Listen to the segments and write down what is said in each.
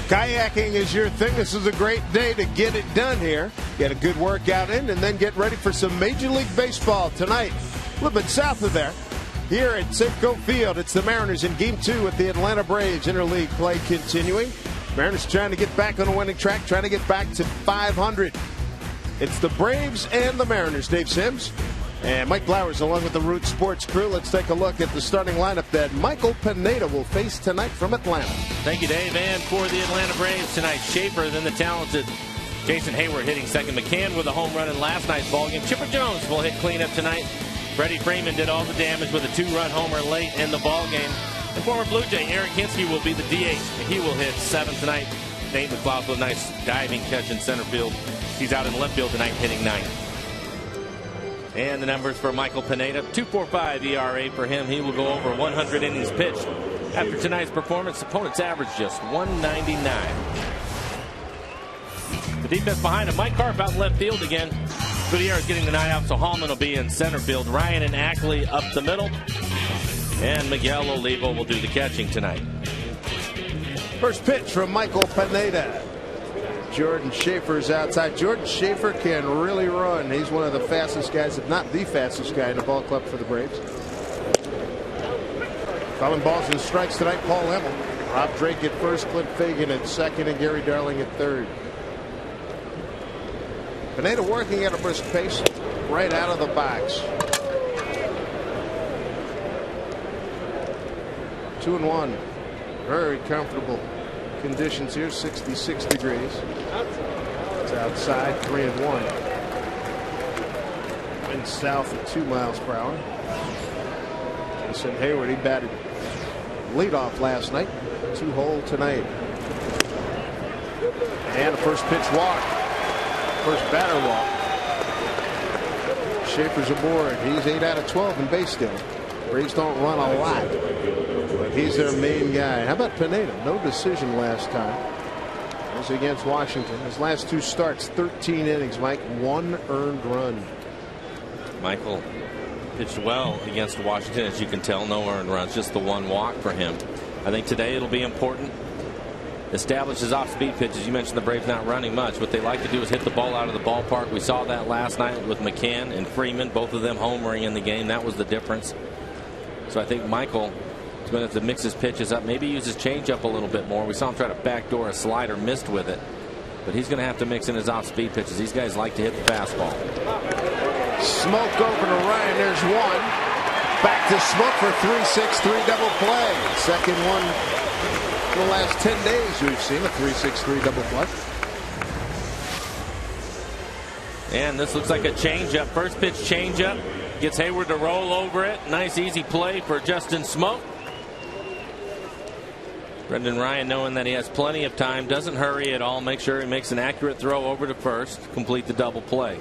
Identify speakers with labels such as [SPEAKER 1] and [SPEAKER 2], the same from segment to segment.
[SPEAKER 1] Kayaking is your thing. This is a great day to get it done here. Get a good workout in and then get ready for some Major League Baseball tonight. A little bit south of there. Here at Safeco Field, it's the Mariners in Game 2 with the Atlanta Braves. Interleague play continuing. Mariners trying to get back on a winning track, trying to get back to 500. It's the Braves and the Mariners. Dave Sims and Mike Blowers along with the Root Sports crew. Let's take a look at the starting lineup that Michael Pineda will face tonight from Atlanta.
[SPEAKER 2] Thank you, Dave. And for the Atlanta Braves tonight, Schaefer, then the talented Jason Hayward hitting second. McCann with a home run in last night's ballgame. Chipper Jones will hit cleanup tonight. Freddie Freeman did all the damage with a 2-run homer late in the ballgame. And former Blue Jay Eric Hinske will be the DH. He will hit 7th tonight. Nate McLeod with a nice diving catch in center field. He's out in left field tonight hitting 9th. And the numbers for Michael Pineda, 2.45 ERA for him. He will go over 100 innings pitched. After tonight's performance, opponents average just 199. The defense behind him, Mike Karp out in left field again. Gutierrez getting the night out, so Hallman will be in center field. Ryan and Ackley up the middle. And Miguel Olivo will do the catching tonight.
[SPEAKER 1] First pitch from Michael Pineda. Jordan Schaefer's outside. Jordan Schaefer can really run. He's one of the fastest guys, if not the fastest guy in the ball club for the Braves. Calling balls and strikes tonight, Paul Emmel. Rob Drake at first, Clint Fagan at second, and Gary Darling at third. Pineda working at a brisk pace right out of the box. 2-1. Very comfortable conditions here, 66 degrees. It's outside, 3-1. Wind south at 2 miles per hour. Jason Hayward, he batted leadoff last night, 2-hole tonight. And a first pitch walk. First batter walk. Schaefer's aboard. He's 8 out of 12 in base stealing. Braves don't run a lot, but he's their main guy. How about Pineda? No decision last time. It was against Washington. His last 2 starts, 13 innings, Mike, 1 earned run.
[SPEAKER 2] Michael pitched well against Washington, as you can tell. No earned runs, just the 1 walk for him. I think today it'll be important. Establish his off-speed pitches. You mentioned the Braves not running much. What they like to do is hit the ball out of the ballpark. We saw that last night with McCann and Freeman, both of them homering in the game. That was the difference. So I think Michael is going to have to mix his pitches up, maybe use his changeup a little bit more. We saw him try to backdoor a slider, missed with it. But he's going to have to mix in his off-speed pitches. These guys like to hit the fastball.
[SPEAKER 1] Smoke over to Ryan. There's one. Back to Smoke for 3-6-3 double play. Second one in the last 10 days we've seen a 3-6-3 double play.
[SPEAKER 2] And this looks like a changeup. First pitch changeup. Gets Hayward to roll over it. Nice easy play for Justin Smoke. Brendan Ryan, knowing that he has plenty of time, doesn't hurry at all. Make sure he makes an accurate throw over to first. Complete the double play.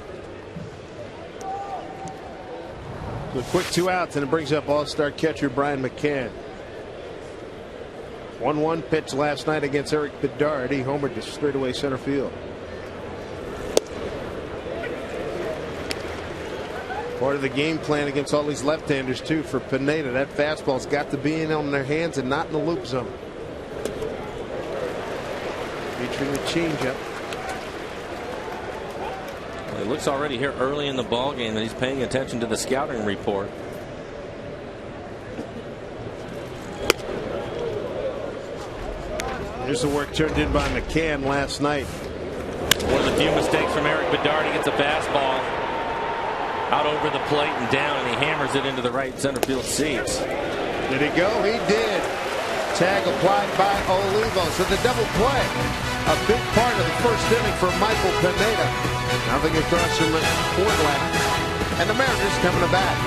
[SPEAKER 1] So a quick 2 outs, and it brings up all-star catcher Brian McCann. 1-1 pitch last night against Eric Bedard. He homered to straightaway center field. Part of the game plan against all these left-handers too for Pineda. That fastball's got to be in on their hands and not in the loop zone. Featuring the changeup.
[SPEAKER 2] Well, it looks already here early in the ball game that he's paying attention to the scouting report.
[SPEAKER 1] Here's the work turned in by McCann last night.
[SPEAKER 2] One of the few mistakes from Eric Bedard. He gets a fastball out over the plate and down, and he hammers it into the right center field seats.
[SPEAKER 1] Did he go? He did. Tag applied by Olivo. So the double play, a big part of the first inning for Michael Pineda. Nothing across from Portland, and the Mariners coming to bat.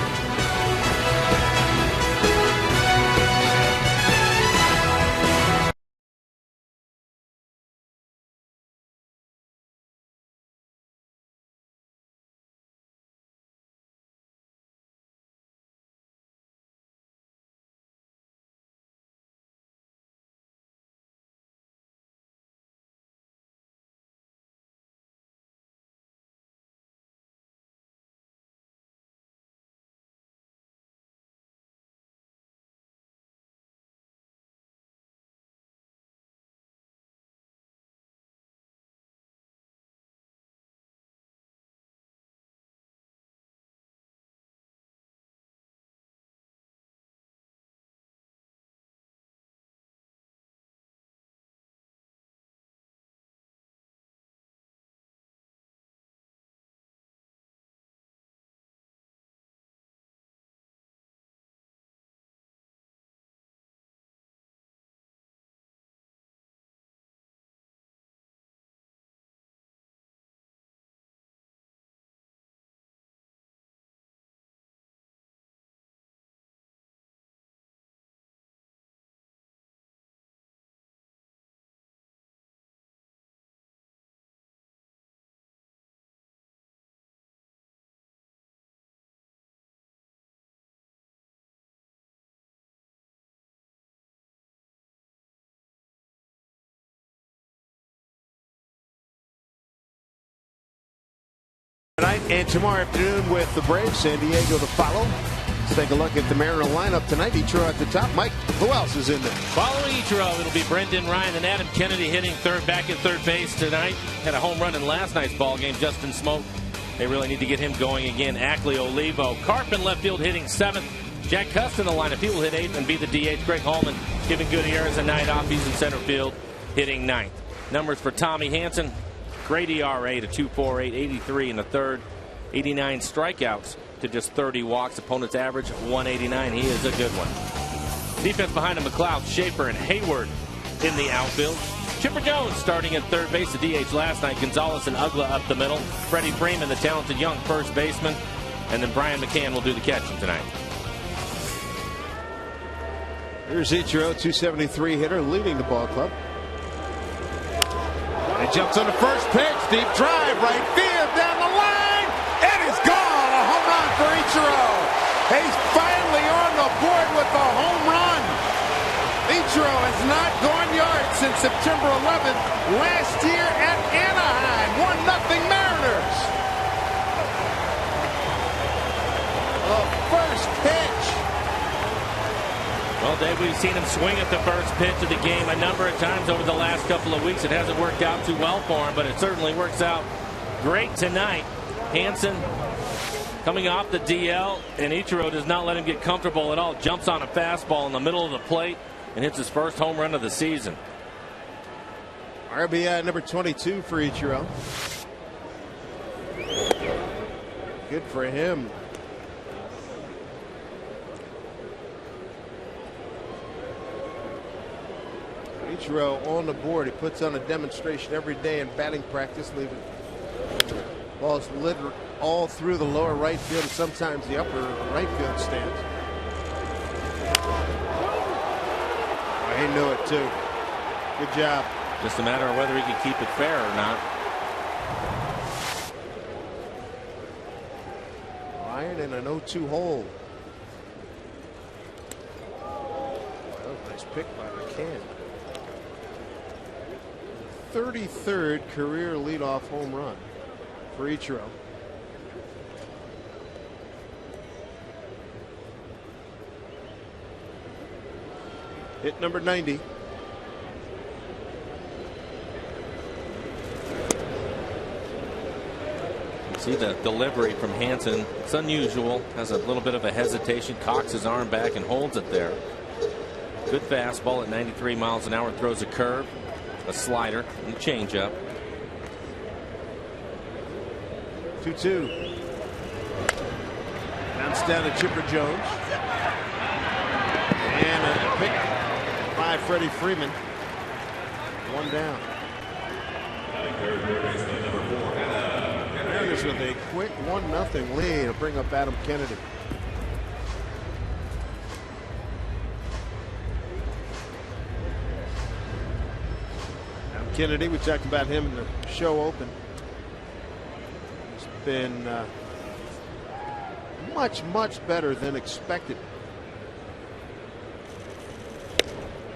[SPEAKER 1] And tomorrow afternoon with the Braves, San Diego to follow. Let's take a look at the Mariner lineup tonight. Ichiro at the top. Mike, who else is in there?
[SPEAKER 2] Following Ichiro, it'll be Brendan Ryan and Adam Kennedy hitting back at third base tonight. Had a home run in last night's ball game. Justin Smoke, they really need to get him going again. Ackley, Olivo, Carp in left field hitting seventh. Jack Cust in the lineup. He will hit eighth and be the DH. Greg Hallman giving good ears a night off. He's in center field hitting ninth. Numbers for Tommy Hansen. Great ERA to 2.48, 83 in the third, 89 strikeouts to just 30 walks. Opponent's average 189. He is a good one. Defense behind him, McLeod, Schaefer, and Hayward in the outfield. Chipper Jones starting at third base, the DH last night. Gonzalez and Ugla up the middle. Freddie Freeman, the talented young first baseman. And then Brian McCann will do the catching tonight.
[SPEAKER 1] Here's Ichiro, 273 hitter, leading the ball club. He jumps on the first pitch, deep drive, right field, down the line. It is gone. A home run for Ichiro. He's finally on the board with a home run. Ichiro has not gone yard since September 11th last year at Anaheim. 1-0 Mariners. The first pitch.
[SPEAKER 2] Well, Dave, we've seen him swing at the first pitch of the game a number of times over the last couple of weeks. It hasn't worked out too well for him, but it certainly works out great tonight. Hansen coming off the DL, and Ichiro does not let him get comfortable at all. Jumps on a fastball in the middle of the plate and hits his first home run of the season.
[SPEAKER 1] RBI number 22 for Ichiro. Good for him. Ichiro on the board. He puts on a demonstration every day in batting practice, leaving balls littered all through the lower right field and sometimes the upper right field stands. Oh, he knew it too. Good job.
[SPEAKER 2] Just a matter of whether he can keep it fair or not.
[SPEAKER 1] Ryan in an 0-2 hole. Well, nice pick by McCann. 33rd career leadoff home run for Ichiro. Hit number 90.
[SPEAKER 2] See the delivery from Hansen. It's unusual. Has a little bit of a hesitation. Cocks his arm back and holds it there. Good fastball at 93 miles an hour. Throws a curve, a slider, and a changeup.
[SPEAKER 1] 2-2. Bounce down to Chipper Jones. And a pick by Freddie Freeman. One down. Mariners with a quick 1-0 lead to bring up Adam Kennedy. Adam Kennedy, we talked about him in the show open. He's been much better than expected.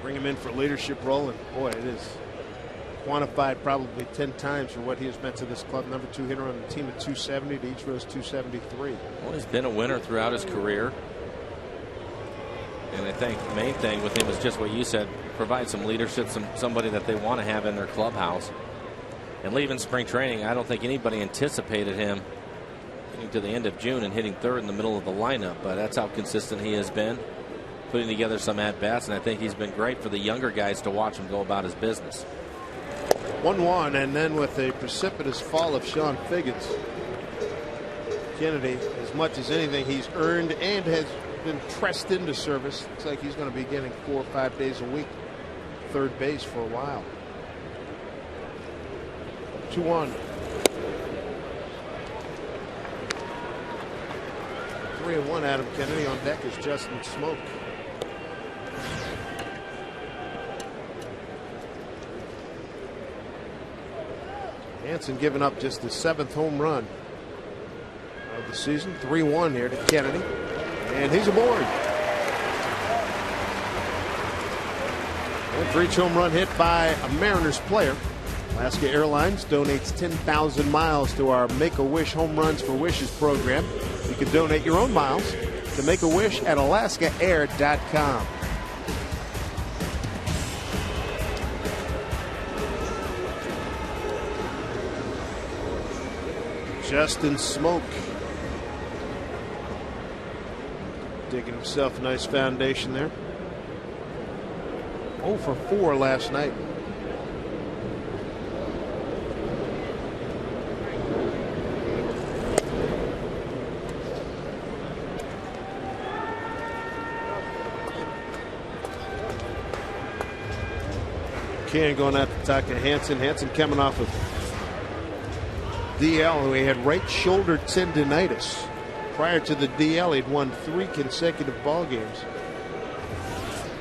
[SPEAKER 1] Bring him in for a leadership role, and boy, it is quantified probably 10 times for what he has meant to this club. Number 2 hitter on the team at 270 to Ichiro's 273.
[SPEAKER 2] Well, he's been a winner throughout his career. And I think the main thing with him is just what you said, provide some leadership, somebody that they want to have in their clubhouse. And leaving spring training, I don't think anybody anticipated him getting to the end of June and hitting third in the middle of the lineup, but that's how consistent he has been, putting together some at-bats, and I think he's been great for the younger guys to watch him go about his business.
[SPEAKER 1] 1-1, and then with a precipitous fall of Sean Figgins, Kennedy, as much as anything, he's earned and has been pressed into service. Looks like he's going to be getting 4 or 5 days a week third base for a while. 2-1. 3-1. Adam Kennedy. On deck is Justin Smoke. Hansen giving up just the 7th home run of the season. 3-1 here to Kennedy, and he's aboard. And for each home run hit by a Mariners player, Alaska Airlines donates 10,000 miles to our Make-A-Wish Home Runs for Wishes program. You can donate your own miles to Make-A-Wish at alaskaair.com. Justin Smoke digging himself a nice foundation there. 0 for 4 last night. Ken going out to talk to Hansen. Hansen coming off of DL, who he had right shoulder tendonitis. Prior to the DL, he'd won 3 consecutive ball games.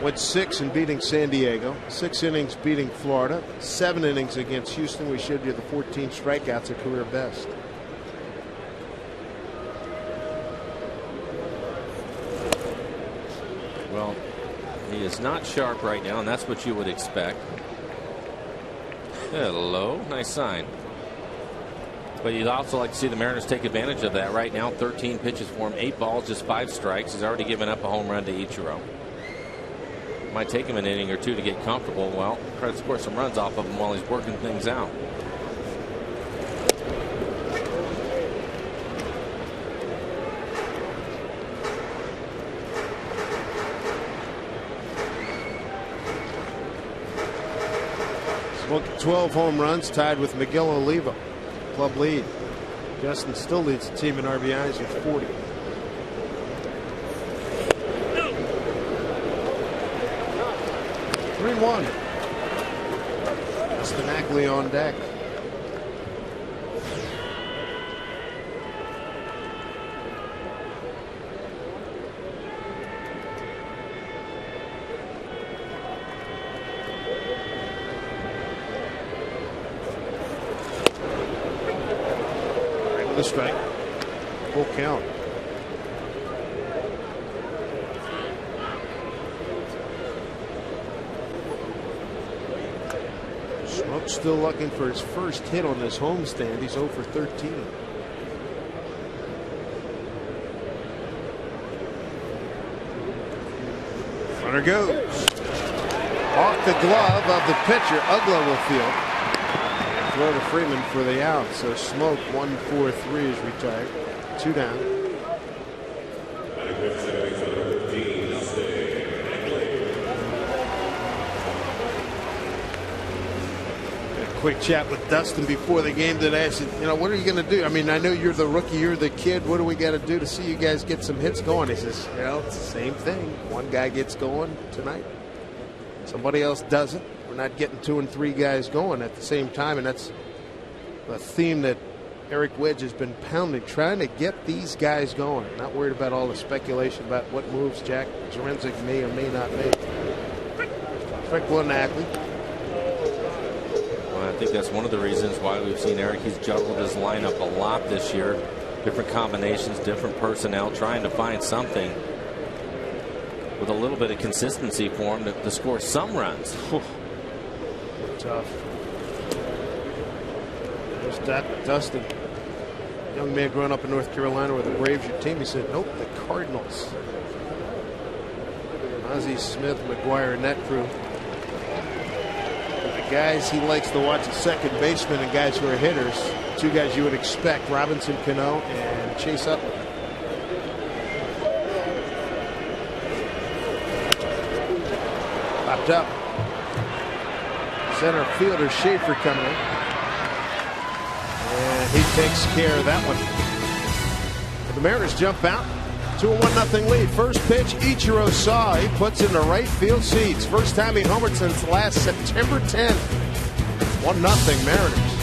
[SPEAKER 1] Went 6 in beating San Diego, 6 innings beating Florida, 7 innings against Houston. We showed you the 14 strikeouts, a career best.
[SPEAKER 2] Well, he is not sharp right now, and that's what you would expect. Hello, nice sign. But you'd also like to see the Mariners take advantage of that. Right now, 13 pitches for him, 8 balls, just 5 strikes. He's already given up a home run to Ichiro. Might take him an inning or 2 to get comfortable. Well, try to score some runs off of him while he's working things out.
[SPEAKER 1] Smoke 12 home runs, tied with Miguel Oliva. Club lead. Justin still leads the team in RBIs with 40. Three 1. Justin Ackley on deck. The strike. Full count. Smoke's still looking for his first hit on this homestand. He's 0 for 13. Runner goes. Off the glove of the pitcher. Ugla will field. Throw to Freeman for the out. So Smoke 1-4-3 is retired. 2 down. A quick chat with Dustin before the game today. I said, you know, what are you going to do? I mean, I know you're the rookie, you're the kid. What do we got to do to see you guys get some hits going? He says, you know, it's the same thing. One guy gets going tonight. Somebody else doesn't. We're not getting 2 and 3 guys going at the same time, and that's a theme that Eric Wedge has been pounding, trying to get these guys going. Not worried about all the speculation about what moves Jack Zduriencik may or may not make. Strike 1, Ackley.
[SPEAKER 2] Well, I think that's one of the reasons why we've seen Eric. He's juggled his lineup a lot this year. Different combinations, different personnel, trying to find something with a little bit of consistency for him to score some runs.
[SPEAKER 1] Tough. There's Dustin. Young man growing up in North Carolina with the Braves, your team. He said, nope, the Cardinals. Ozzie Smith, McGuire, and that crew. The guys he likes to watch as second baseman and guys who are hitters. 2 guys you would expect, Robinson Cano and Chase Utley. Popped up. Center fielder Schaefer coming in. And he takes care of that one. The Mariners jump out. 2-1-0 lead. First pitch, Ichiro saw. He puts in the right field seats. First time he homered since last September 10th. 1-0 Mariners.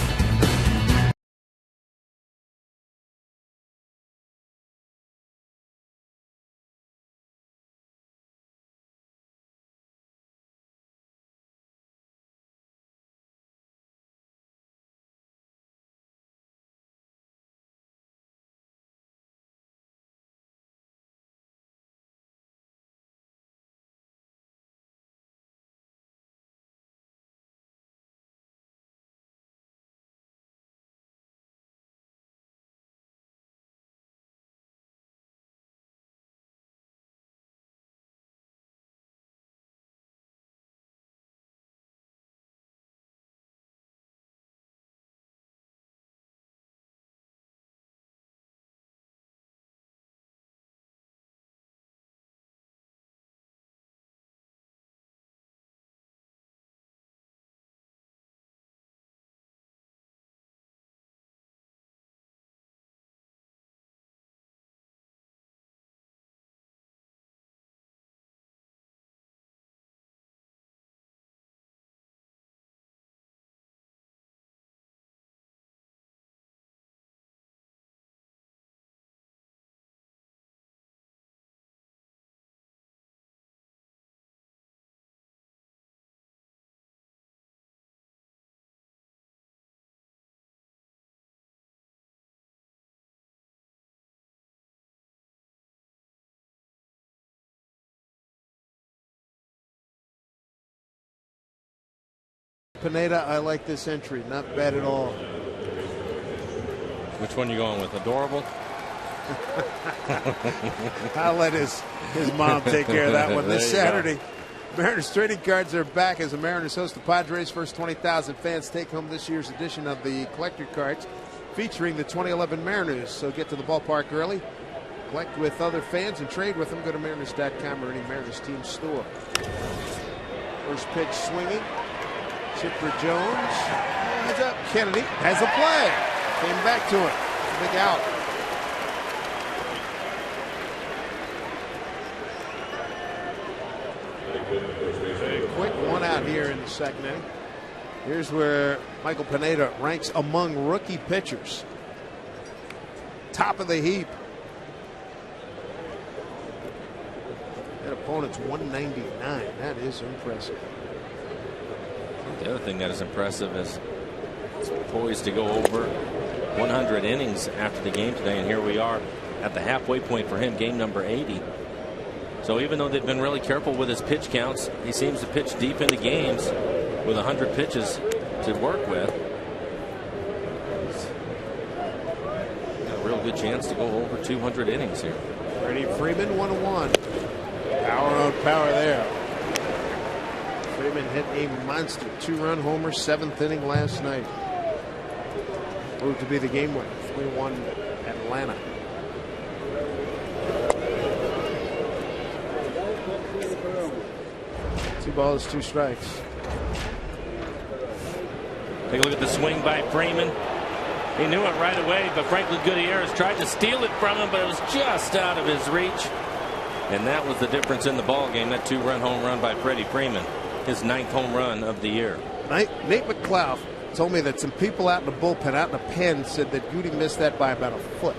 [SPEAKER 1] Pineda, I like this entry. Not bad at all.
[SPEAKER 2] Which one are you going with? Adorable?
[SPEAKER 1] I'll let his mom take care of that one this Saturday.
[SPEAKER 2] Go.
[SPEAKER 1] Mariners trading cards are back as the Mariners host the Padres. First 20,000 fans take home this year's edition of the collector cards featuring the 2011 Mariners. So get to the ballpark early, collect with other fans, and trade with them. Go to Mariners.com or any Mariners team store. First pitch swinging. Chipper Jones. Heads up. Kennedy has a play. Came back to it. Big out. Very quick one out here in the second inning. Here's where Michael Pineda ranks among rookie pitchers. Top of the heap. That opponent's 199. That is impressive.
[SPEAKER 2] The other thing that is impressive is it's poised to go over 100 innings after the game today, and here we are at the halfway point for him, game number 80. So even though they've been really careful with his pitch counts, he seems to pitch deep into games with 100 pitches to work with. He's got a real good chance to go over 200 innings here.
[SPEAKER 1] Freddie Freeman, 1-1. Power on power there. Freeman hit a monster 2-run homer, 7th inning last night. Proved to be the game winner, 3-1 Atlanta. 2 balls, 2 strikes.
[SPEAKER 2] Take a look at the swing by Freeman. He knew it right away, but Franklin Gutierrez tried to steal it from him, but it was just out of his reach. And that was the difference in the ball game. That 2-run home run by Freddie Freeman, his 9th home run of the year.
[SPEAKER 1] Nate McLeod told me that some people out in the bullpen, out in the pen, said that Goody missed that by about a foot.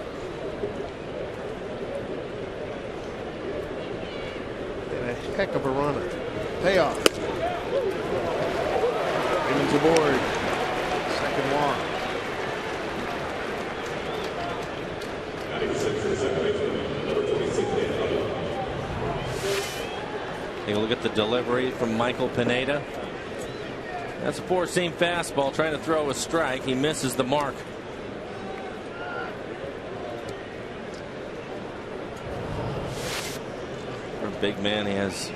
[SPEAKER 1] And a heck of a runner. Payoff. Freeman's aboard. Second walk.
[SPEAKER 2] Take a look at the delivery from Michael Pineda. That's a 4-seam fastball trying to throw a strike. He misses the mark. For a big man, he has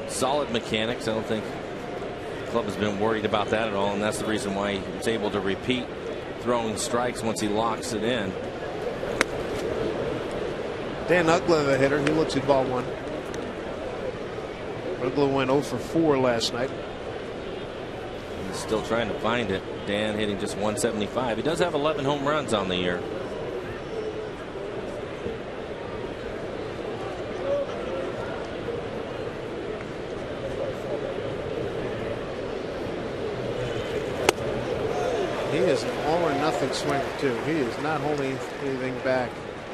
[SPEAKER 2] solid mechanics. I don't think the club has been worried about that at all, and that's the reason why he was able to repeat throwing strikes once he locks it in.
[SPEAKER 1] Dan Uggla, the hitter, he looks at ball 1. Uggla went 0 for 4 last night.
[SPEAKER 2] He's still trying to find it. Dan hitting just 175. He does have 11 home runs on the year.
[SPEAKER 1] He is an all or nothing swinger too. He is not holding anything back,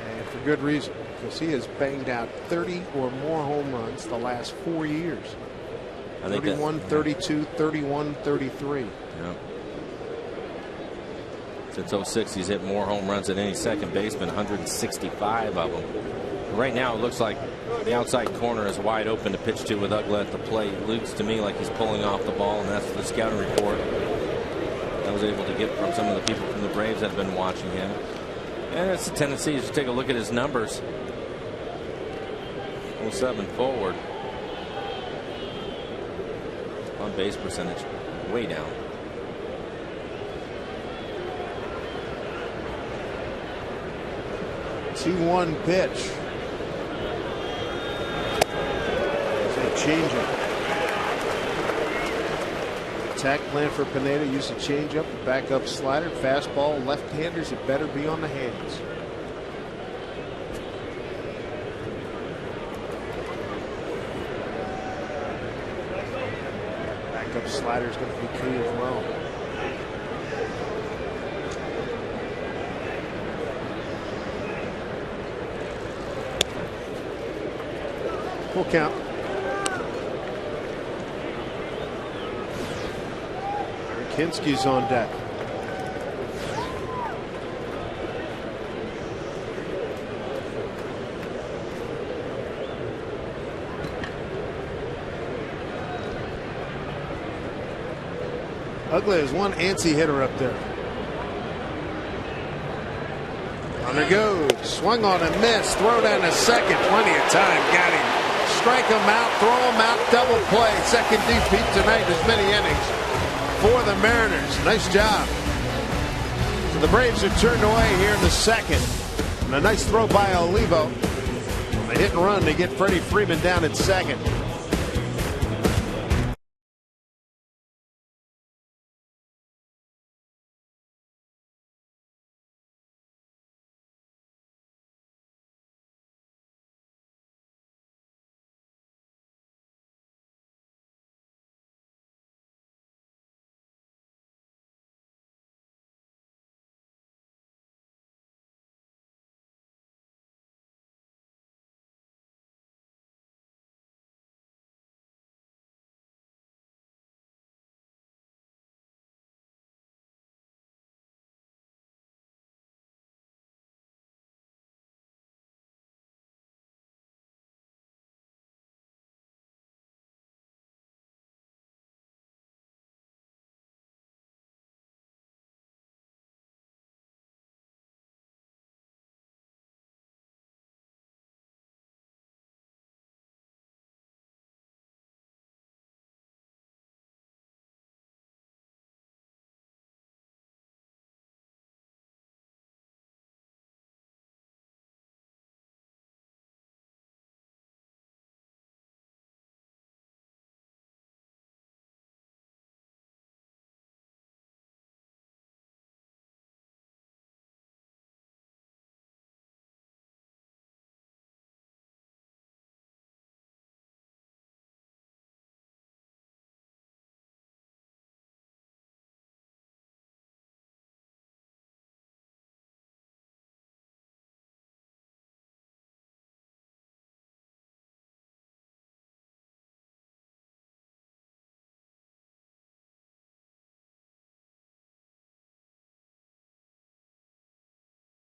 [SPEAKER 1] and for good reason, because he has banged out 30 or more home runs the last 4 years. 31, 32, 31, 33.
[SPEAKER 2] Yeah. Since 06, he's hit more home runs than any second baseman, 165 of them. Right now, it looks like the outside corner is wide open to pitch to with Uggla at the plate. It looks to me like he's pulling off the ball, and that's the scouting report I was able to get from some of the people from the Braves that have been watching him. And it's a tendency to take a look at his numbers. 07 forward. On base percentage way down.
[SPEAKER 1] The 2-1 pitch. It's a changeup. Attack plan for Pineda. Use a changeup, backup slider, fastball. Left-handers, it better be on the hands. Backup slider is going to be key as well. Full count. Kinski's on deck. Ugly as one antsy hitter up there. Runner goes. Swung on and missed. Throw down to second. Plenty of time. Got him. Strike him out. Throw him out. Double play. Second defeat tonight in as many innings for the Mariners. Nice job. So the Braves are turned away here in the second. And a nice throw by Olivo. On the hit and run, they get Freddie Freeman down at second.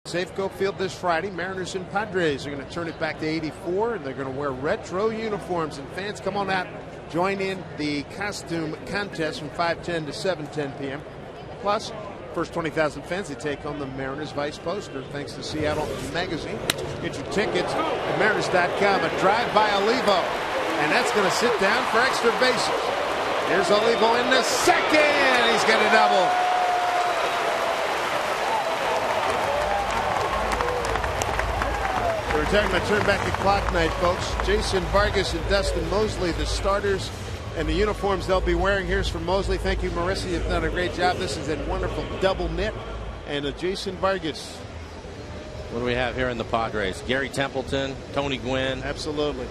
[SPEAKER 1] Safeco Field this Friday. Mariners and Padres are going to turn it back to 84, and they're going to wear retro uniforms. And fans, come on out, join in the costume contest from 5:10 to 7:10 p.m. Plus, first 20,000 fans, they take home the Mariners Vice poster, thanks to Seattle Magazine. Get your tickets at Mariners.com. A drive by Olivo, and that's going to sit down for extra bases. Here's Olivo in the second. He's got a double. We're talking about turn back the clock night, folks. Jason Vargas and Dustin Mosley, the starters, and the uniforms they'll be wearing. Here's from Mosley. Thank you, Marissa. You've done a great job. This is a wonderful double knit. And Jason Vargas.
[SPEAKER 2] What do we have here in the Padres? Gary Templeton, Tony Gwynn.
[SPEAKER 1] Absolutely.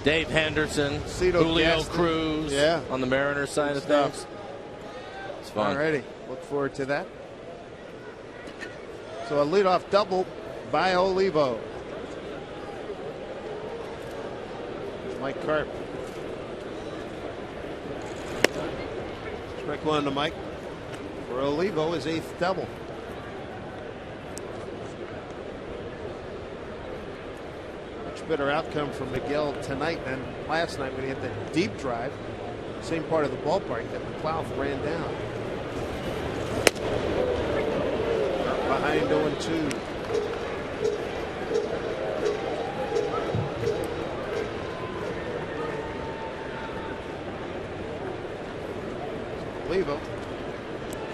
[SPEAKER 2] Dave Henderson, Julio Cruz on the Mariners side of things. It's fun.
[SPEAKER 1] Alrighty. Look forward to that. So a leadoff double by Olivo. Mike Carp. Strike one to Mike for Olivo, his 8th double. Much better outcome from Miguel tonight than last night when he had that deep drive. Same part of the ballpark that McLeod ran down. Behind 0-2. Olivo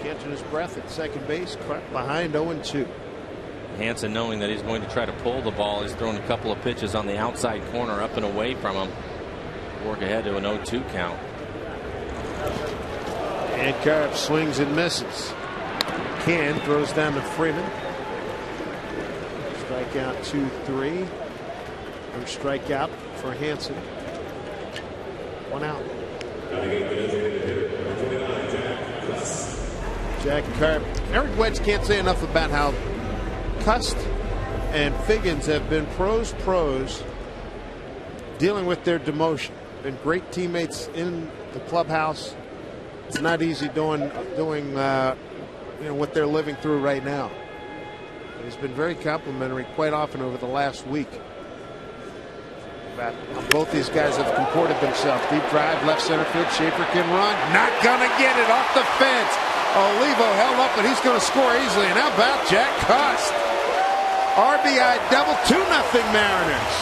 [SPEAKER 1] catching his breath at second base, behind 0-2.
[SPEAKER 2] Hansen, knowing that he's going to try to pull the ball, he's thrown a couple of pitches on the outside corner up and away from him. Work ahead to an 0-2 count.
[SPEAKER 1] And Carp swings and misses. Can throws down to Freeman. Strikeout 2-3. No strikeout for Hansen. 1 out. Jack Carp. Eric Wedge can't say enough about how Cust and Figgins have been pros dealing with their demotion. Been great teammates in the clubhouse. It's not easy doing what they're living through right now. But he's been very complimentary quite often over the last week. Both these guys have comported themselves. Deep drive, left center field. Schaefer can run. Not going to get it off the fence. Olivo held up, but he's going to score easily. And how about Jack Cust? RBI double, 2-0 Mariners.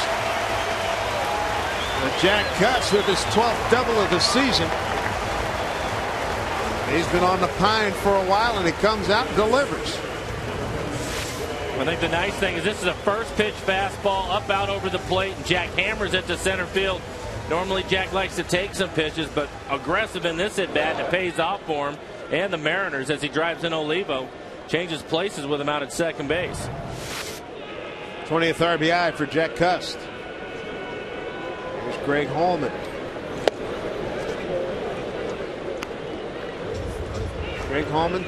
[SPEAKER 1] Jack Cust with his 12th double of the season. He's been on the pine for a while, and he comes out and delivers.
[SPEAKER 2] I think the nice thing is this is a first pitch fastball up out over the plate, and Jack hammers it to center field. Normally Jack likes to take some pitches, but aggressive in this at bat, and it pays off for him and the Mariners as he drives in Olivo. Changes places with him out at second base.
[SPEAKER 1] 20th RBI for Jack Cust. Here's Greg Holman. Greg Holman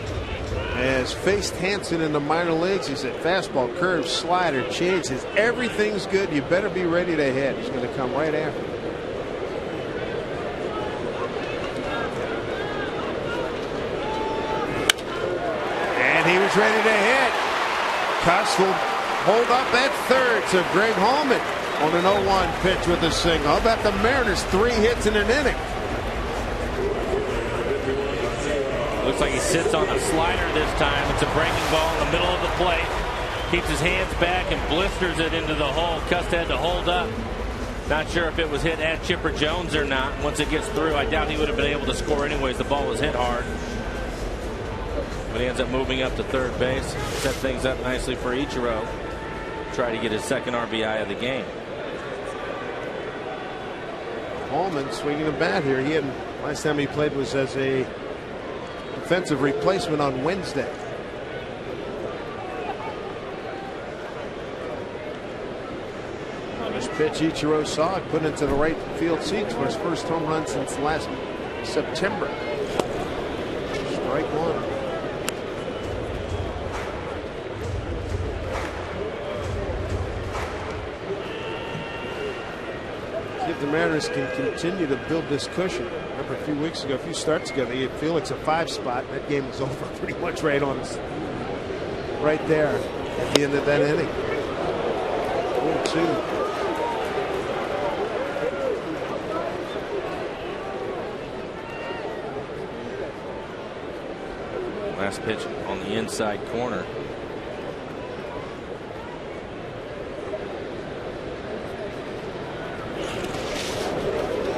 [SPEAKER 1] has faced Hansen in the minor leagues. He's at fastball, curve, slider, changes. Everything's good. You better be ready to hit. He's going to come right after. And he was ready to hit. Cust will hold up at third. So Greg Holman on an 0-1 pitch with a single. How about the Mariners? 3 hits in an inning.
[SPEAKER 2] Looks like he sits on a slider this time. It's a breaking ball in the middle of the plate. Keeps his hands back and blisters it into the hole. Cust had to hold up. Not sure if it was hit at Chipper Jones or not. Once it gets through, I doubt he would have been able to score anyways. The ball was hit hard. But he ends up moving up to third base. Set things up nicely for Ichiro. Try to get his second RBI of the game.
[SPEAKER 1] Holman swinging a bat here. Last time he played was as a defensive replacement on Wednesday. This pitch Ichiro saw it put into the right field seats for his first home run since last September. Strike one. See if the Mariners can continue to build this cushion. Remember a few weeks ago, a few starts ago, they had Felix a 5 spot. That game was over pretty much right there at the end of that inning. 4-2.
[SPEAKER 2] Last pitch on the inside corner.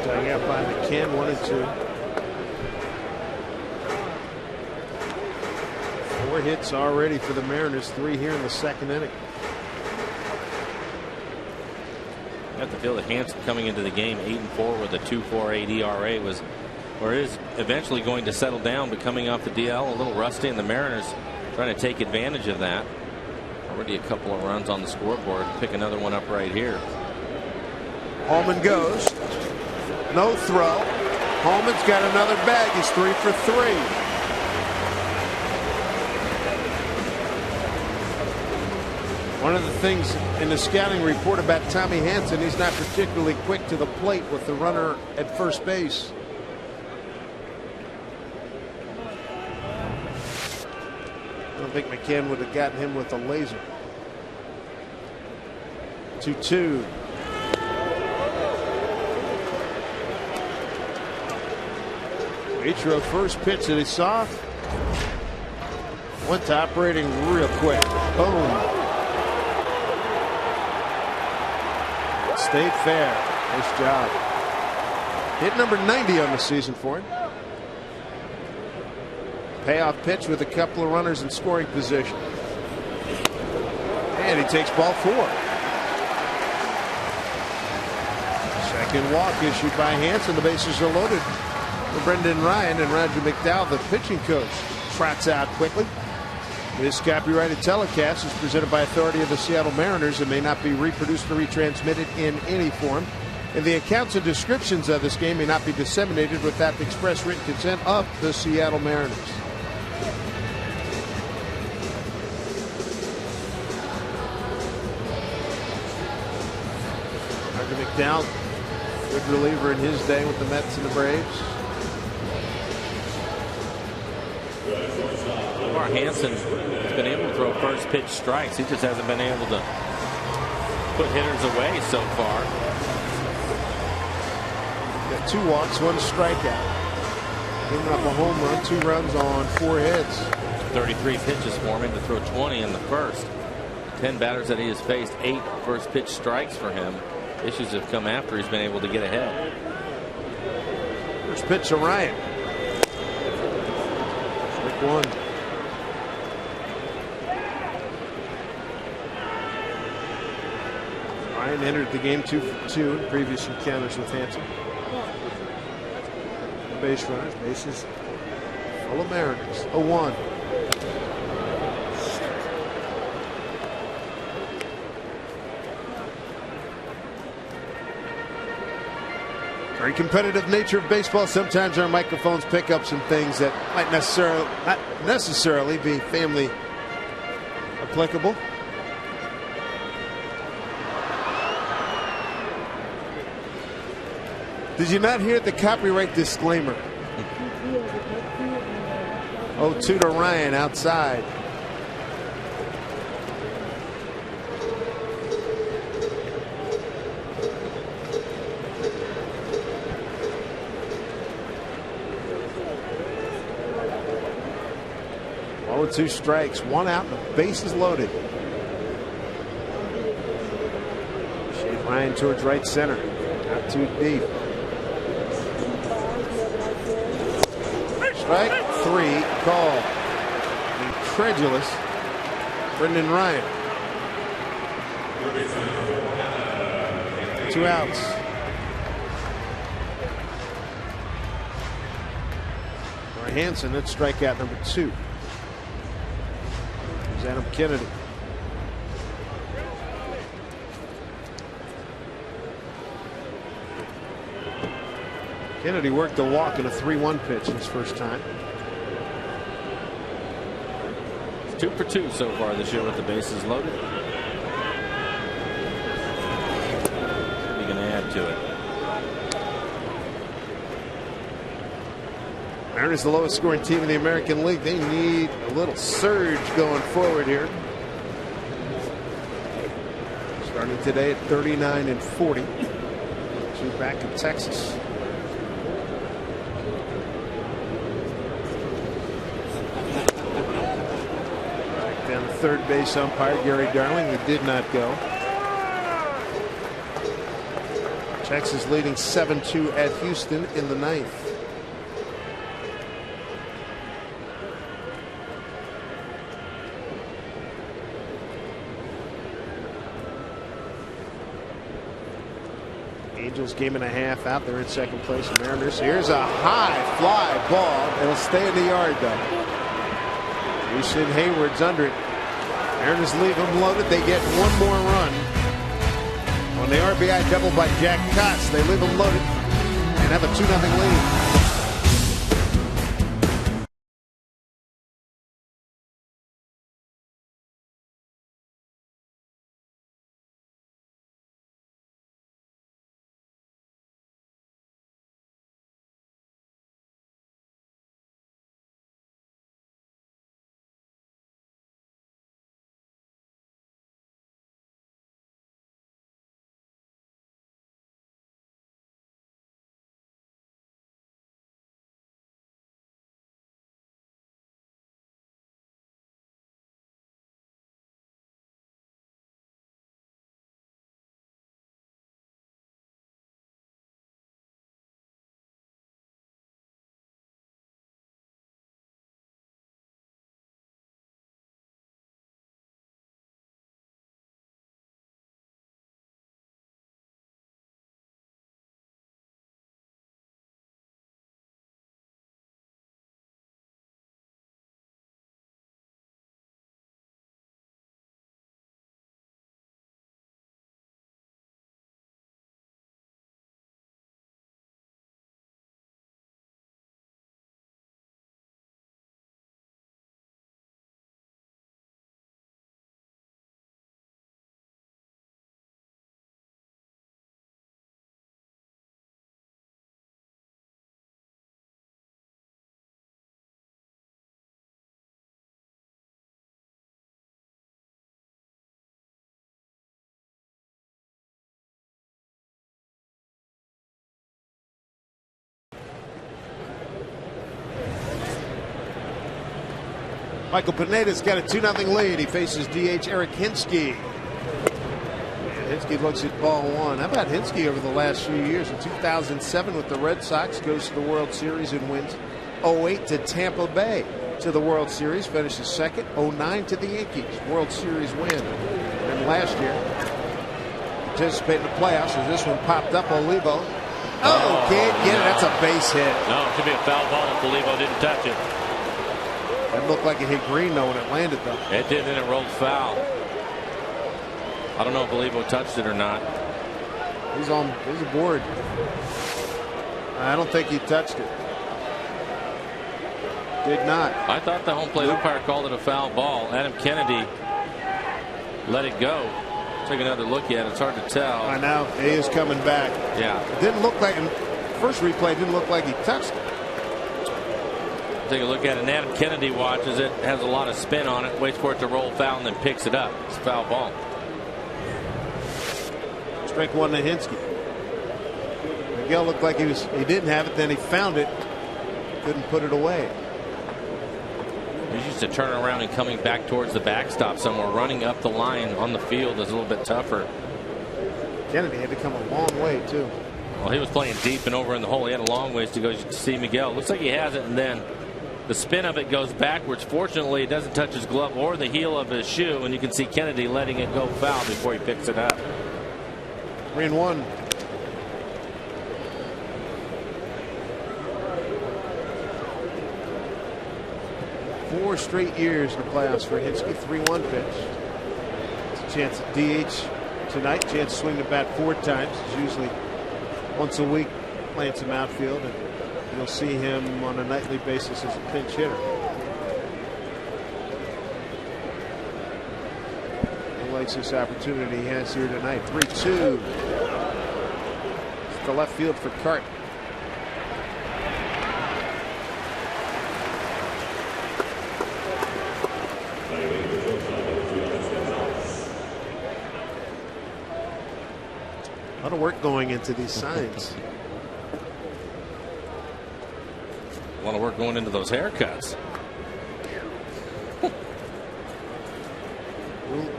[SPEAKER 1] Tying out by McCann, 1-2. 4 hits already for the Mariners, 3 here in the second inning.
[SPEAKER 2] I have to feel that Hansen coming into the game 8-4 with a 2.48 ERA was, or is eventually going to settle down, but coming off the DL a little rusty, and the Mariners trying to take advantage of that. Already a couple of runs on the scoreboard. Pick another one up right here.
[SPEAKER 1] Holman goes. No throw. Holman's got another bag. He's 3 for 3. One of the things in the scouting report about Tommy Hansen, he's not particularly quick to the plate with the runner at first base. I don't think McCann would have gotten him with a laser. 2-2. Ichiro first pitch that he saw went to operating real quick. Boom. Stayed fair. Nice job. Hit number 90 on the season for him. Payoff pitch with a couple of runners in scoring position. And he takes ball 4. Second walk issued by Hansen. The bases are loaded. Brendan Ryan, and Roger McDowell, the pitching coach, trots out quickly. This copyrighted telecast is presented by authority of the Seattle Mariners and may not be reproduced or retransmitted in any form. And the accounts and descriptions of this game may not be disseminated without the express written consent of the Seattle Mariners. Roger McDowell, good reliever in his day with the Mets and the Braves.
[SPEAKER 2] Hansen has been able to throw first pitch strikes. He just hasn't been able to put hitters away so far.
[SPEAKER 1] 2 walks, 1 strikeout. Giving up a home run, 2 runs on 4 hits.
[SPEAKER 2] 33 pitches for him to throw 20 in the first. 10 batters that he has faced, 8 first pitch strikes for him. Issues have come after he's been able to get ahead.
[SPEAKER 1] First pitch to Ryan. Strike 1. Ryan entered the game 2 for 2 in previous encounters with Hanson. Base runners, bases full of Mariners. 0-1. Very competitive nature of baseball. Sometimes our microphones pick up some things that might not necessarily be family applicable. Did you not hear the copyright disclaimer? 0-2 to Ryan outside. Oh, 2 strikes, 1 out, and the base is loaded. Shade Ryan towards right center. Not too deep. Strike 3 called. Incredulous Brendan Ryan. 2 outs. For Hanson, that's strikeout number 2. Here's Adam Kennedy. Kennedy worked a walk in a 3-1 pitch his first time.
[SPEAKER 2] 2 for 2 so far this year with the bases loaded. He's going to add to it.
[SPEAKER 1] Mariners, the lowest scoring team in the American League. They need a little surge going forward here. Starting today at 39-40. 2 back in Texas. Down the third base umpire, Gary Darling, who did not go. Texas leading 7-2 at Houston in the 9th. Angels game and a half out there in second place. The Mariners. Here's a high fly ball. It'll stay in the yard though. Jason Hayward's under it. Mariners leave them loaded. They get 1 more run on the RBI double by Jack Cust. They leave them loaded and have a 2-0 lead. Michael Pineda's got a 2-0 lead. He faces DH Eric Hinsky. Hinsky looks at ball one. How about Hinsky over the last few years? In 2007 with the Red Sox, goes to the World Series and wins. 08 to Tampa Bay to the World Series, finishes second. 09 to the Yankees, World Series win. And last year, participating in the playoffs as this one popped up. Olivo. Oh, can't get it. That's a base hit.
[SPEAKER 2] No, it could be a foul ball if Olivo didn't touch it.
[SPEAKER 1] That looked like it hit green though when it landed though.
[SPEAKER 2] It did, and it rolled foul. I don't know if Olivo touched it or not.
[SPEAKER 1] He's aboard. I don't think he touched it. Did not.
[SPEAKER 2] I thought the home plate umpire called it a foul ball. Adam Kennedy let it go. Take another look at it. It's hard to tell.
[SPEAKER 1] I know. He is coming back.
[SPEAKER 2] Yeah.
[SPEAKER 1] It didn't look like, in first replay, didn't look like he touched it.
[SPEAKER 2] Take a look at it. And Adam Kennedy watches it. Has a lot of spin on it. Waits for it to roll foul and then picks it up. It's a foul ball.
[SPEAKER 1] Strike one to Hinsky. Miguel looked like he didn't have it. Then he found it. Couldn't put it away.
[SPEAKER 2] He's used to turn around and coming back towards the backstop somewhere. Running up the line on the field is a little bit tougher.
[SPEAKER 1] Kennedy had to come a long way too.
[SPEAKER 2] Well, he was playing deep and over in the hole. He had a long ways to go to see Miguel. Looks like he has it, and then the spin of it goes backwards. Fortunately, it doesn't touch his glove or the heel of his shoe, and you can see Kennedy letting it go foul before he picks it up.
[SPEAKER 1] 3-1. Four straight years in the playoffs for Hinsky. 3-1 pitch. It's a chance at DH tonight. Chance to swing the bat 4 times. It's usually once a week playing some outfield, and you'll see him on a nightly basis as a pinch hitter. He likes this opportunity he has here tonight. 3-2. It's the left field for Cart. A lot of work going into these signs.
[SPEAKER 2] A lot of work going into those haircuts.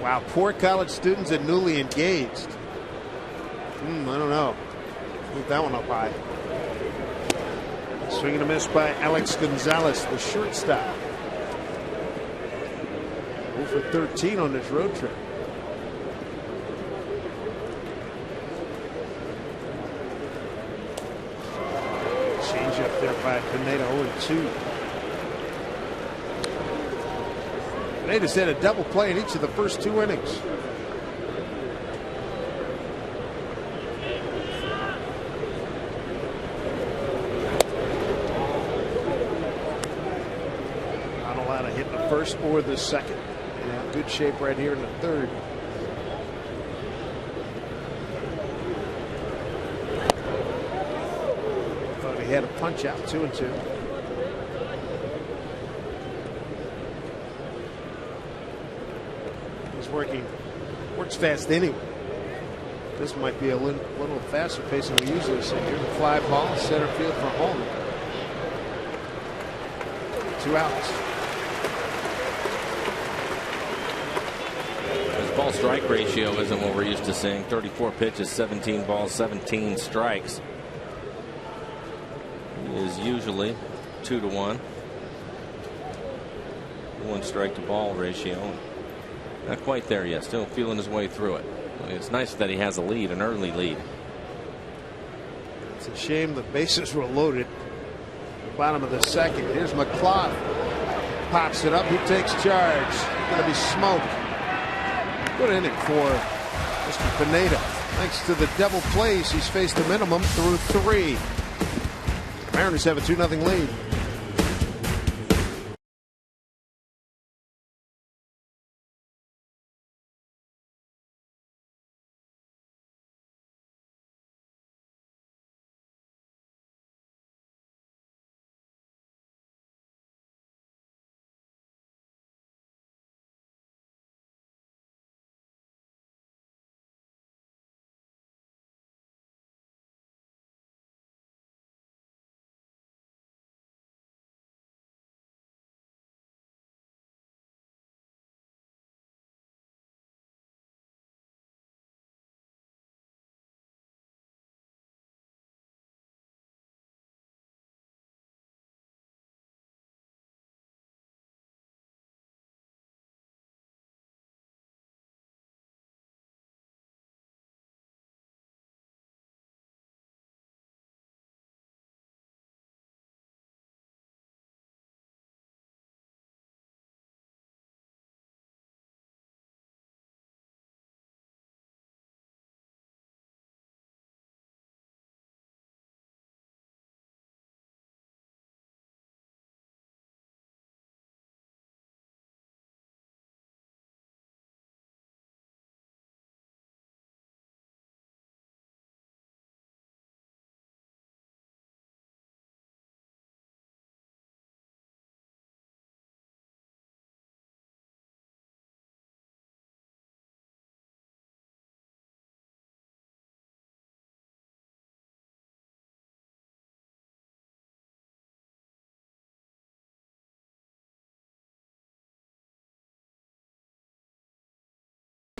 [SPEAKER 1] Wow, poor college students and newly engaged. I don't know. Move that one up high. Swing and a miss by Alex Gonzalez, the shortstop. 0 for 13 on this road trip. Change up there by Pineda, 0-2. Pineda's had a double play in each of the first 2 innings. Not allowed to hit the first or the second. In good shape right here in the third. Thought he had a punch out, 2-2. Works fast anyway. This might be a little faster pace than we usually see. Here's a fly ball, center field for home. 2 outs.
[SPEAKER 2] His ball strike ratio isn't what we're used to seeing. 34 pitches, 17 balls, 17 strikes. He is usually 2-to-1. 1 strike to ball ratio. Not quite there yet. Still feeling his way through it. I mean, it's nice that he has a lead, an early lead.
[SPEAKER 1] It's a shame the bases were loaded. The bottom of the second. Here's McClough. Pops it up. He takes charge. Going to be smoked. Good inning for Mr. Pineda. Thanks to the double plays, he's faced a minimum through 3. Mariners have a 2-0 lead.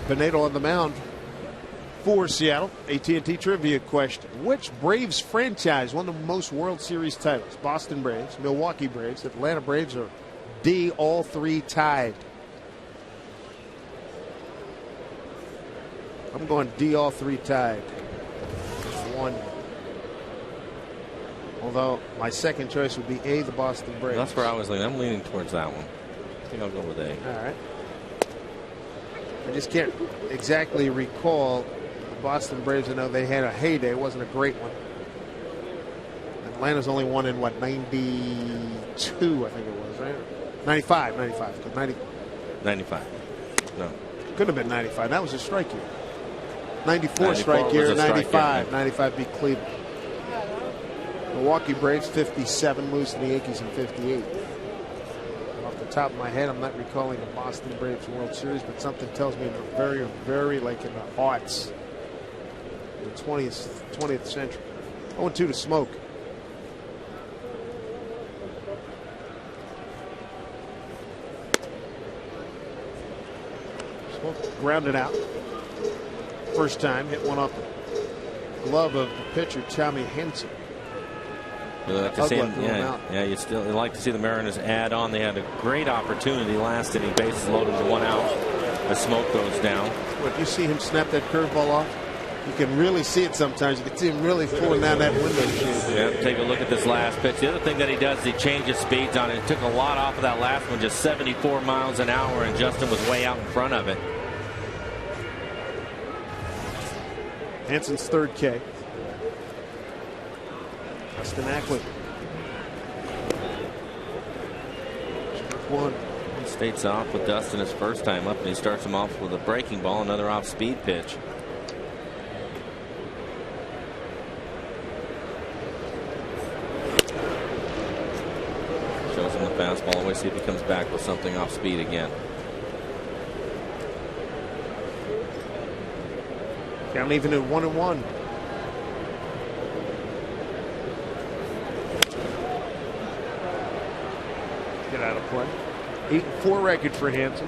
[SPEAKER 1] Pinedo on the mound for Seattle. AT&T trivia question. Which Braves franchise won the most World Series titles? Boston Braves, Milwaukee Braves, Atlanta Braves, or D, all three tied? I'm going D, all three tied. One. Although my second choice would be A, the Boston Braves.
[SPEAKER 2] That's where I was leaning. I'm leaning towards that one. I think I'll go with A.
[SPEAKER 1] All right. I just can't exactly recall the Boston Braves. I know they had a heyday. It wasn't a great one. Atlanta's only won in, what, 92, I think it was, right? 95.
[SPEAKER 2] 95. No.
[SPEAKER 1] Could have been 95. That was a strike year. 94 strike year, 95. 95 beat Cleveland. Milwaukee Braves 57, lose to the Yankees in 58. Off the top of my head, I'm not recalling the Boston Braves World Series, but something tells me in the very like in the aughts, the 20th century. 0-2 to Smoke. Smoke grounded out. First time, hit one off the glove of the pitcher, Tommy Henson.
[SPEAKER 2] You like to see you like to see the Mariners add on. They had a great opportunity last inning, bases loaded with one out. The Smoke goes down.
[SPEAKER 1] What, you see him snap that curveball off? You can really see it sometimes. You can see him really pulling down that window shade.
[SPEAKER 2] Yeah, take a look at this last pitch. The other thing that he does is he changes speeds on it. He took a lot off of that last one, just 74 miles an hour, and Justin was way out in front of it.
[SPEAKER 1] Hanson's third K. Justin Ackley. One.
[SPEAKER 2] He states off with Dustin his first time up, and he starts him off with a breaking ball, another off-speed pitch. Shows him the fastball. Always see if he comes back with something off-speed again.
[SPEAKER 1] Count even at 1-1. Get out of play. 8-4 record for Hanson.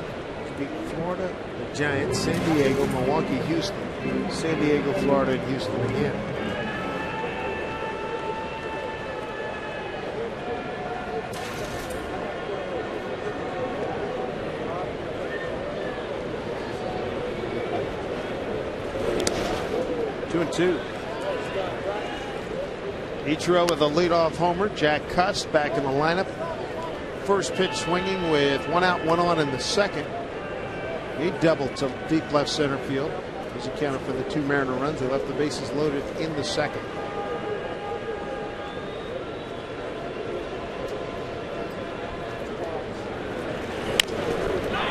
[SPEAKER 1] Beat Florida, the Giants, San Diego, Milwaukee, Houston. San Diego, Florida, and Houston again. Two. Ichiro with a leadoff homer. Jack Cust back in the lineup. First pitch swinging with one out, one on in the second. He doubled to deep left center field. As accounted for the two Mariner runs. They left the bases loaded in the second.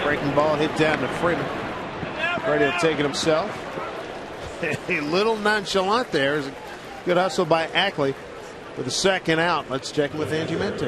[SPEAKER 1] Breaking ball hit down to Freeman. Ready to take it himself. A little nonchalant there. Is a good hustle by Ackley with a second out. Let's check in with Angie Mente.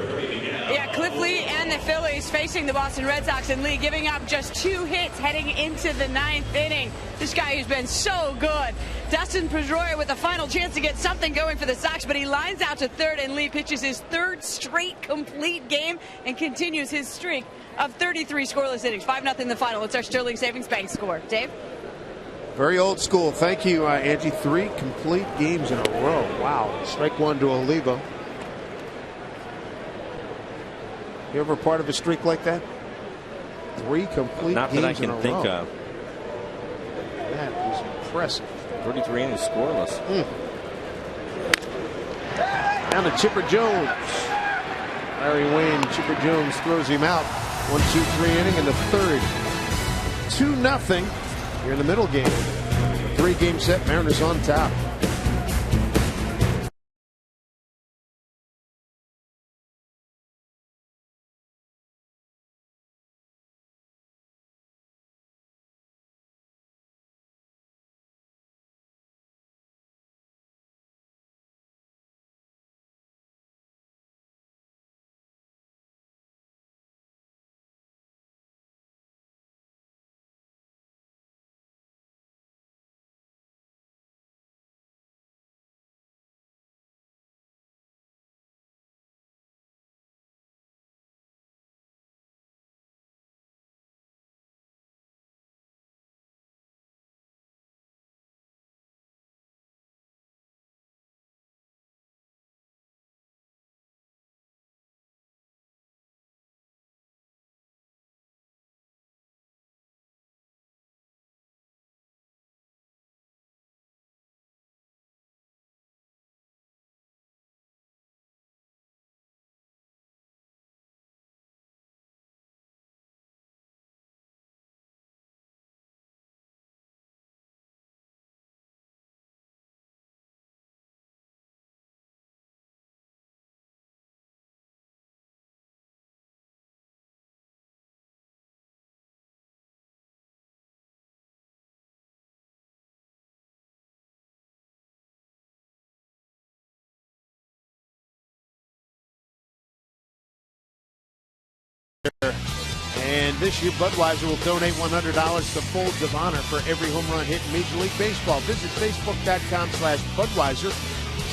[SPEAKER 3] Yeah, Cliff Lee and the Phillies facing the Boston Red Sox, and Lee giving up just 2 hits heading into the 9th inning. This guy who's been so good. Dustin Pedroia with a final chance to get something going for the Sox, but he lines out to third, and Lee pitches his 3rd straight complete game and continues his streak of 33 scoreless innings. 5-0 the final. It's our Sterling Savings Bank score. Dave?
[SPEAKER 1] Very old school. Thank you, Angie. 3 complete games in a row. Wow. Strike one to Olivo. You ever part of a streak like that? 3 complete
[SPEAKER 2] Not
[SPEAKER 1] games
[SPEAKER 2] that I can think of.
[SPEAKER 1] That is impressive.
[SPEAKER 2] 33 innings scoreless.
[SPEAKER 1] Down to Chipper Jones. Larry Wayne, Chipper Jones throws him out. 1-2-3 inning in the 3rd. 2-0. Here in the middle game. 3-game set. Mariners on top. And this year, Budweiser will donate $100 to Folds of Honor for every home run hit in Major League Baseball. Visit Facebook.com/Budweiser.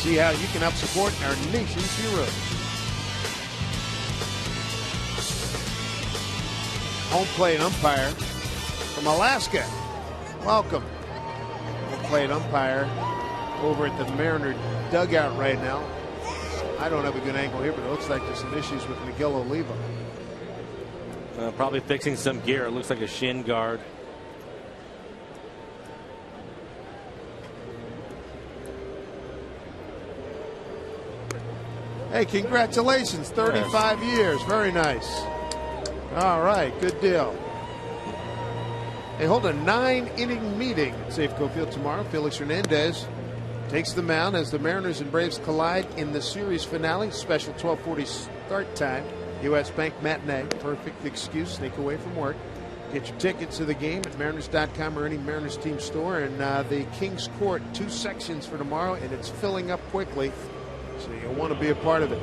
[SPEAKER 1] See how you can help support our nation's heroes. Home plate umpire from Alaska. Welcome. Home plate umpire over at the Mariner dugout right now. I don't have a good angle here, but it looks like there's some issues with Miguel Oliva.
[SPEAKER 2] Probably fixing some gear. It looks like a shin guard.
[SPEAKER 1] Hey, congratulations. 35 years. Very nice. All right. Good deal. They hold a 9-inning meeting at Safeco Field tomorrow. Felix Hernandez takes the mound as the Mariners and Braves collide in the series finale. Special 12:40 start time. U.S. Bank matinee. Perfect excuse. Sneak away from work. Get your tickets to the game at Mariners.com or any Mariners team store. And the Kings Court, 2 sections for tomorrow, and it's filling up quickly. So you'll want to be a part of it.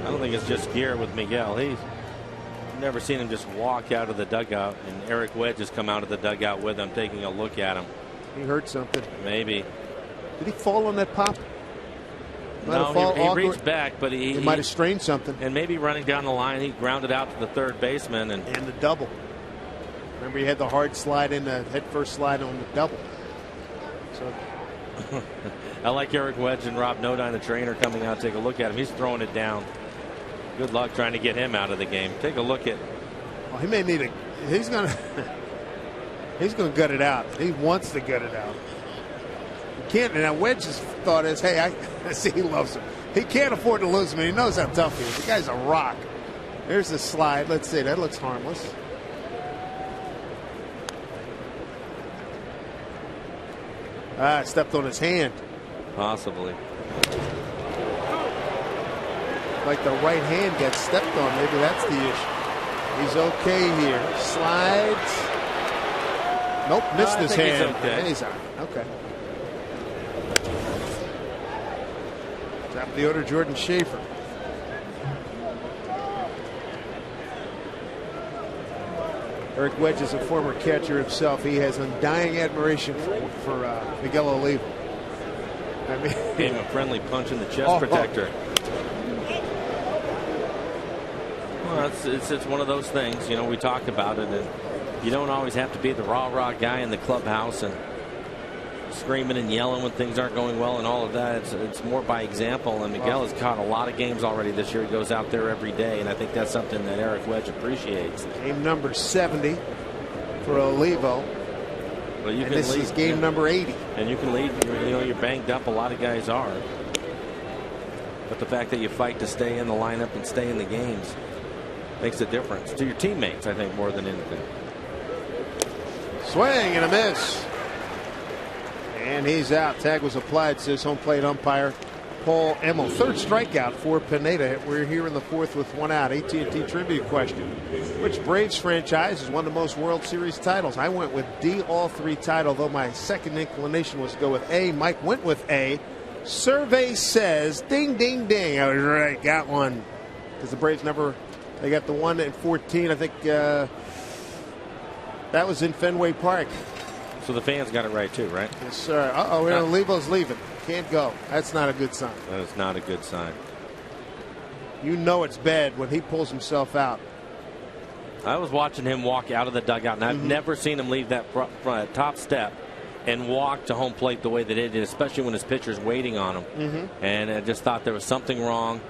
[SPEAKER 2] I don't think it's just gear with Miguel. I've never seen him just walk out of the dugout, and Eric Wedge has come out of the dugout with him, taking a look at him.
[SPEAKER 1] He hurt something.
[SPEAKER 2] Maybe.
[SPEAKER 1] Did he fall on that pop?
[SPEAKER 2] No, he reached back, but he
[SPEAKER 1] might have strained something.
[SPEAKER 2] And maybe running down the line, he grounded out to the third baseman. And
[SPEAKER 1] the double. Remember, he had the hard slide in the head first slide on the double. So
[SPEAKER 2] I like Eric Wedge and Rob Nodine, the trainer, coming out to take a look at him. He's throwing it down. Good luck trying to get him out of the game. Take a look at.
[SPEAKER 1] Well, he may need he's gonna gut it out. He wants to gut it out. He can't. Now Wedge's thought is, hey, I see he loves him. He can't afford to lose him. And he knows how tough he is. The guy's a rock. There's the slide. Let's see. That looks harmless. Stepped on his hand.
[SPEAKER 2] Possibly.
[SPEAKER 1] Like the right hand gets stepped on. Maybe that's the issue. He's okay here. Slides. Nope, missed his hand.
[SPEAKER 2] He's okay.
[SPEAKER 1] He's on. Okay. Top of the order, Jordan Schaefer. Eric Wedge is a former catcher himself. He has undying admiration for Miguel Oliva. I mean,
[SPEAKER 2] gave him a friendly punch in the chest protector. Well, it's one of those things, you know, we talked about it, and you don't always have to be the rah-rah guy in the clubhouse and screaming and yelling when things aren't going well and all of that. It's more by example, and Miguel has caught a lot of games already this year. He goes out there every day, and I think that's something that Eric Wedge appreciates.
[SPEAKER 1] Game number 70 for Olivo.
[SPEAKER 2] Well, you
[SPEAKER 1] and
[SPEAKER 2] can
[SPEAKER 1] this
[SPEAKER 2] lead,
[SPEAKER 1] is game number 80.
[SPEAKER 2] And you can lead. You're banged up. A lot of guys are. But the fact that you fight to stay in the lineup and stay in the games makes a difference to your teammates, I think, more than anything.
[SPEAKER 1] Swing and a miss. And he's out. Tag was applied, says home plate umpire Paul Emmel. Third strikeout for Pineda. We're here in the fourth with 1 out. AT&T trivia question. Which Braves franchise has won the most World Series titles? I went with D, all 3 title, though my second inclination was to go with A. Mike went with A. Survey says ding, ding, ding. I was right. Got one. Because the Braves never, they got the one in 14. I think that was in Fenway Park.
[SPEAKER 2] So the fans got it right, too, right?
[SPEAKER 1] Yes, sir. Olivo's leaving. Can't go. That's not a good sign.
[SPEAKER 2] That is not a good sign.
[SPEAKER 1] You know it's bad when he pulls himself out.
[SPEAKER 2] I was watching him walk out of the dugout, and I've never seen him leave that top step and walk to home plate the way that he did, especially when his pitcher's waiting on him. And I just thought there was something wrong.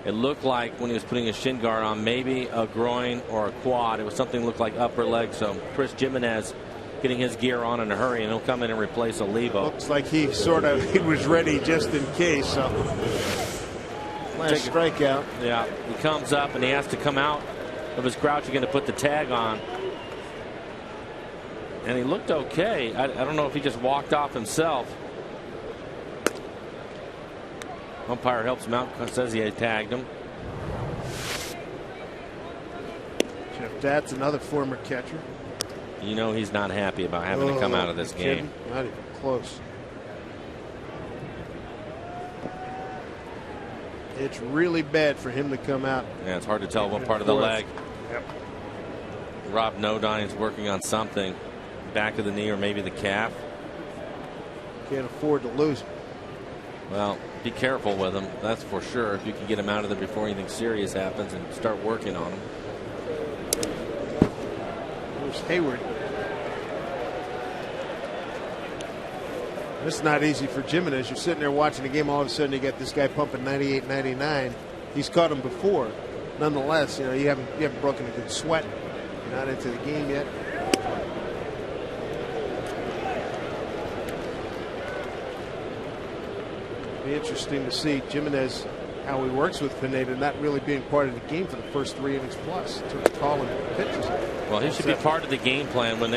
[SPEAKER 2] It looked like when he was putting his shin guard on, maybe a groin or a quad. It was something that looked like upper leg. So Chris Jimenez getting his gear on in a hurry, and he'll come in and replace Olivo.
[SPEAKER 1] Looks like he was ready just in case. So last strikeout.
[SPEAKER 2] Yeah, he comes up and he has to come out of his crouch again to put the tag on. And he looked okay. I don't know if he just walked off himself. Umpire helps him out, says he had tagged him.
[SPEAKER 1] Jeff Dat's another former catcher.
[SPEAKER 2] You know he's not happy about having to come out of this game.
[SPEAKER 1] Not even close. It's really bad for him to come out.
[SPEAKER 2] Yeah, it's hard to tell what part of the leg.
[SPEAKER 1] Yep.
[SPEAKER 2] Rob Nodine's working on something. Back of the knee or maybe the calf.
[SPEAKER 1] Can't afford to lose him.
[SPEAKER 2] Well, be careful with him. That's for sure. If you can get him out of there before anything serious happens and start working on him.
[SPEAKER 1] There's Hayward. It's not easy for Jimenez. You're sitting there watching the game. All of a sudden, you get this guy pumping 98, 99. He's caught him before. Nonetheless, you haven't broken a good sweat. You're not into the game yet. Be interesting to see Jimenez, how he works with Pineda, not really being part of the game for the first 3 innings plus. To call him pitches.
[SPEAKER 2] Well, he should be part of the game plan when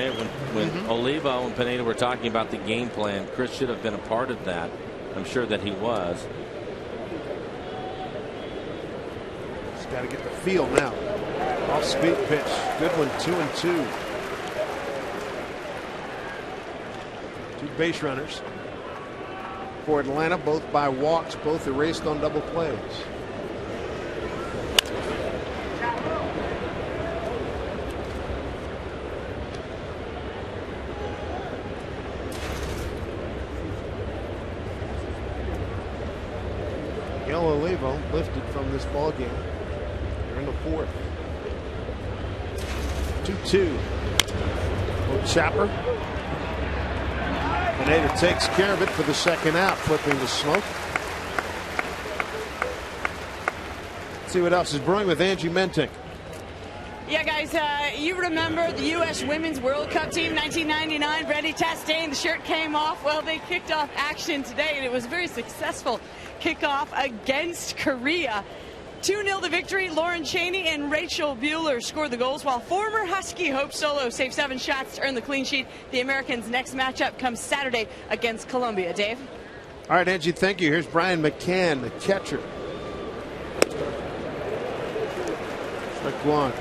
[SPEAKER 2] Olivo and Pineda were talking about the game plan. Chris should have been a part of that. I'm sure that he was.
[SPEAKER 1] He's got to get the feel now. Off speed pitch. Good one. 2-2. 2 base runners for Atlanta, both by walks, both erased on double plays. Miguel Olivo lifted from this ball game. They're in the 4th. 2-2. Old Chopper. Pineda takes care of it for the second out, flipping the smoke. Let's see what else is brewing with Angie Mentink.
[SPEAKER 3] Yeah, guys, you remember the U.S. Women's World Cup team, 1999, Brandi Chastain, the shirt came off. Well, they kicked off action today, and it was a very successful kickoff against Korea. 2-0 the victory. Lauren Cheney and Rachel Bueller scored the goals, while former Husky Hope Solo saved 7 shots to earn the clean sheet. The Americans' next matchup comes Saturday against Colombia. Dave?
[SPEAKER 1] All right, Angie, thank you. Here's Brian McCann, the catcher. Strike 1.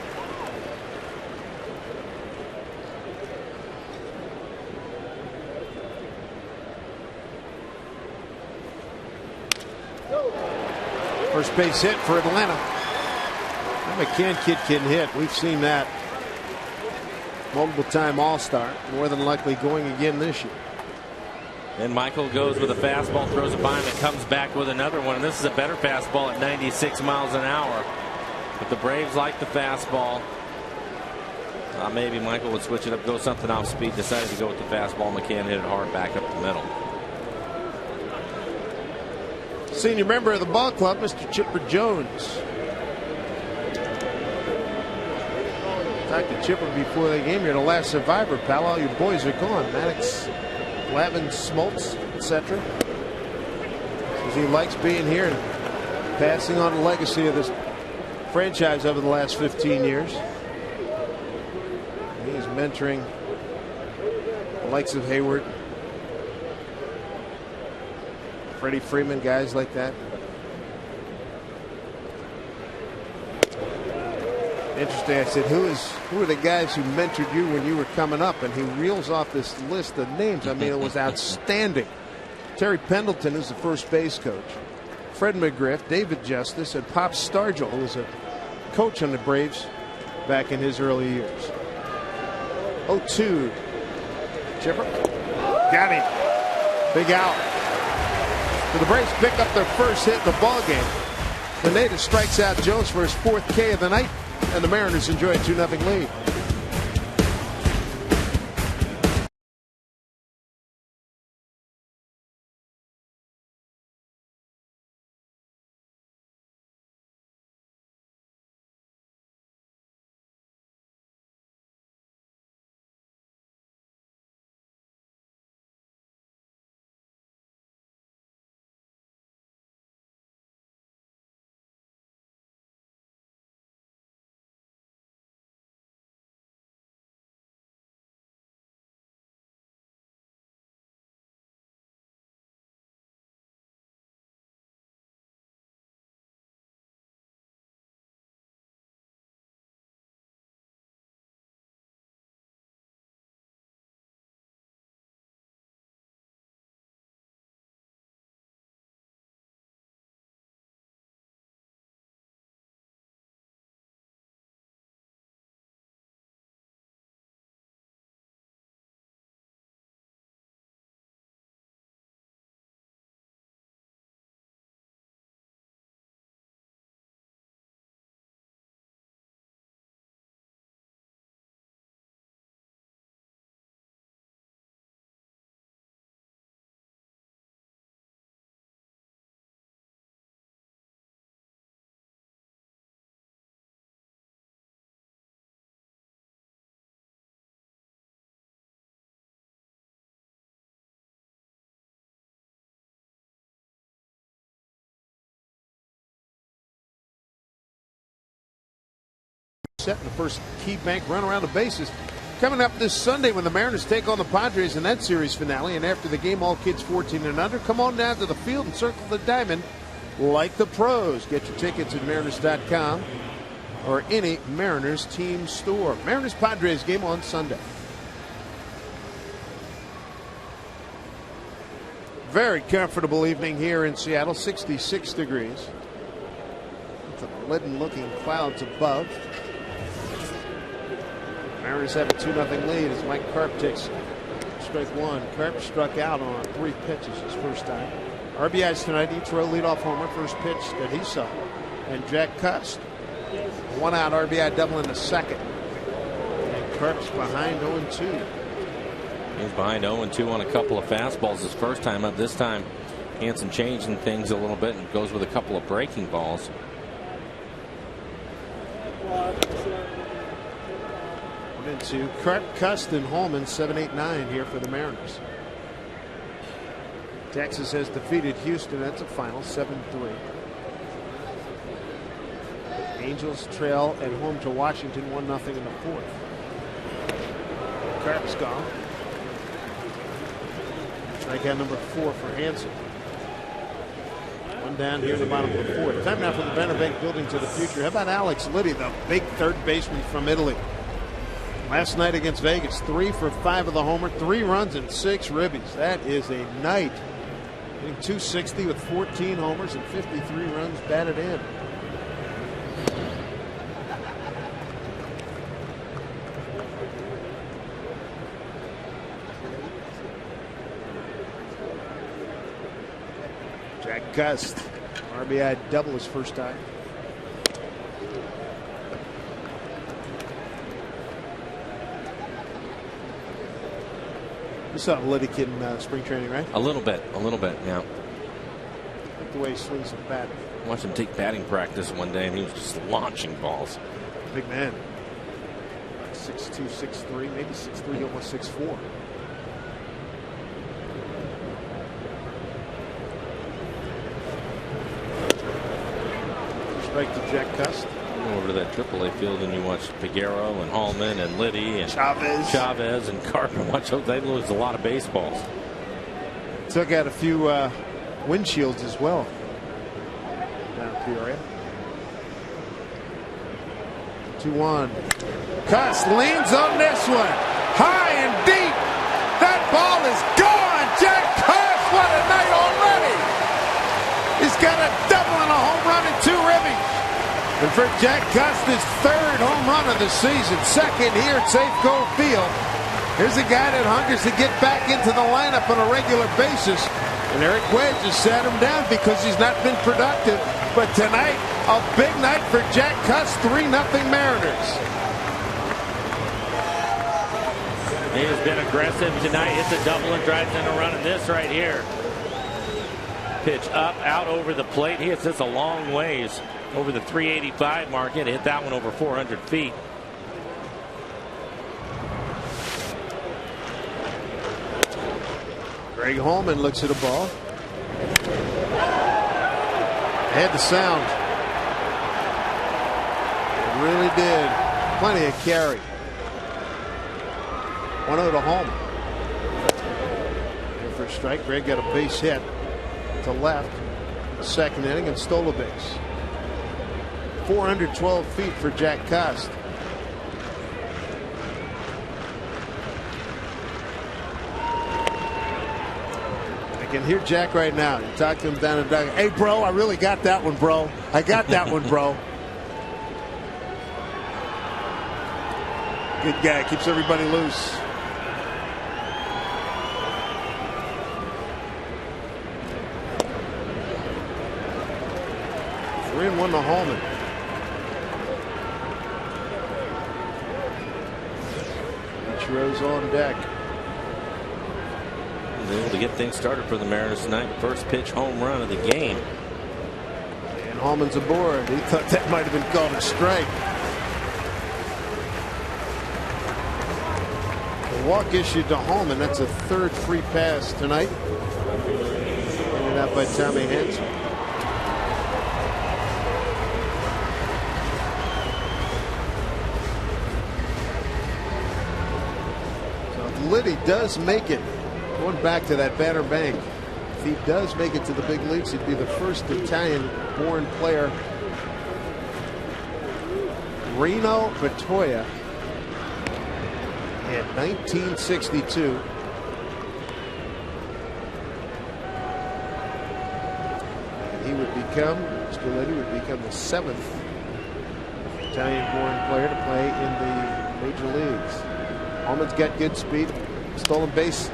[SPEAKER 1] First base hit for Atlanta. The McCann kid can hit. We've seen that. Multiple time All-Star. More than likely going again this year.
[SPEAKER 2] And Michael goes with a fastball, throws it by him, and comes back with another one. And this is a better fastball at 96 miles an hour. But the Braves like the fastball. Maybe Michael would switch it up, go something off speed. Decided to go with the fastball. McCann hit it hard back up the middle.
[SPEAKER 1] Senior member of the ball club, Mr. Chipper Jones. Talked to Chipper before the game here. The last survivor, pal. All your boys are gone. Maddox, Lavin, Smoltz, etc. He likes being here and passing on the legacy of this franchise over the last 15 years. He's mentoring the likes of Hayward, Freddie Freeman, guys like that. Interesting. I said, who are the guys who mentored you when you were coming up? And he reels off this list of names. I mean, it was outstanding. Terry Pendleton, who's the first base coach. Fred McGriff, David Justice, and Pop Stargell, who was a coach on the Braves back in his early years. 0-2. Chipper. Got him. Big out. So the Braves pick up their first hit in the ballgame. Pineda strikes out Jones for his 4th K of the night, and the Mariners enjoy a 2-0 lead. set in the first key bank run around the bases. Coming up this Sunday when the Mariners take on the Padres in that series finale. And after the game, all kids 14 and under, come on down to the field and circle the diamond like the pros. Get your tickets at Mariners.com or any Mariners team store. Mariners-Padres game on Sunday. Very comfortable evening here in Seattle, 66 degrees. With the leaden-looking clouds above. Mariners have a 2-0 lead as Mike Carp takes strike one. Carp struck out on 3 pitches his first time. RBIs tonight, each row leadoff homer, first pitch that he saw. And Jack Cust, 1 out RBI double in the second. And Carp's behind 0-2.
[SPEAKER 2] He's behind 0-2 on a couple of fastballs his first time up. This time, Hansen changing things a little bit and goes with a couple of breaking balls.
[SPEAKER 1] Into Carp, Cust, and Holman, 7-8-9 here for the Mariners. Texas has defeated Houston. That's a final, 7-3. Angels trail at home to Washington, 1-0 in the fourth. Carp's gone. Strikeout number 4 for Hansen. One down here in the bottom of the fourth. Time now for the Banner Bank building to the future. How about Alex Liddy, the big third baseman from Italy? Last night against Vegas, 3 for 5 of the homer, 3 runs and 6 ribbies. That is a night. Hitting .260 with 14 homers and 53 runs batted in. Jack Cust, RBI double his first time. You saw Liddy kid in spring training, right?
[SPEAKER 2] A little bit, yeah.
[SPEAKER 1] I like the way he swings the bat.
[SPEAKER 2] Watched him take batting practice one day, and he was just launching balls.
[SPEAKER 1] Big man. 6'2", 6'3", maybe 6'3", almost 6'4". Strike to Jack Cust.
[SPEAKER 2] Over to that AAA field and you watch Figueroa and Hallman and Liddy and Chavez and Carpenter. Watch those, they lose a lot of baseballs.
[SPEAKER 1] Took out a few windshields as well down in Peoria. 2-1. Cust leans on this one. High and deep. That ball is gone. Jack Cust, what a night already. He's got a double and a home run and 2 ribbies. And for Jack Cust, his 3rd home run of the season, 2nd here at Safeco Field. Here's a guy that hungers to get back into the lineup on a regular basis. And Eric Wedge just sat him down because he's not been productive. But tonight, a big night for Jack Cust, 3-0 Mariners.
[SPEAKER 2] He has been aggressive tonight. Hits a double and drives in a run. And this right here. Pitch up, out over the plate. He hits this a long ways. Over the 385 mark. It hit that one over 400 feet.
[SPEAKER 1] Greg Holman looks at a ball. Had the sound. It really did. Plenty of carry. 1-0 to Holman. And for a strike, Greg got a base hit to left. Second inning and stole a base. 412 feet for Jack Cust. I can hear Jack right now. You talk to him down in the dugout. Hey, bro, I really got that one, bro. I got that one, bro. Good guy. Keeps everybody loose. Three and 1 to Holman. Rows on deck.
[SPEAKER 2] He's able to get things started for the Mariners tonight. First pitch home run of the game.
[SPEAKER 1] And Holman's aboard. He thought that might have been called a strike. The walk issued to Holman. That's a 3rd free pass tonight. Handed out by Tommy Hansen. Liddy does make it, going back to that Banner Bank, if he does make it to the big leagues, he'd be the first Italian-born player. Reno Batoya in 1962. He would become, Mr. Liddy would become the 7th Italian-born player to play in the major leagues. Allman's got good speed. Stolen base.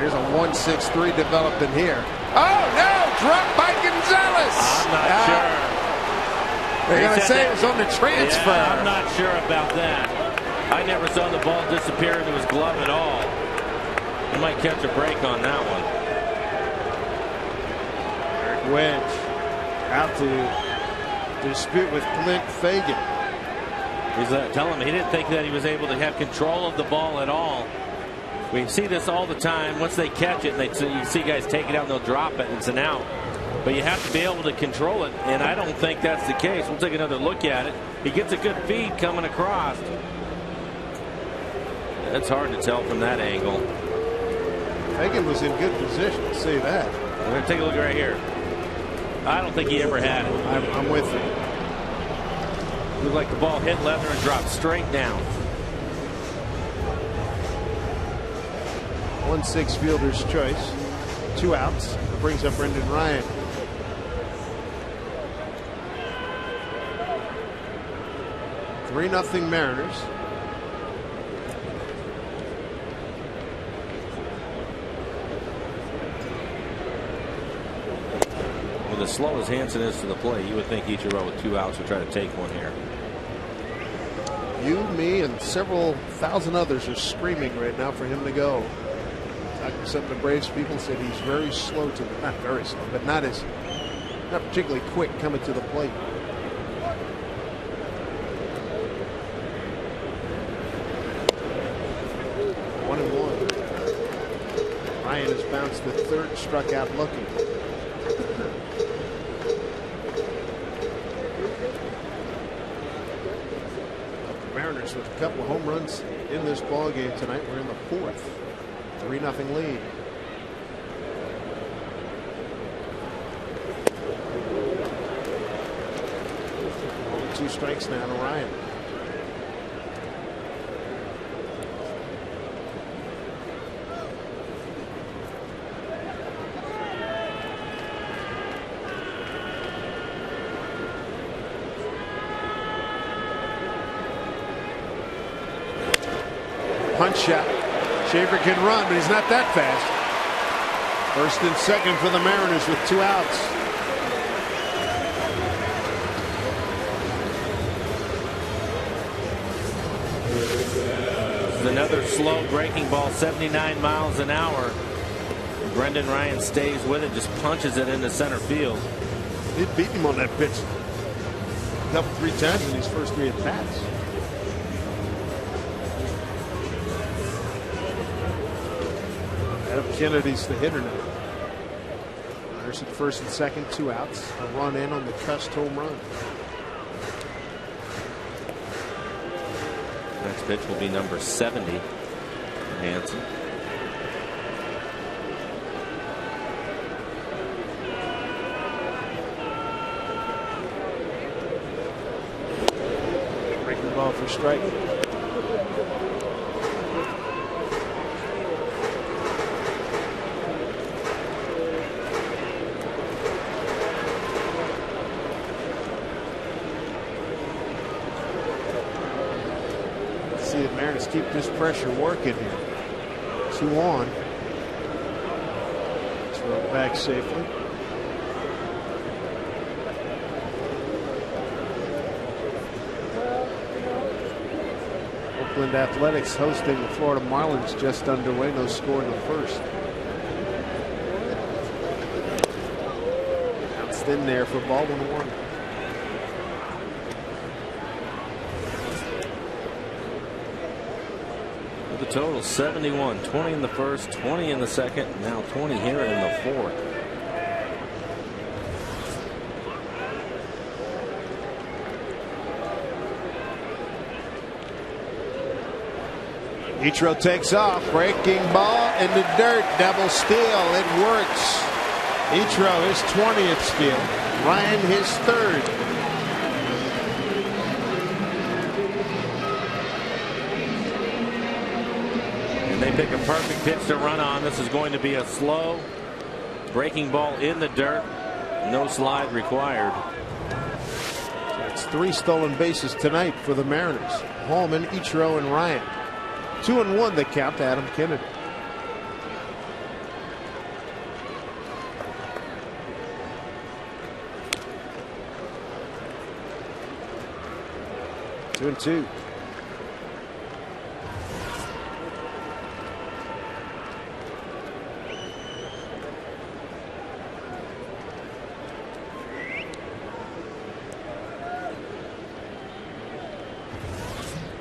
[SPEAKER 1] There's a 1-6-3 developed in here. Oh no! Dropped by Gonzalez.
[SPEAKER 2] I'm not sure.
[SPEAKER 1] They're going to say it was on the transfer.
[SPEAKER 2] Yeah, I'm not sure about that. I never saw the ball disappear into his glove at all. He might catch a break on that one.
[SPEAKER 1] Eric Wedge out to dispute with Clint Fagan.
[SPEAKER 2] He's telling me he didn't think that he was able to have control of the ball at all. We see this all the time. Once they catch it, you see guys take it out and they'll drop it and it's an out. But you have to be able to control it, and I don't think that's the case. We'll take another look at it. He gets a good feed coming across. That's hard to tell from that angle.
[SPEAKER 1] Fagan was in good position to see that.
[SPEAKER 2] We're going to take a look right here. I don't think he ever had it.
[SPEAKER 1] I'm with you.
[SPEAKER 2] Looked like the ball hit leather and dropped straight down.
[SPEAKER 1] 1-6 fielder's choice. 2 outs. That brings up Brendan Ryan. Three 3-0 Mariners.
[SPEAKER 2] With as slow as Hansen is to the plate, you would think Ichiro with 2 outs would try to take one here.
[SPEAKER 1] You, me, and several thousand others are screaming right now for him to go. Talking to some of the Braves people, said he's very slow to the, not very slow, but not particularly quick coming to the plate. One and one. Ryan has bounced the 3rd, struck out looking. Mariners with a couple of home runs in this ball game tonight. We're in the 4th. 3-0 lead. Only 2 strikes now to Ryan. Punch shot. Schaefer can run, but he's not that fast. 1st and 2nd for the Mariners with 2 outs.
[SPEAKER 2] This is another slow breaking ball, 79 miles an hour. Brendan Ryan stays with it, just punches it into center field.
[SPEAKER 1] He beat him on that pitch a couple, 3 times in these first 3 at-bats. Adam Kennedy's the hitter now. There's at 1st and 2nd, 2 outs. A run in on the Cust home run.
[SPEAKER 2] Next pitch will be number 70 for Hansen.
[SPEAKER 1] Breaking ball for strike. See the Mariners keep this pressure working here. 2 on. Throw it back safely. Oakland Athletics hosting the Florida Marlins just underway. No score in the 1st. Bounced in there for ball 1-1.
[SPEAKER 2] The total 71, 20 in the 1st, 20 in the 2nd, now 20 here in the 4th.
[SPEAKER 1] Ichiro takes off. Breaking ball in the dirt. Double steal. It works. Ichiro his 20th steal. Ryan his 3rd.
[SPEAKER 2] And they pick a perfect pitch to run on. This is going to be a slow breaking ball in the dirt. No slide required.
[SPEAKER 1] It's 3 stolen bases tonight for the Mariners. Holman, Ichiro, and Ryan. 2-1 they count to Adam Kennedy. Two and two.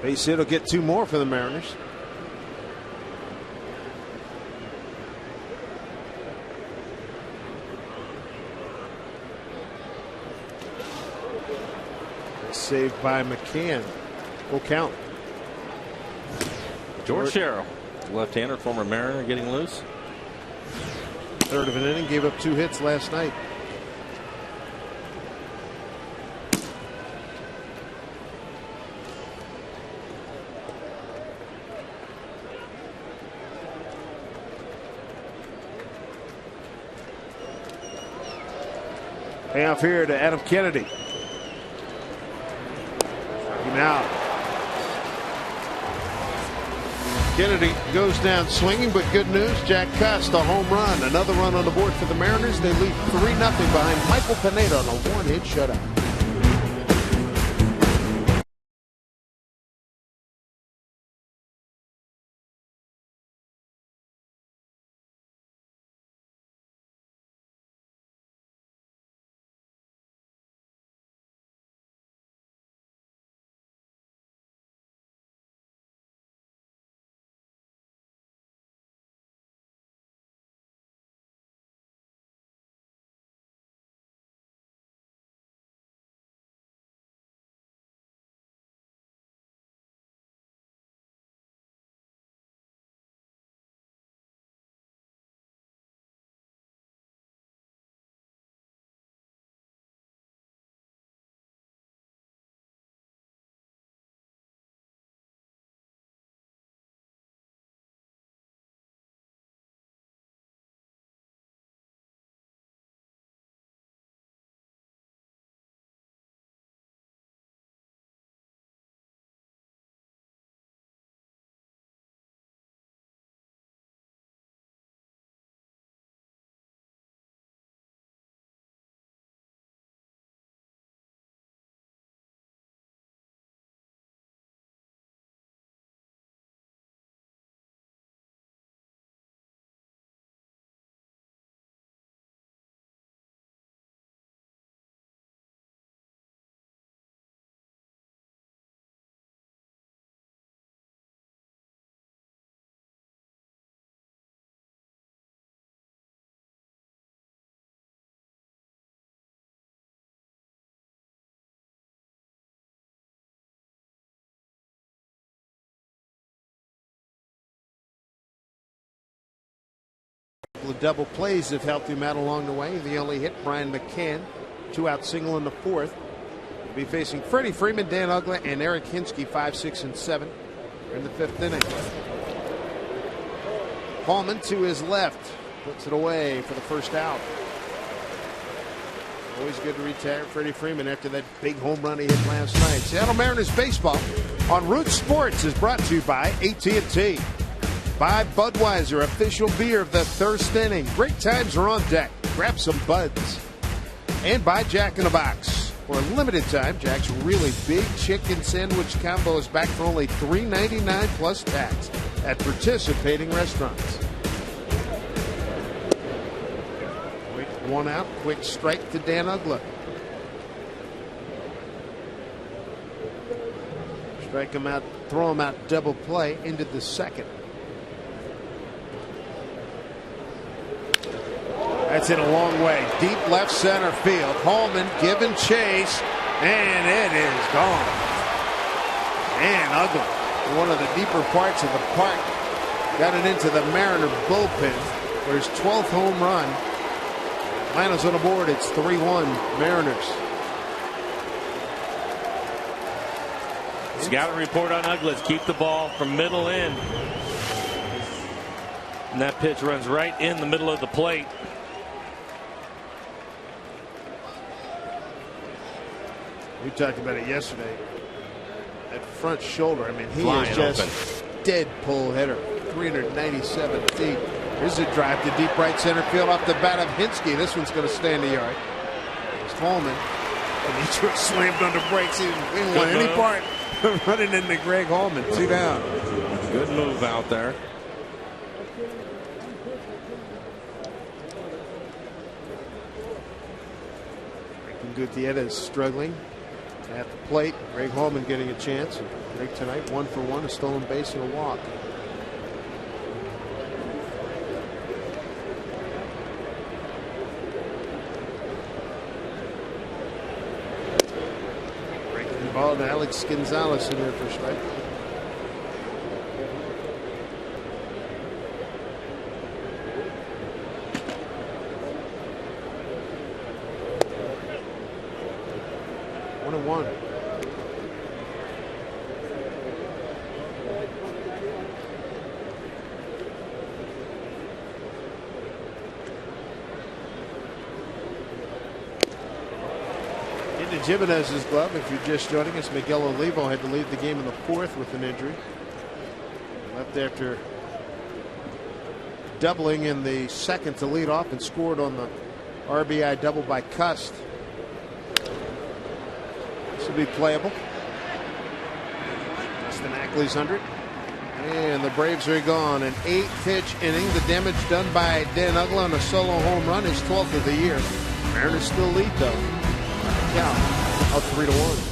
[SPEAKER 1] Base hit will get 2 more for the Mariners. Saved by McCann. Full count.
[SPEAKER 2] George Sherrill, left-hander, former Mariner, getting loose.
[SPEAKER 1] 3rd of an inning, gave up 2 hits last night. Payoff here to Adam Kennedy. Now Kennedy goes down swinging, but good news, Jack Cust, a home run. Another run on the board for the Mariners. They lead 3-0 behind Michael Pineda on a 1-hit shutout. The double plays have helped him out along the way. The only hit, Brian McCann, 2-out single in the 4th. He'll be facing Freddie Freeman, Dan Uggla, and Eric Hinsky, 5, 6, and 7 in the 5th inning. Holman to his left, puts it away for the first out. Always good to retire Freddie Freeman after that big home run he hit last night. Seattle Mariners baseball on Root Sports is brought to you by AT&T. By Budweiser, official beer of the thirst inning. Great times are on deck. Grab some buds. And by Jack in the Box. For a limited time, Jack's really big chicken sandwich combo is back for only $3.99 plus tax at participating restaurants. Quick 1 out, quick strike to Dan Uggla. Strike him out, throw him out, double play into the 2nd. That's in a long way. Deep left center field. Holman giving chase, and it is gone. And Uggla one of the deeper parts of the park. Got it into the Mariner bullpen for his 12th home run. Atlanta's on the board. It's 3-1 Mariners.
[SPEAKER 2] Scouting report on Ugglas. Keep the ball from middle in. And that pitch runs right in the middle of the plate.
[SPEAKER 1] We talked about it yesterday. That front shoulder, I mean, he
[SPEAKER 2] Flying
[SPEAKER 1] is just
[SPEAKER 2] open.
[SPEAKER 1] Dead pull hitter. 397 feet. Here's a drive to deep right center field off the bat of Hinsky. This one's going to stay in the yard. It's Holman. And he just slammed on the brakes. He didn't want any part of running into Greg Holman. 2 down.
[SPEAKER 2] Good move out there.
[SPEAKER 1] Gutierrez struggling at the plate. Greg Holman getting a chance. And Greg tonight 1 for 1, a stolen base and a walk. Breaking the ball to Alex Gonzalez in there for strike. One. Into Jimenez's glove. If you're just joining us, Miguel Olivo had to leave the game in the 4th with an injury. Left after doubling in the 2nd to lead off and scored on the RBI double by Cust. This will be playable. Justin Ackley's 100. And the Braves are gone. An 8-pitch inning. The damage done by Dan Uggla on a solo home run, his 12th of the year. Mariners still lead though. Count up 3-1.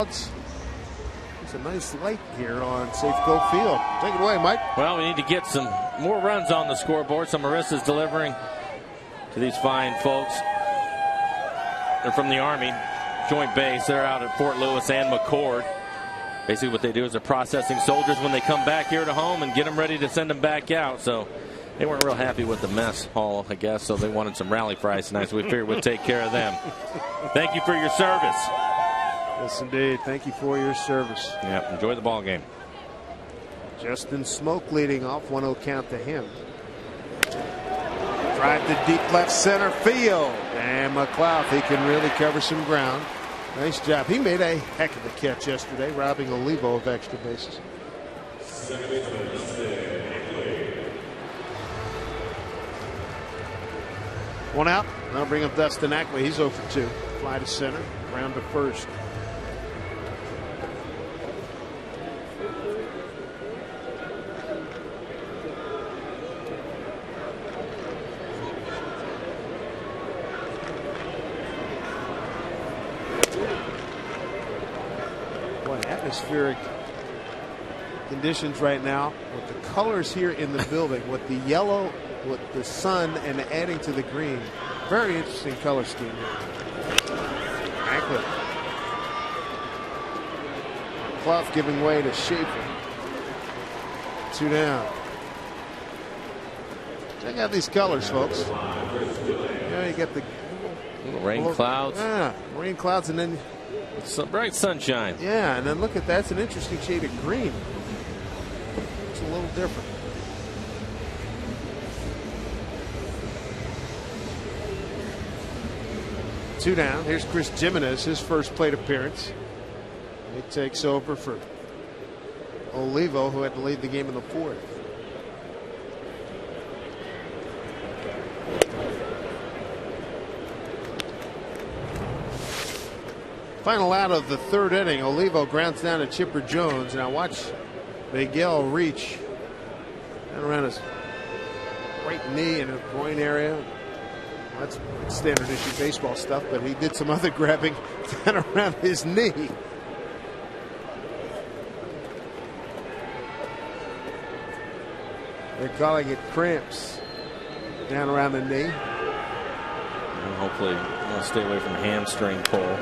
[SPEAKER 1] It's a nice light here on Safeco Field. Take it away, Mike.
[SPEAKER 2] Well, we need to get some more runs on the scoreboard. So Marissa's delivering to these fine folks. They're from the Army Joint Base. They're out at Fort Lewis and McCord. Basically what they do is they're processing soldiers when they come back here to home and get them ready to send them back out. So they weren't real happy with the mess hall, I guess, so they wanted some rally fries tonight, so we figured we'd take care of them. Thank you for your service.
[SPEAKER 1] Yes, indeed. Thank you for your service.
[SPEAKER 2] Yep, enjoy the ball game.
[SPEAKER 1] Justin Smoke leading off, 1-0 count to him. Drive to deep left center field. And McLeod, he can really cover some ground. Nice job. He made a heck of a catch yesterday, robbing Olivo of extra bases. One out. That'll bring up Dustin Ackley. He's 0 for 2. Fly to center. Round to first. What atmospheric conditions right now with the colors here in the building, with the yellow, with the sun, and adding to the green. Very interesting color scheme here. Ackley. Clough giving way to Schaefer. 2 down. Check out these colors, folks. You get the
[SPEAKER 2] little rain clouds.
[SPEAKER 1] Yeah, rain clouds, and then
[SPEAKER 2] some bright sunshine.
[SPEAKER 1] Yeah, and then look at that's an interesting shade of green. It's a little different. Two down. Here's Chris Jimenez, his first plate appearance. He takes over for Olivo, who had to lead the game in the 4th. Final out of the 3rd inning. Olivo grounds down to Chipper Jones. Now watch Miguel reach down around his right knee and his groin area. That's standard issue baseball stuff, but he did some other grabbing down around his knee. They're calling it cramps down around the knee.
[SPEAKER 2] And hopefully we'll stay away from hamstring pull.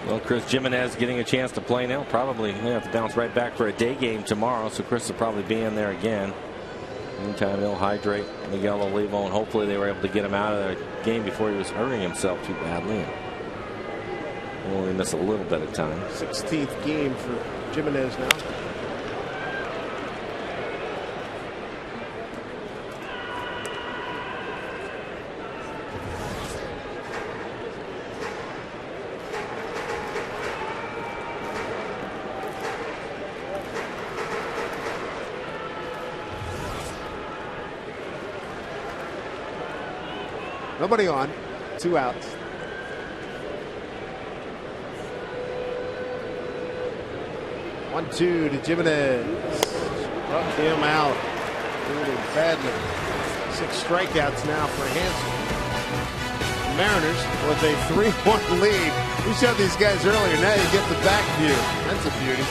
[SPEAKER 2] Well, Chris Jimenez getting a chance to play now. Probably he'll have to bounce right back for a day game tomorrow, so Chris will probably be in there again. Meantime, they'll hydrate Miguel Olivo, and hopefully they were able to get him out of the game before he was hurting himself too badly. We'll only miss a little bit of time.
[SPEAKER 1] 16th game for Jimenez now. Nobody on. 2 outs. One, 2 to Jimenez. Struck him out. Really badly. 6 strikeouts now for Hanson. Mariners with a 3-1 lead. We showed these guys earlier. Now you get the back view. That's a beauty.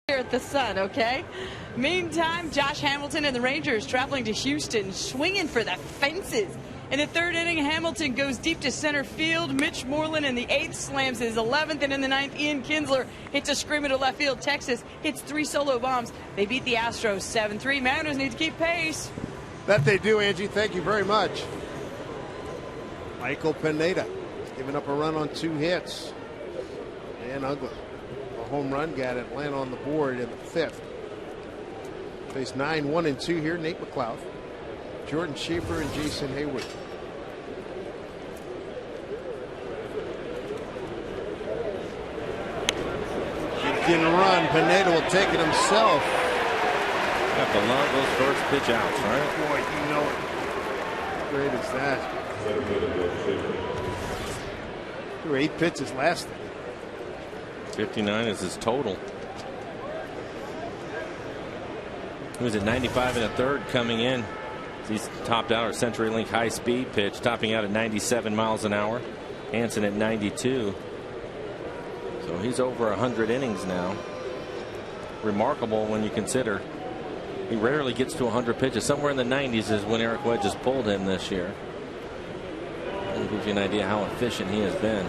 [SPEAKER 3] At the Sun, okay? Meantime, Josh Hamilton and the Rangers traveling to Houston, swinging for the fences In the third inning, Hamilton goes deep to center field. Mitch Moreland in the 8th slams his 11th, and in the 9th, Ian Kinsler hits a screamer to left field. Texas hits 3 solo bombs. They beat the Astros 7-3. Mariners need to keep pace.
[SPEAKER 1] That they do, Angie. Thank you very much. Michael Pineda giving up a run on 2 hits. Dan Uggla, a home run, got Atlanta on the board in the 5th. Face 9, 1 and 2 here. Nate McLeod, Jordan Schaefer, and Jason Hayward. He didn't run. Pineda will take it himself.
[SPEAKER 2] Have to love those first pitch outs, right?
[SPEAKER 1] Boy, you know it. How great is that? There were 8 pitches last night.
[SPEAKER 2] 59 is his total. He was at 95 in the 3rd coming in. He's topped out our CenturyLink high-speed pitch, topping out at 97 miles an hour. Hansen at 92. So he's over 100 innings now. Remarkable when you consider he rarely gets to 100 pitches. Somewhere in the 90s is when Eric Wedge has pulled him this year. That'll give you an idea how efficient he has been.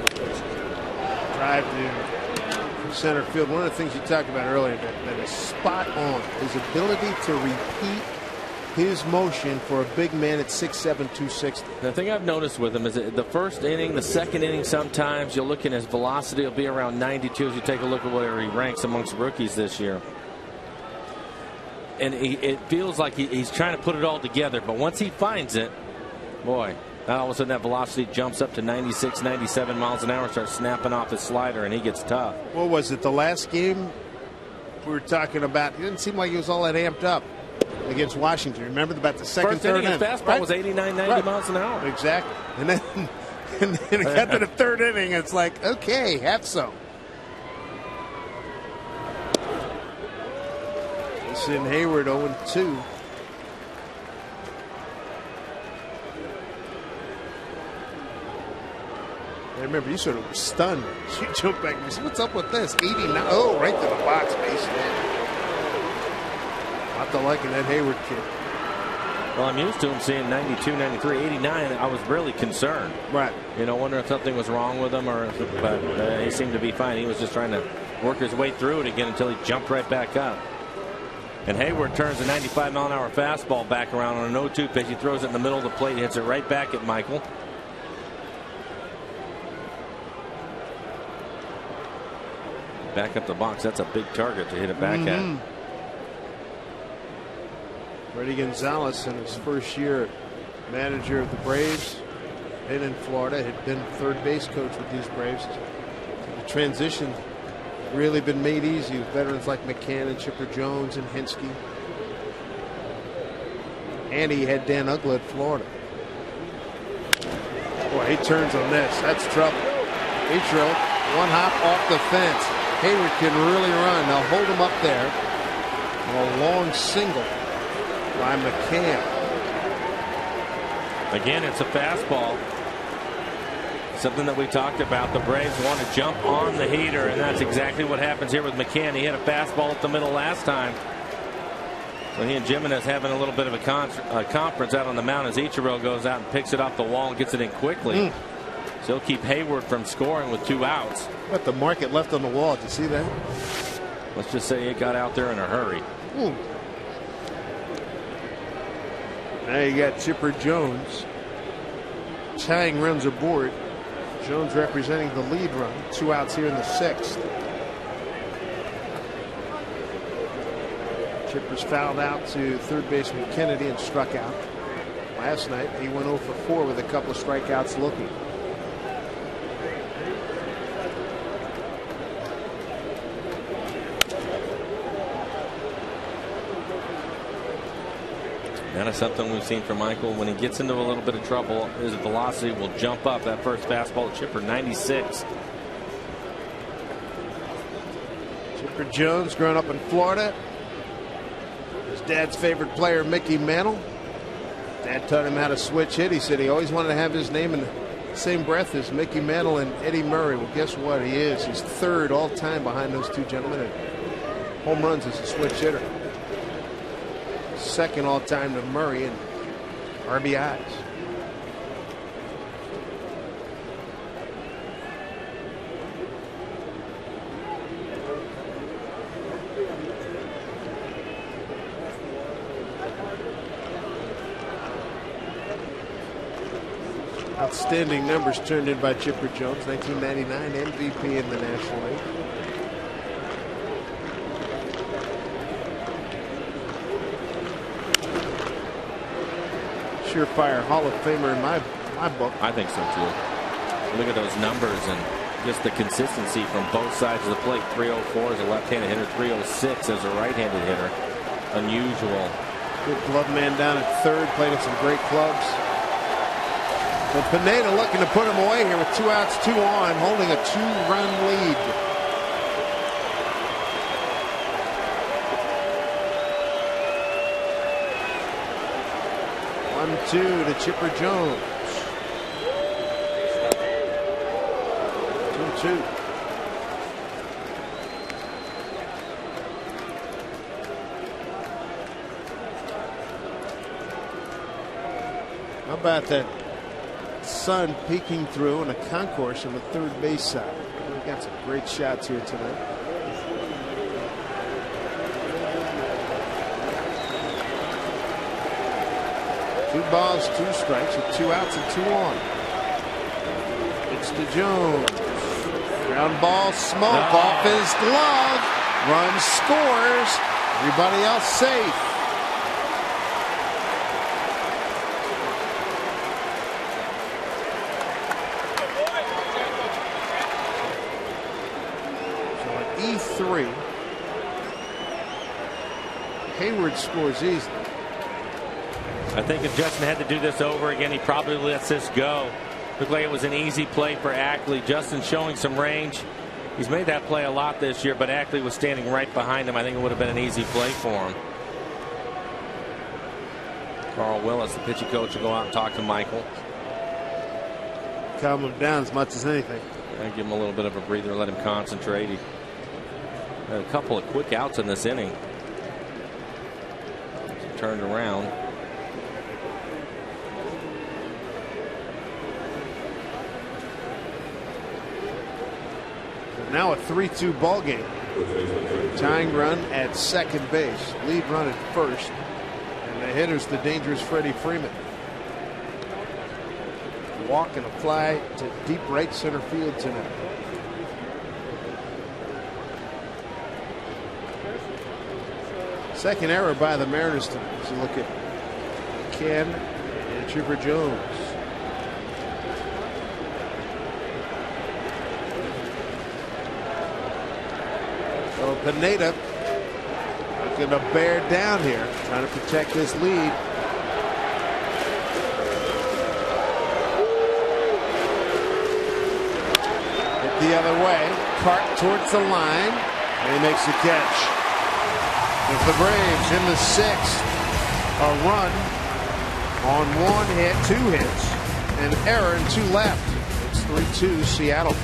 [SPEAKER 1] Drive to center field. One of the things you talked about earlier that is spot on, his ability to repeat his motion for a big man at 6'7", 260.
[SPEAKER 2] The thing I've noticed with him is that the first inning, the second inning, sometimes you'll look at his velocity will be around 92 as you take a look at where he ranks amongst rookies this year. And it feels like he's trying to put it all together, but once he finds it, boy, all of a sudden that velocity jumps up to 96, 97 miles an hour, starts snapping off his slider, and he gets tough.
[SPEAKER 1] What was it, the last game we were talking about? It didn't seem like he was all that amped up against Washington. Remember about the second,
[SPEAKER 2] first
[SPEAKER 1] third
[SPEAKER 2] inning, his fastball was 89, 90 miles an hour.
[SPEAKER 1] Exactly. And then it got to the 3rd inning, it's like, okay, have some. Jason Hayward 0-2. I remember you sort of were stunned. You jumped back and said, what's up with this? 89. Oh, right to the box, base hit. Not to liking that Hayward kid.
[SPEAKER 2] Well, I'm used to him seeing 92, 93, 89. I was really concerned.
[SPEAKER 1] Right.
[SPEAKER 2] You know, wondering if something was wrong with him, but he seemed to be fine. He was just trying to work his way through it again until he jumped right back up. And Hayward turns a 95-mile-an-hour fastball back around on an 0-2 pitch. He throws it in the middle of the plate, hits it right back at Michael. Back up the box. That's a big target to hit it back at.
[SPEAKER 1] Freddie Gonzalez, in his first year manager of the Braves, been in Florida, had been third base coach with these Braves. The transition really been made easy with veterans like McCann and Chipper Jones and Hensky. And he had Dan Uggla at Florida. Boy, he turns on this. That's trouble. Ichiro, 1 hop off the fence. Hayward can really run. They'll hold him up there. And a long single by McCann.
[SPEAKER 2] Again, it's a fastball. Something that we talked about. The Braves want to jump on the heater, and that's exactly what happens here with McCann. He hit a fastball up the middle last time. So he and Jimenez having a little bit of a conference out on the mound as Ichiro goes out and picks it off the wall and gets it in quickly. So he'll keep Hayward from scoring with 2 outs.
[SPEAKER 1] But the market left on the wall. Did you see that?
[SPEAKER 2] Let's just say it got out there in a hurry.
[SPEAKER 1] Now you got Chipper Jones. Chang runs aboard. Jones representing the lead run. 2 outs here in the 6th. Chipper's fouled out to third baseman Kennedy and struck out. Last night he went 0 for 4 with a couple of strikeouts looking.
[SPEAKER 2] That is something we've seen from Michael. When he gets into a little bit of trouble, his velocity will jump up. That first fastball to Chipper, 96.
[SPEAKER 1] Chipper Jones, growing up in Florida. His dad's favorite player, Mickey Mantle. Dad taught him how to switch hit. He said he always wanted to have his name in the same breath as Mickey Mantle and Eddie Murray. Well, guess what? He is. He's 3rd all time behind those 2 gentlemen in home runs as a switch hitter. 2nd all time to Murray in RBIs. Outstanding numbers turned in by Chipper Jones, 1999 MVP in the National League. Surefire Hall of Famer in my book.
[SPEAKER 2] I think so too. Look at those numbers and just the consistency from both sides of the plate. 304 as a left-handed hitter, 306 as a right-handed hitter. Unusual.
[SPEAKER 1] Good glove man down at third, played at some great clubs. But Pineda looking to put him away here with 2 outs, 2 on, holding a 2-run lead. One, 2 to Chipper Jones. 2-2. How about that sun peeking through and a concourse on the third base side? We've got some great shots here tonight. Two balls, 2 strikes with 2 outs and 2 on. It's to Jones. Ground ball, smoke off his glove. Run scores. Everybody else safe. So at E3, Hayward scores easily.
[SPEAKER 2] I think if Justin had to do this over again, he probably lets this go. Looked like it was an easy play for Ackley. Justin showing some range. He's made that play a lot this year, but Ackley was standing right behind him. I think it would have been an easy play for him. Carl Willis, the pitching coach, will go out and talk to Michael.
[SPEAKER 1] Calm him down as much as anything.
[SPEAKER 2] And give him a little bit of a breather, let him concentrate. He had a couple of quick outs in this inning. Turned around.
[SPEAKER 1] Now a 3-2 ball game. Tying run at second base. Lead run at first. And the hitter's the dangerous Freddie Freeman. Walk and a fly to deep right center field tonight. Second error by the Mariners tonight. So look at Ken and Chipper Jones. So Pineda going to bear down here, trying to protect this lead. Hit the other way, cart towards the line, and he makes the catch. If the Braves in the 6th, a run on 1 hit, 2 hits, an error and 2 left. It's 3-2 Seattle.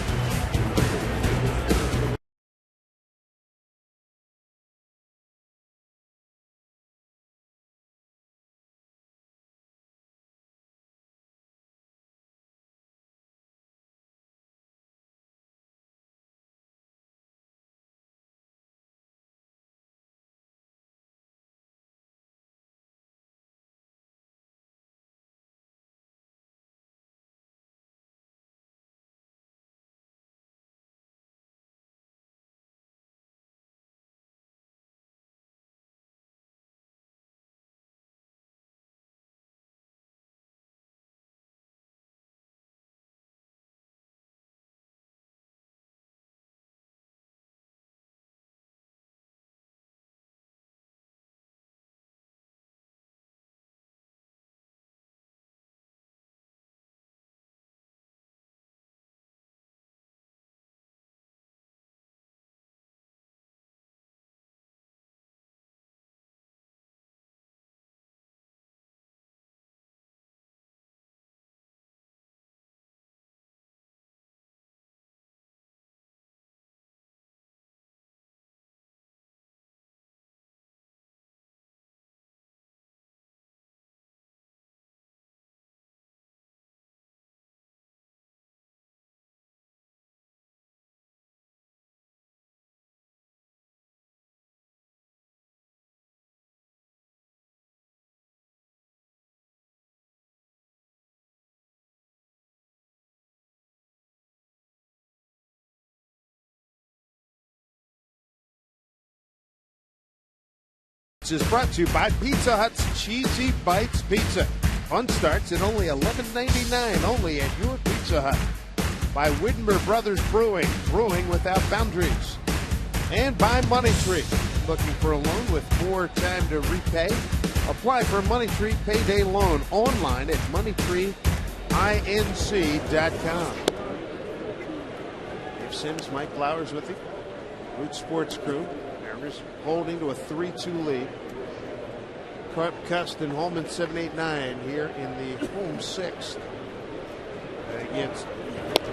[SPEAKER 1] This is brought to you by Pizza Hut's Cheesy Bites Pizza. Fun starts at only $11.99 only at your Pizza Hut. By Widmer Brothers Brewing, brewing without boundaries. And by Money Tree. Looking for a loan with more time to repay? Apply for Money Tree Payday Loan online at moneytreeinc.com. Dave Sims, Mike Flowers with you. Root Sports Crew. Mariners holding to a 3-2 lead. Cust and Holman 7-8-9 here in the home sixth against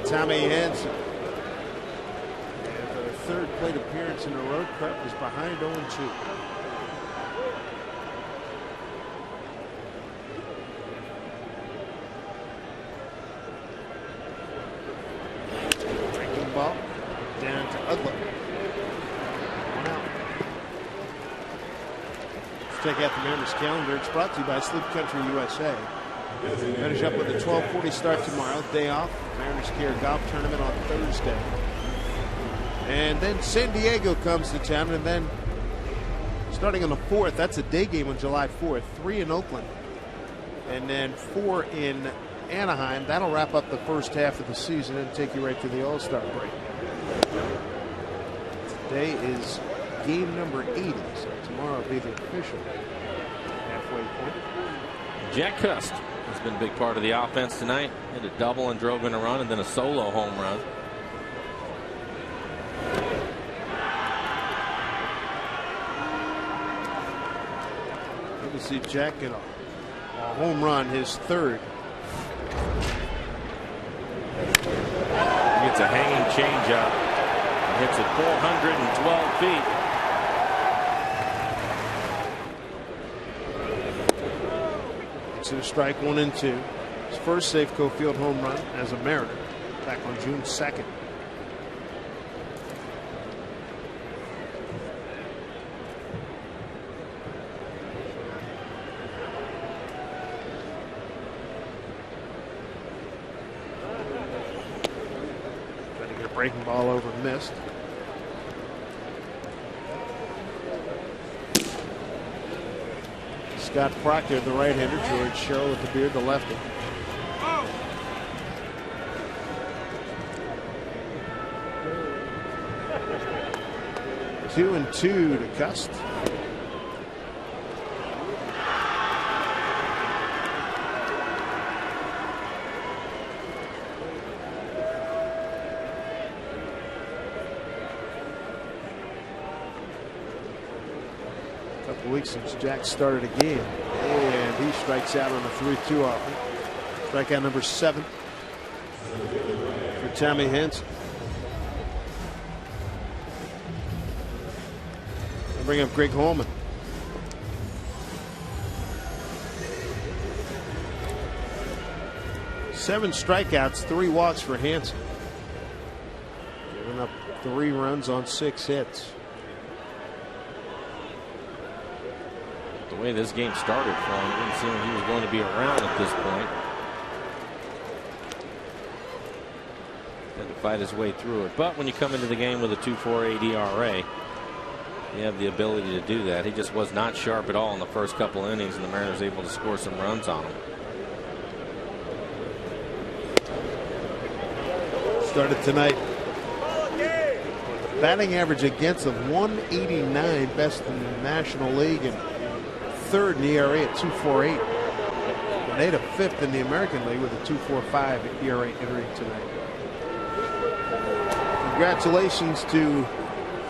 [SPEAKER 1] Tommy Hansen. And for the third plate appearance in a row, Krupp is behind 0-2. Breaking ball down to Ugla. Check out the Mariners calendar. It's brought to you by Sleep Country USA. Finish up with a 12:40 start tomorrow. Day off. Mariners Care Golf Tournament on Thursday. And then San Diego comes to town. And then starting on the 4th, that's a day game on July 4th. 3 in Oakland. And then 4 in Anaheim. That'll wrap up the first half of the season and take you right to the All-Star break. Today is game number 80, so tomorrow will be the official halfway point.
[SPEAKER 2] Jack Cust has been a big part of the offense tonight. Hit a double and drove in a run and then a solo home run.
[SPEAKER 1] Good to see Jack get a home run, his third.
[SPEAKER 2] He gets a hanging changeup and hits it 412 feet.
[SPEAKER 1] It's a strike, 1-2. His first Safeco Field home run as a Mariner back on June 2nd. Trying to get a breaking ball over, missed. Scott Proctor, the right-hander. George Sherrill with the beard, the lefty. Two and two to Cust. Couple weeks since Jack started a game, and he strikes out on a 3-2 offer. Strikeout number 7 for Tommy Hansen. I'll bring up Greg Holman. Seven strikeouts, 3 walks for Hansen. Giving up 3 runs on 6 hits.
[SPEAKER 2] The way this game started for him, it didn't seem he was going to be around at this point. Had to fight his way through it. But when you come into the game with a 2.48 ERA, you have the ability to do that. He just was not sharp at all in the first couple innings, and the Mariners able to score some runs on him.
[SPEAKER 1] Started tonight. Batting average against of 189, best in the National League, and third in the ERA at 2.48. Made a 5th in the American League with a 2.45 ERA entering tonight. Congratulations to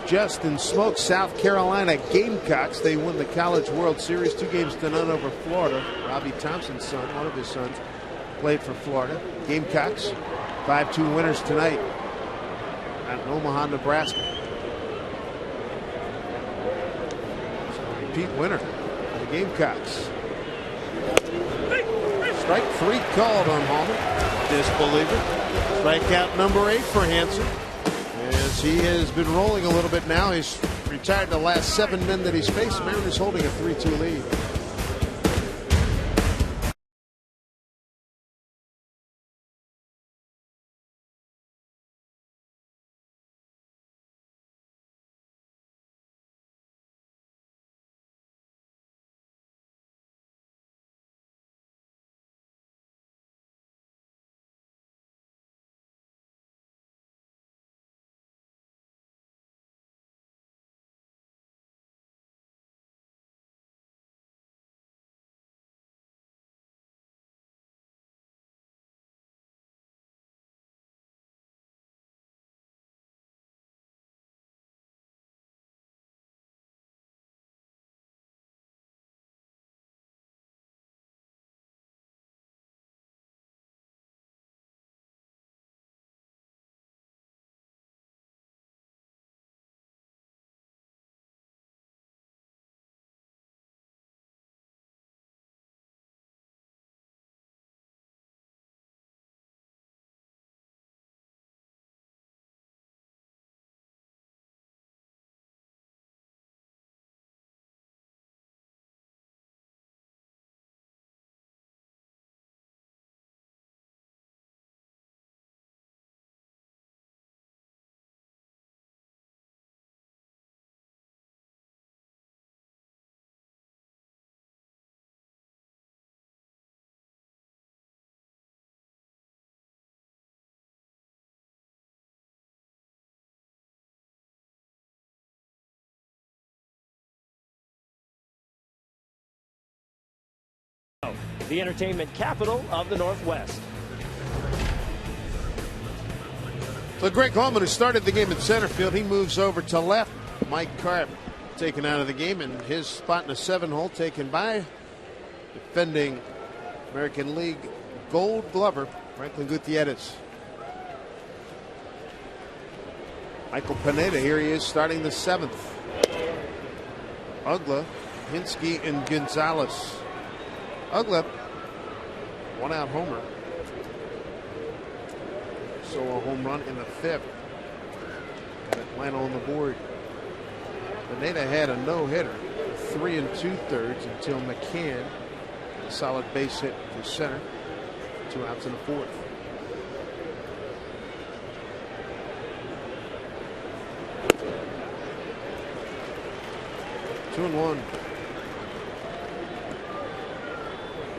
[SPEAKER 1] Justin Smoke, South Carolina Gamecocks. They won the College World Series 2-0 over Florida. Robbie Thompson's son, one of his sons, played for Florida. Gamecocks 5-2 winners tonight at Omaha, Nebraska. So repeat winner. The Gamecocks. Strike 3 called on Holman. Disbeliever. Strikeout number 8 for Hansen. As he has been rolling a little bit now. He's retired the last 7 men that he's faced. Mariners holding a 3-2 lead.
[SPEAKER 4] the entertainment capital of the Northwest.
[SPEAKER 1] So Greg Holman, who started the game in center field, he moves over to left. Mike Karp taken out of the game, and his spot in the 7-hole taken by defending American League Gold Glover Franklin Gutierrez. Michael Pineda, here he is starting the 7th. Ugla, Hinsky, and Gonzalez. Ugla, one-out homer. So a home run in the 5th. Got Atlanta on the board. Pineda had a no-hitter, 3 2/3 until McCann, a solid base hit to center. 2 outs in the 4th. Two and one.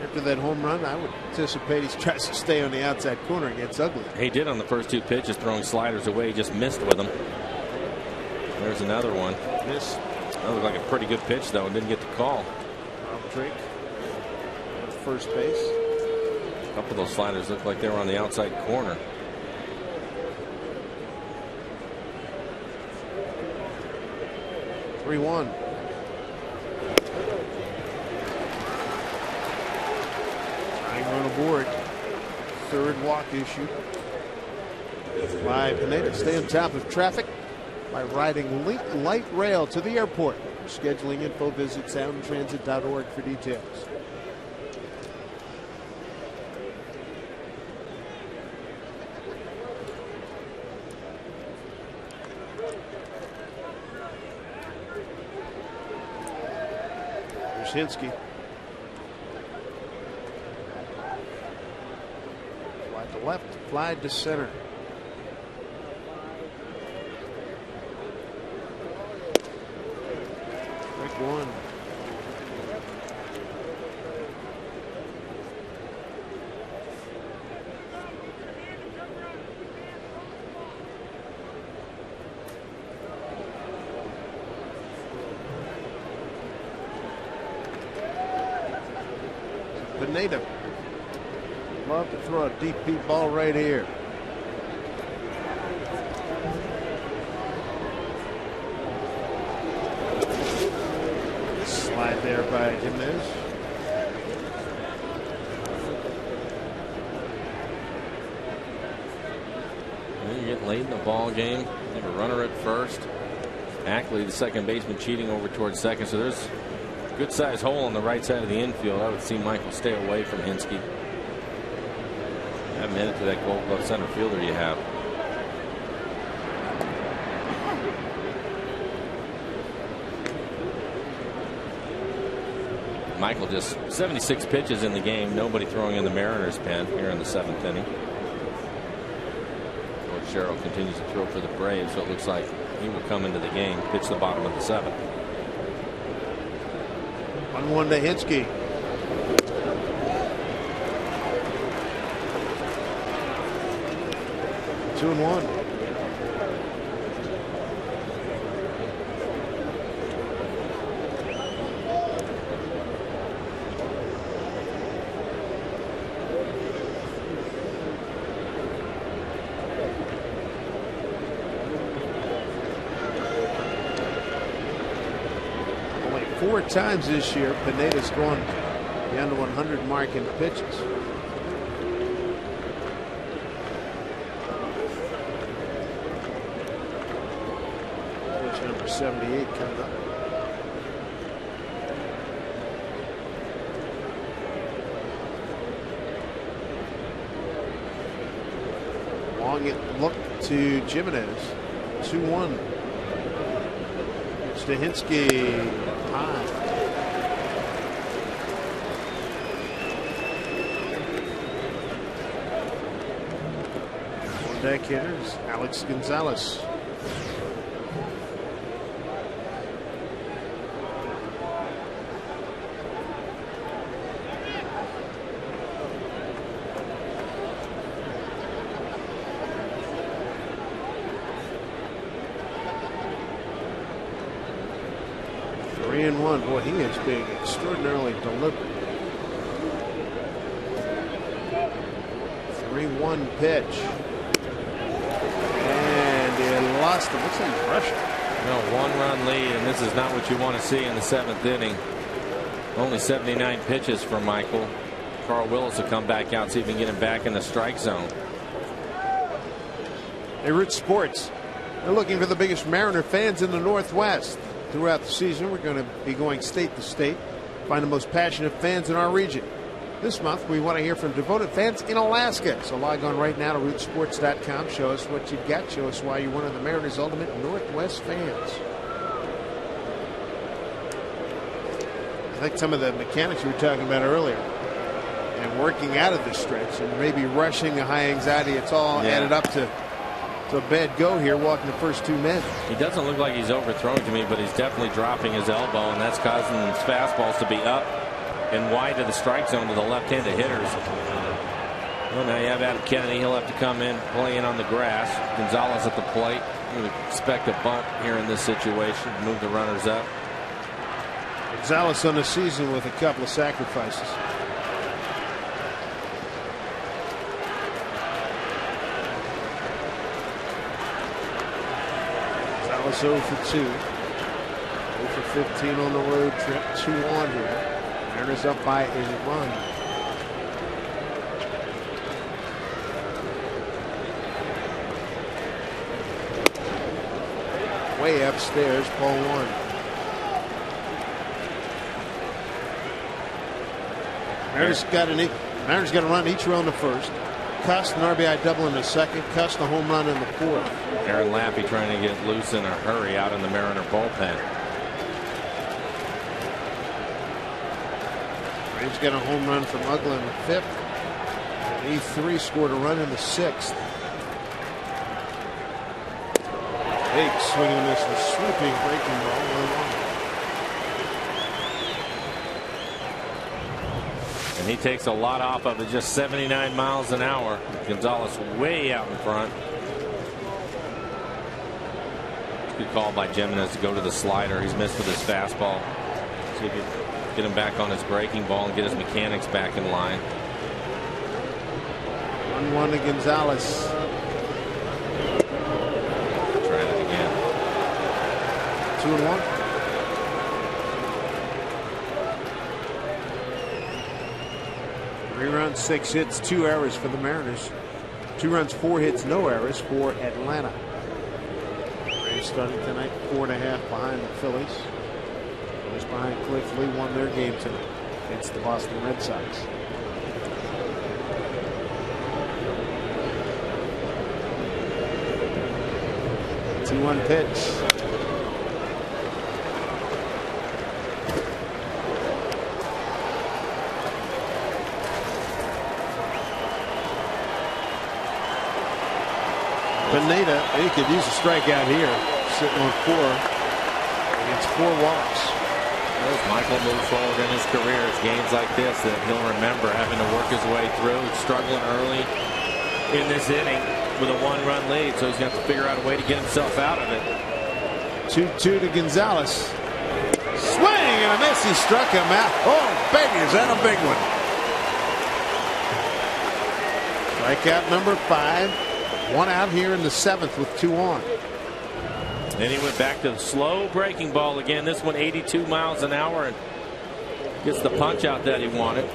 [SPEAKER 1] After that home run, I would anticipate he tries to stay on the outside corner against Ugly.
[SPEAKER 2] He did on the first 2 pitches, throwing sliders away. He just missed with them. There's another one.
[SPEAKER 1] This
[SPEAKER 2] That looked like a pretty good pitch, though, and didn't get the call.
[SPEAKER 1] Rob Drake at first base.
[SPEAKER 2] A couple of those sliders looked like they were on the outside corner.
[SPEAKER 1] Three one. Tying run aboard. 3rd walk issue by Pineda. Stay on top of traffic by riding Link Light Rail to the airport. For scheduling info, visit soundtransit.org for details. Here's Hinsky. Fly to left, fly to center. One. Pineda. Love to throw a deep ball right here. Slide there by Jimenez.
[SPEAKER 2] You get late in the ball game. You have a runner at first. Ackley, the second baseman, cheating over towards second. So there's a good sized hole on the right side of the infield. I would see Michael stay away from Hinsky. Haven't hit it to that Gold Glove center fielder you have. Michael just 76 pitches in the game. Nobody throwing in the Mariners pen here in the 7th inning. George Sherrill continues to throw for the Braves, so it looks like he will come into the game, pitch the bottom of the 7th.
[SPEAKER 1] 1-1 to Hinsky. Two and one. Only 4 times this year Pineda's gone beyond the 100 mark in pitches. Pitch number 78 coming up. Long it look to Jimenez. 2-1. Stahinsky high. On deck hitters, Alex Gonzalez. Boy, he is being extraordinarily deliberate. 1 pitch. And he lost him. Looks like he's rushing.
[SPEAKER 2] No, 1-run lead, and this is not what you want to see in the 7th inning. Only 79 pitches for Michael. Carl Willis will come back out, see if he can get him back in the strike zone.
[SPEAKER 1] Hey, Root Sports, they're looking for the biggest Mariner fans in the Northwest. Throughout the season, we're going to be going state to state, find the most passionate fans in our region. This month, we want to hear from devoted fans in Alaska. So log on right now to rootsports.com. Show us what you've got. Show us why you're one of the Mariners' ultimate Northwest fans. I think some of the mechanics we were talking about earlier and working out of the stretch and maybe rushing the high anxiety, it's all added up to a bad go here walking the first 2 men.
[SPEAKER 2] He doesn't look like he's overthrown to me, but he's definitely dropping his elbow, and that's causing his fastballs to be up and wide of the strike zone to the left-handed hitters. Well, now you have Adam Kennedy. He'll have to come in, play in on the grass. Gonzalez at the plate. You would expect a bunt here in this situation. Move the runners up.
[SPEAKER 1] Gonzalez on the season with a couple of sacrifices. Gonzalez 0 for 2. 0 for 15 on the road trip. 2 on here. Mariners up by a run. Way upstairs, ball 1. Mariners got to run each row in the first. Cust an RBI double in the second. Cust a home run in the 4th.
[SPEAKER 2] Aaron Lappy trying to get loose in a hurry out in the Mariner bullpen.
[SPEAKER 1] He's got a home run from Ugla in the 5th. And E3 scored a run in the 6th. Big swing and miss with swooping breaking ball 1-1.
[SPEAKER 2] And he takes a lot off of it, just 79 miles an hour. Gonzalez way out in front. Good call by Jimenez to go to the slider. He's missed with his fastball. See if he can get him back on his breaking ball and get his mechanics back in line.
[SPEAKER 1] 1-1 to Gonzalez.
[SPEAKER 2] Try it again.
[SPEAKER 1] 2-1. Three runs, 6 hits, 2 errors for the Mariners. 2 runs, 4 hits, no errors for Atlanta. Braves starting tonight 4.5 behind the Phillies. Just behind Cliff Lee won their game tonight against the Boston Red Sox. The 2-1 pitch. Pineda, he could use a strikeout here, sitting on 4 against 4 walks.
[SPEAKER 2] As Michael moves forward in his career, it's games like this that he'll remember, having to work his way through, struggling early in this inning with a 1-run lead, so he's going to have to figure out a way to get himself out of it.
[SPEAKER 1] 2-2 to Gonzalez. Swing and a miss. He struck him out. Oh, baby, is that a big one? Strikeout number 5. 1 out here in the 7th with 2 on.
[SPEAKER 2] Then he went back to the slow breaking ball again. This one 82 miles an hour and gets the punch out that he wanted.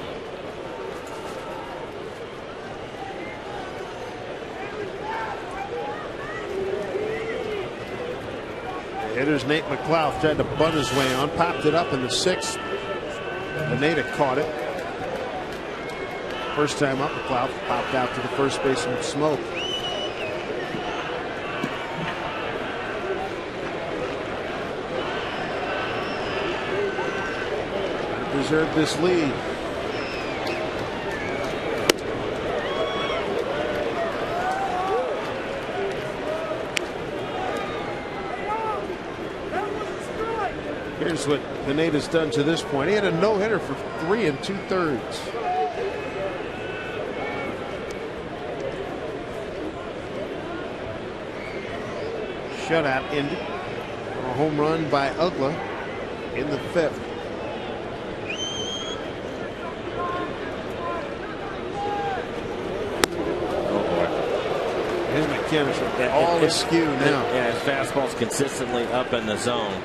[SPEAKER 1] The hitter's Nate McLeod tried to bunt his way on, popped it up in the 6th. Pineda caught it. First time up, McLeod popped out to the first baseman Smoke. Preserve this lead. Here's what Pineda's done to this point. He had a no-hitter for 3 2/3. Shutout ended on a home run by Ugla in the 5th. His mechanics are all askew now.
[SPEAKER 2] Yeah, his fastball's consistently up in the zone.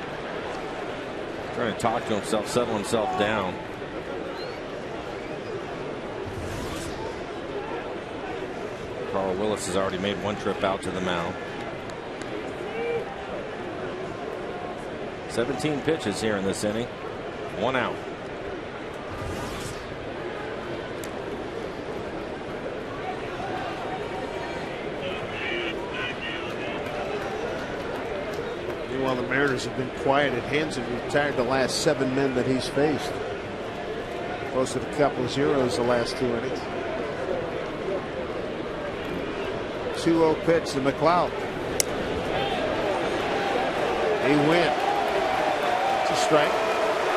[SPEAKER 2] Trying to talk to himself, settle himself down. Carl Willis has already made one trip out to the mound. 17 pitches here in this inning. 1 out.
[SPEAKER 1] Meanwhile, the Mariners have been quiet. Hansen retired the last 7 men that he's faced. Posted a couple of zeros the last 2 innings. 2-0 pitch to McLeod. He went. It's a strike.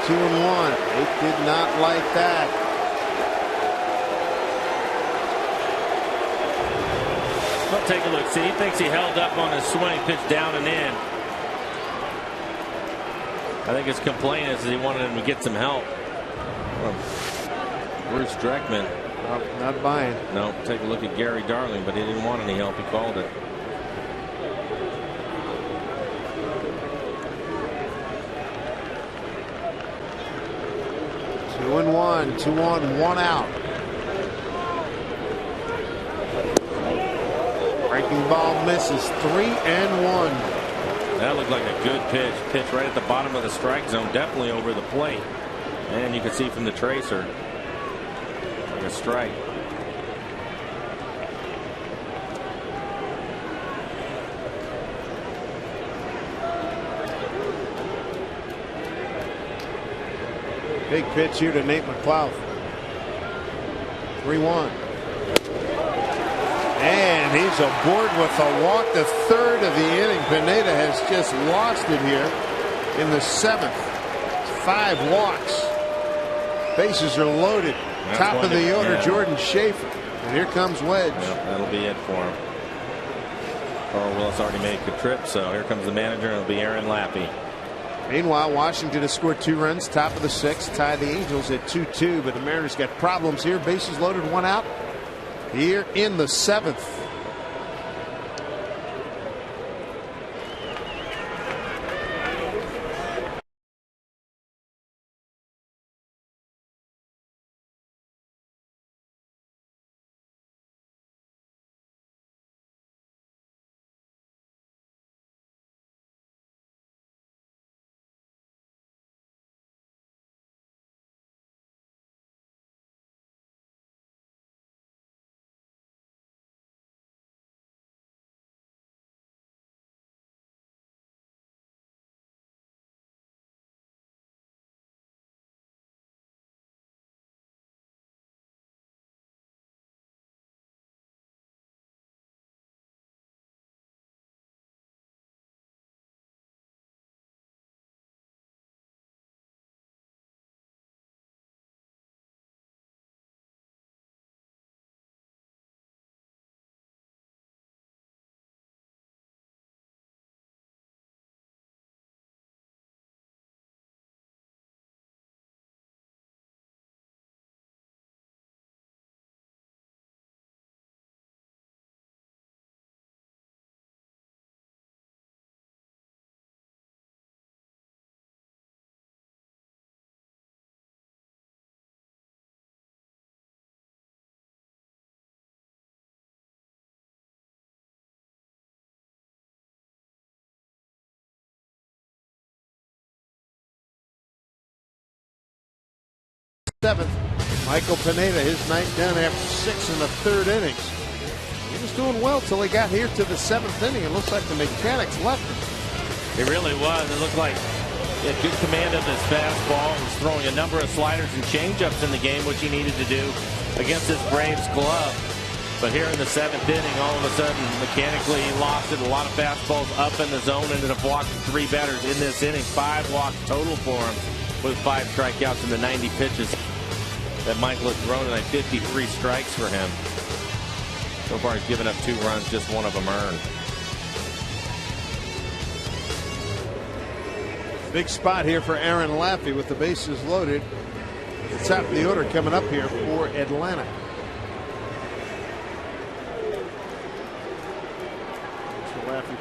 [SPEAKER 1] 2-1. They did not like that.
[SPEAKER 2] Well, take a look. See, he thinks he held up on his swing, pitch down and in. I think his complaint is that he wanted him to get some help. Bruce Dreckman.
[SPEAKER 1] Not buying.
[SPEAKER 2] No, take a look at Gary Darling, but he didn't want any help. He called it.
[SPEAKER 1] Two and one, 1 out. Breaking ball misses. 3-1.
[SPEAKER 2] That looked like a good pitch. Pitch right at the bottom of the strike zone, definitely over the plate. And you can see from the tracer, like a strike.
[SPEAKER 1] Big pitch here to Nate McLeod. 3-1. And he's aboard with a walk, the third of the inning. Pineda has just lost it here in the 7th. 5 walks. Bases are loaded.
[SPEAKER 2] That's
[SPEAKER 1] Top of the order,
[SPEAKER 2] yeah.
[SPEAKER 1] Jordan Schaefer. And here comes Wedge.
[SPEAKER 2] Yep, that'll be it for him. Carl Willis already made a trip, so here comes the manager, and it'll be Aaron Lappy.
[SPEAKER 1] Meanwhile, Washington has scored 2 runs, top of the 6th, tied the Angels at 2-2, but the Mariners got problems here. Bases loaded, 1 out. Here in the 7th. Seventh, Michael Pineda, his night done after 6 in the 3rd innings. He was doing well till he got here to the 7th inning. It looks like the mechanics left him.
[SPEAKER 2] It really was. It looked like he had good command of his fastball. He was throwing a number of sliders and changeups in the game, which he needed to do against this Braves glove. But here in the 7th inning, all of a sudden, mechanically he lost it. A lot of fastballs up in the zone. Ended up walking 3 batters in this inning. 5 walks total for him with 5 strikeouts in the 90 pitches that Michael has thrown, and 53 strikes for him. So far he's given up 2 runs, just 1 of them earned.
[SPEAKER 1] Big spot here for Aaron Laffey with the bases loaded. The top of the order coming up here for Atlanta.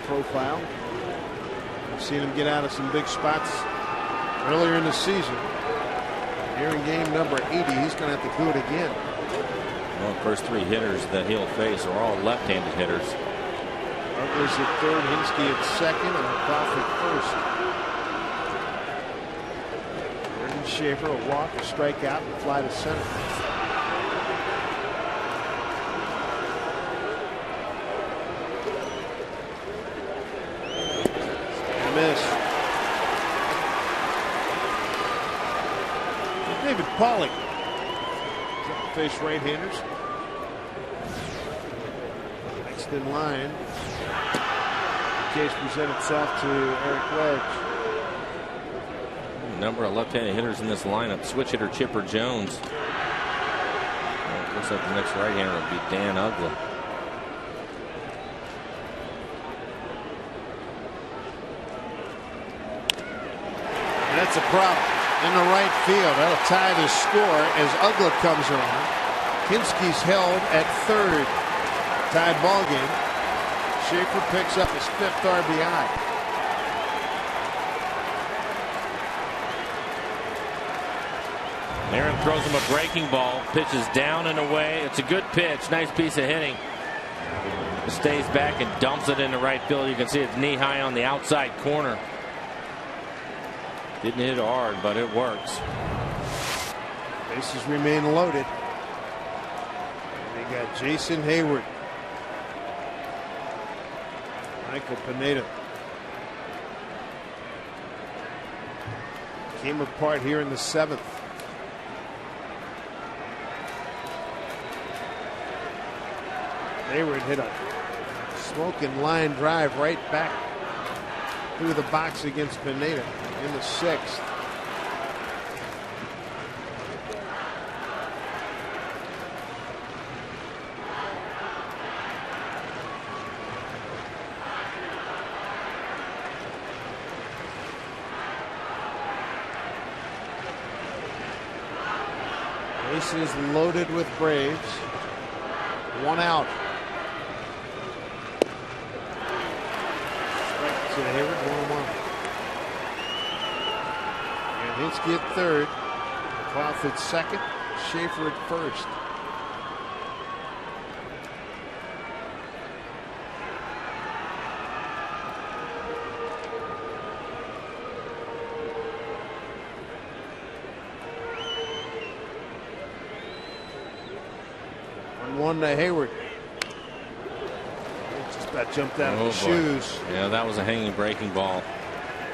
[SPEAKER 1] profile. We've seen him get out of some big spots earlier in the season. Here in game number 80, he's going to have to do it again.
[SPEAKER 2] Well, the first 3 hitters that he'll face are all left-handed hitters.
[SPEAKER 1] Ugly's at third, Hinsky at second, and Goff at first. Brendan Schaefer, a walk, a strikeout, and fly to center. Miss. David Pollock face right-handers. Next in line. The case presents itself to Eric Wedge.
[SPEAKER 2] Number of left-handed hitters in this lineup. Switch hitter Chipper Jones. Well, it looks like the next right-hander will be Dan Ugla.
[SPEAKER 1] That's a problem in the right field. That'll tie the score as Ugla comes around. Hinsky's held at third. Tied ball game. Schaefer picks up his 5th RBI.
[SPEAKER 2] Aaron throws him a breaking ball. Pitches down and away. It's a good pitch. Nice piece of hitting. Stays back and dumps it into right field. You can see it's knee high on the outside corner. Didn't hit hard, but it works.
[SPEAKER 1] Bases remain loaded. We got Jason Hayward, Michael Pineda. Came apart here in the 7th. Hayward hit a smoking line drive right back through the box against Pineda in the 6th. Bases loaded with Braves. 1 out. Strike to Hayward, 1-1. Hinsky at third, Clough at second, Schaefer at first. One to Hayward. Just about jumped out of his shoes.
[SPEAKER 2] Yeah, that was a hanging breaking ball.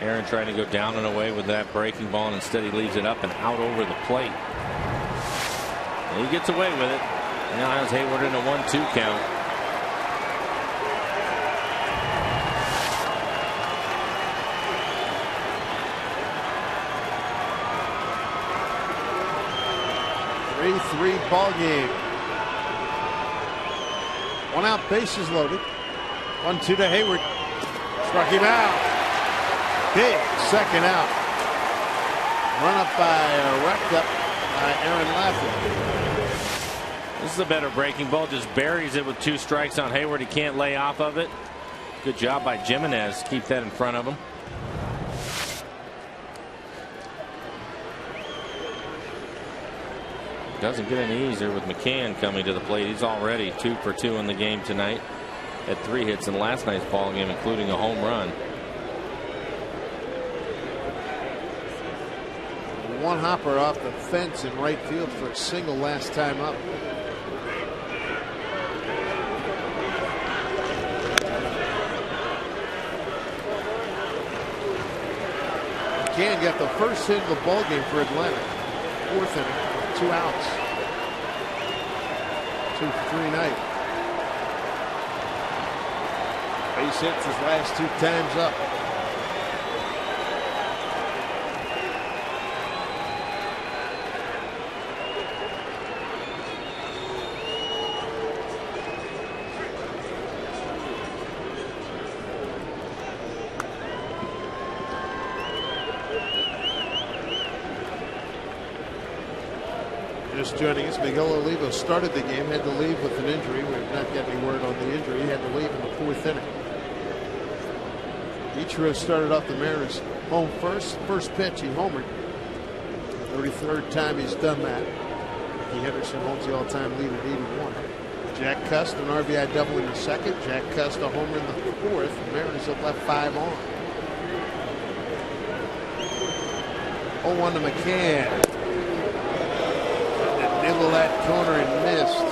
[SPEAKER 2] Aaron trying to go down and away with that breaking ball, and instead he leaves it up and out over the plate. And he gets away with it. And now has Hayward in a 1-2 count.
[SPEAKER 1] Three ball game. 1 out, bases loaded. 1-2 to Hayward. Struck him out. Big second out. Run up wrapped up by Aaron Laffin.
[SPEAKER 2] This is a better breaking ball. Just buries it with 2 strikes on Hayward. He can't lay off of it. Good job by Jimenez. Keep that in front of him. Doesn't get any easier with McCann coming to the plate. He's already 2 for 2 in the game tonight. Had 3 hits in last night's ball game, including a home run.
[SPEAKER 1] One hopper off the fence in right field for a single last time up. McCann got the first hit of the ball game for Atlanta. 4th inning, 2 outs. 2 for 3 night. Base hits his last 2 times up. Just joining us, Miguel Olivo started the game, had to leave with an injury. We've not got any word on the injury. He had to leave in the 4th inning. Ichiro started off the Mariners home first. First pitch, he homered. 33rd time he's done that. Ricky Henderson holds the all-time lead at 81. Jack Cust, an RBI double in the second. Jack Cust, a homer in the fourth. The Mariners have left 5 on. 0-1 to McCann. And nibble that corner and missed.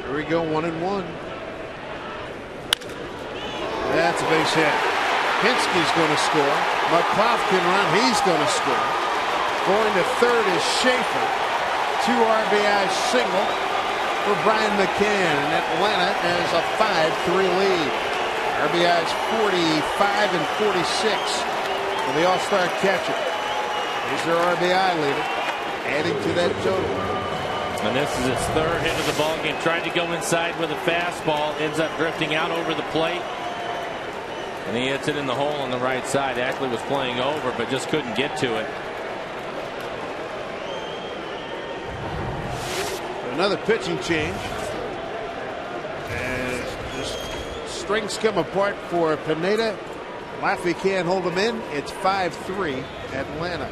[SPEAKER 1] Here we go, 1-1. That's a base hit. Hinsky's going to score. McClough can run. He's going to score. Going to third is Schaefer. 2 RBI single for Brian McCann. And Atlanta has a 5-3 lead. RBIs 45 and 46 for the All-Star catcher. He's their RBI leader, adding to that total.
[SPEAKER 2] And this is his 3rd hit of the ball game. Tried to go inside with a fastball. Ends up drifting out over the plate. And he hits it in the hole on the right side. Ackley was playing over, but just couldn't get to it.
[SPEAKER 1] Another pitching change. As the strings come apart for Pineda. Laffey can't hold him in. It's 5-3 Atlanta.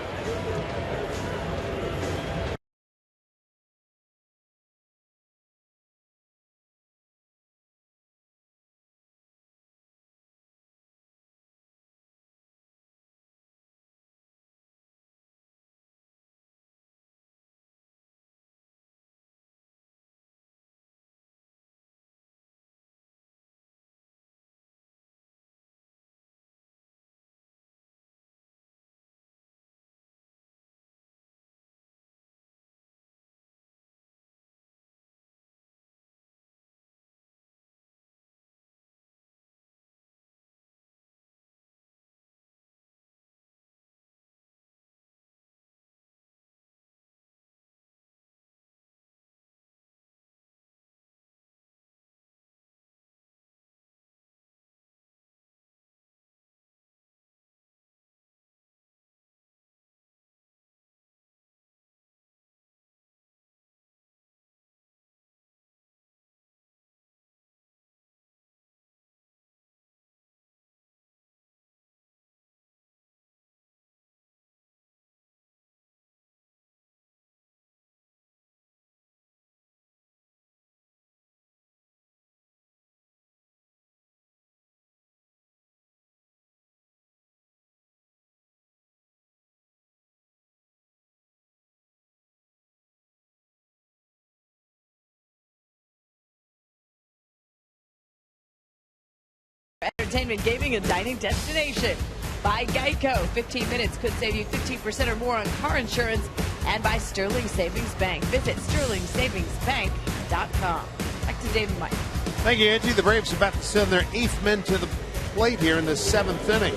[SPEAKER 3] Entertainment, gaming, and dining destination. By Geico, 15 minutes could save you 15% or more on car insurance. And by Sterling Savings Bank. Visit sterlingsavingsbank.com. Back to Dave and Mike.
[SPEAKER 1] Thank you, Angie. The Braves about to send their 8th men to the plate here in the 7th inning.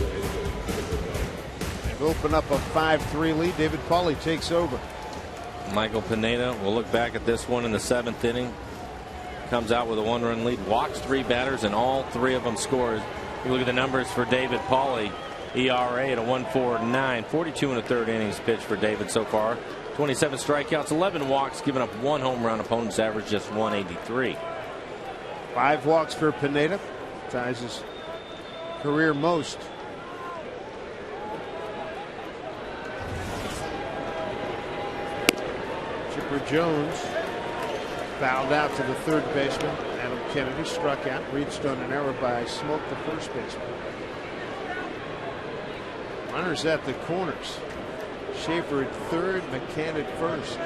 [SPEAKER 1] They've opened up a 5-3 lead. David Pauly takes over.
[SPEAKER 2] Michael Pineda will look back at this one in the 7th inning. Comes out with a 1-run lead, walks 3 batters, and all 3 of them scores. You look at the numbers for David Pauly. ERA at a 1.49, 42 and a third innings pitched for David so far. 27 strikeouts, 11 walks, giving up 1 home run. Opponent's average just 183.
[SPEAKER 1] 5 walks for Pineda, ties his career most. Chipper Jones fouled out to the third baseman. Adam Kennedy struck out, reached on an error by Smoke, the first baseman. Runners at the corners. Schaefer at third, McCann at first.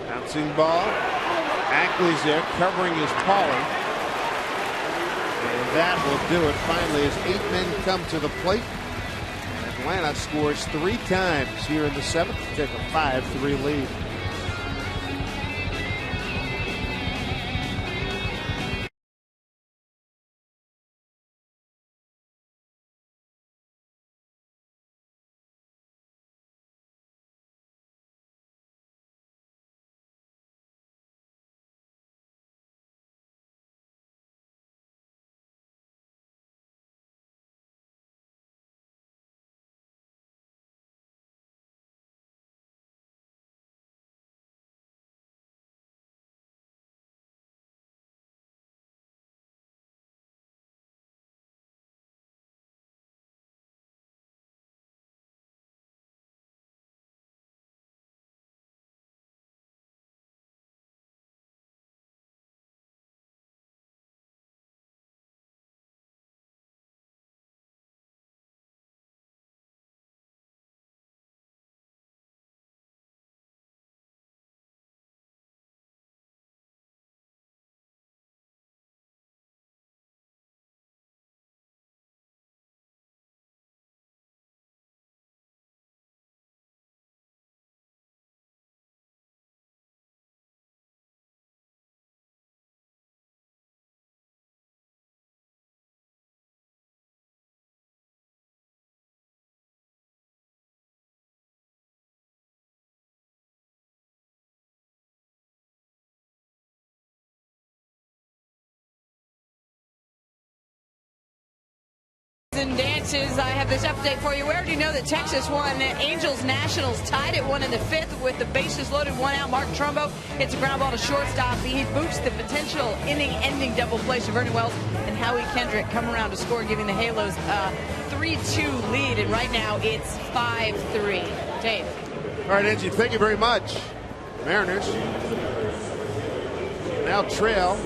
[SPEAKER 1] Bouncing ball. Ackley's there covering his Pauly. And that will do it. Finally, as 8 men come to the plate. Atlanta scores 3 times here in the 7th to take a 5-3 lead.
[SPEAKER 3] and dances. I have this update for you. We already know that Texas won. Angels Nationals tied at 1 in the 5th with the bases loaded, 1 out. Mark Trumbo hits a ground ball to shortstop. He boosts the potential inning-ending double play. So Vernon Wells and Howie Kendrick come around to score, giving the Halos a 3-2 lead. And right now it's 5-3. Dave.
[SPEAKER 1] All right, Angie, thank you very much. Mariners now trail.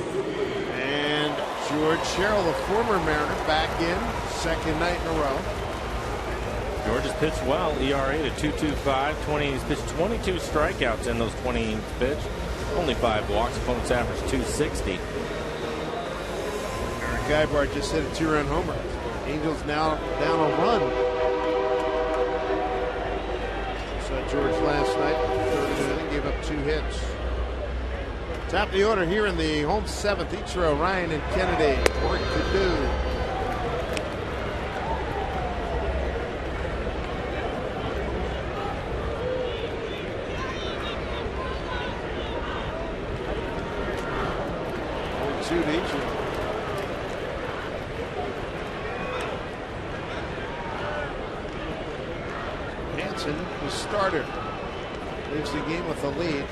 [SPEAKER 1] And George Sherrill, the former Mariner, back in, second night in a row.
[SPEAKER 2] George has pitched well, ERA to 2.25. He's pitched 22 strikeouts in those 20 innings pitched. Only 5 walks. Opponent's average 260.
[SPEAKER 1] Eric Geibart just hit a 2-run homer. Angels now down a run. Saw George last night, third inning, gave up 2 hits. Top of the order here in the home 7th. Ichiro, Ryan, and Kennedy. Work to do. Two to Ichiro. Hansen, the starter, leaves the game with a lead.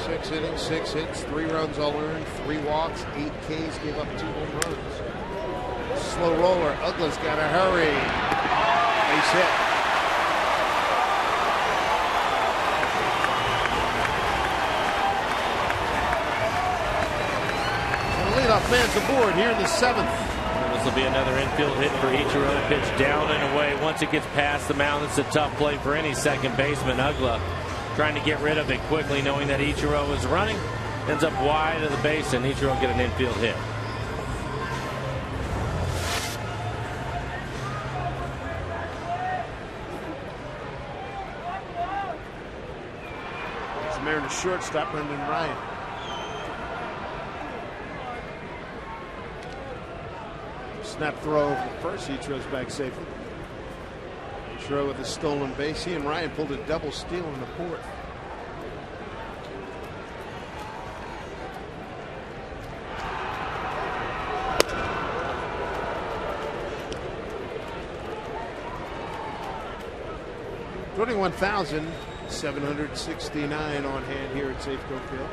[SPEAKER 1] 6 innings, 6 hits, 3 runs all earned, 3 walks, 8 Ks, gave up 2 home runs. Slow roller, Uggla's got to hurry. Base hit. And the leadoff man's aboard here in the 7th.
[SPEAKER 2] This will be another infield hit for Ichiro. Pitch down and away. Once it gets past the mound, it's a tough play for any second baseman. Uggla trying to get rid of it quickly, knowing that Ichiro is running. Ends up wide of the base, and Ichiro get an infield hit.
[SPEAKER 1] It's the Mariners shortstop, Brendan Ryan. Snap throw over the first. Ichiro's back safely. Ichiro with a stolen base. He and Ryan pulled a double steal in the 4th. $21,769 on hand here at Safeco Field.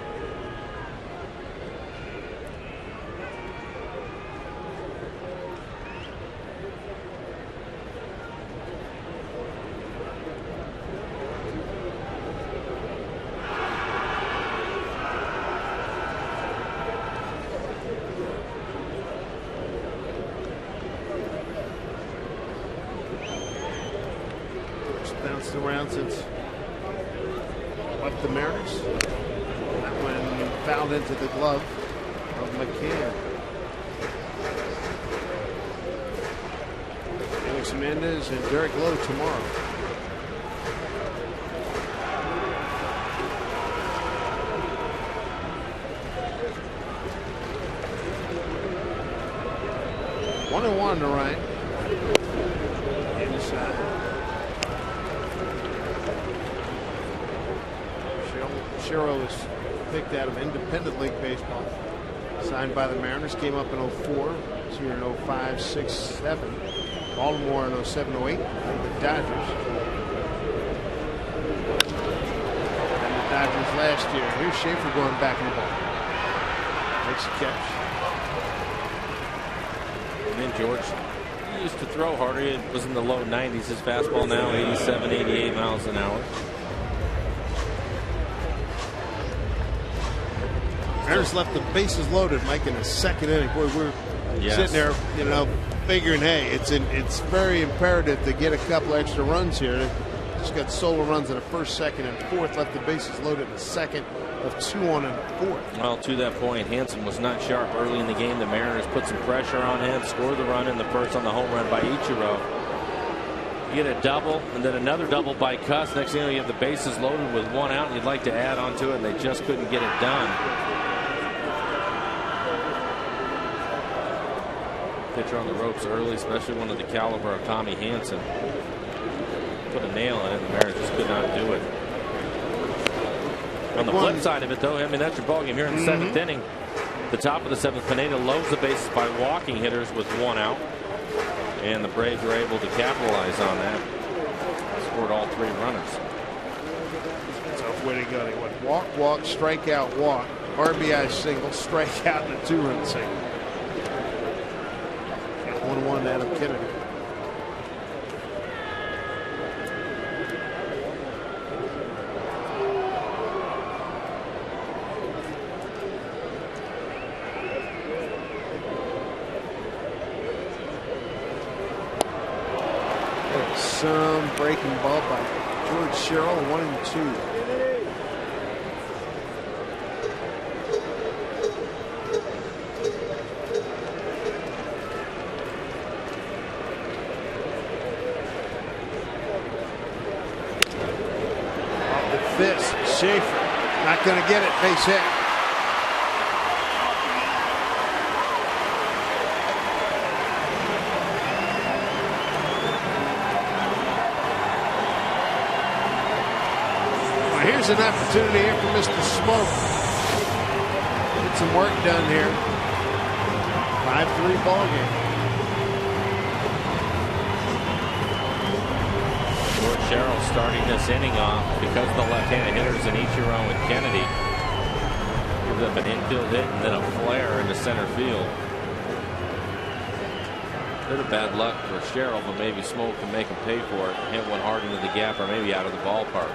[SPEAKER 1] Bounced around since left the Mariners. That one fouled into the glove of McCann. Alex Mendez and Derek Lowe tomorrow. One and one to Ryan. Inside. Shiro was picked out of Independent League Baseball. Signed by the Mariners. Came up in 04. Was here in 05, 6, 7. Baltimore in 07, 08. The Dodgers. And the Dodgers last year. Here's Schaefer going back in the ball. Makes a catch.
[SPEAKER 2] And then George used to throw harder. It was in the low 90s. His fastball now 87, 88 miles an hour.
[SPEAKER 1] Mariners left the bases loaded, Mike, in the 2nd inning. Boy, we're sitting there, you know, figuring, hey, it's very imperative to get a couple extra runs here. They just got solo runs in the 1st, 2nd, and 4th. Left the bases loaded in the 2nd, of 2 on in the 4th.
[SPEAKER 2] Well, to that point, Hansen was not sharp early in the game. The Mariners put some pressure on him, scored the run in the 1st on the home run by Ichiro. You get a double, and then another double by Cust. Next thing you know, you have the bases loaded with 1 out, and you'd like to add on to it, and they just couldn't get it done. Pitcher on the ropes early, especially one of the caliber of Tommy Hansen. Put a nail in it, the Mariners just could not do it. On the flip side of it, though, I mean, that's your ballgame here in the 7th inning. The top of the 7th, Pineda loads the bases by walking hitters with 1 out. And the Braves were able to capitalize on that. Scored all 3 runners.
[SPEAKER 1] Tough way to go. They went walk, walk, strikeout, walk, RBI single, strikeout, and a 2-run single. 1-1 to Adam Kennedy. Some breaking ball by George Sherrill, 1-2. Off the fist, Schaefer not going to get it. Base hit. Here's an opportunity here for Mr. Smoke. Get some work done here. 5-3 ball game.
[SPEAKER 2] George Sherrill starting this inning off because the left-handed hitters in Ichiro and Kennedy. Gives up an infield hit and then a flare into center field. Bit of bad luck for Sherrill, but maybe Smoke can make him pay for it. Hit one hard into the gap or maybe out of the ballpark.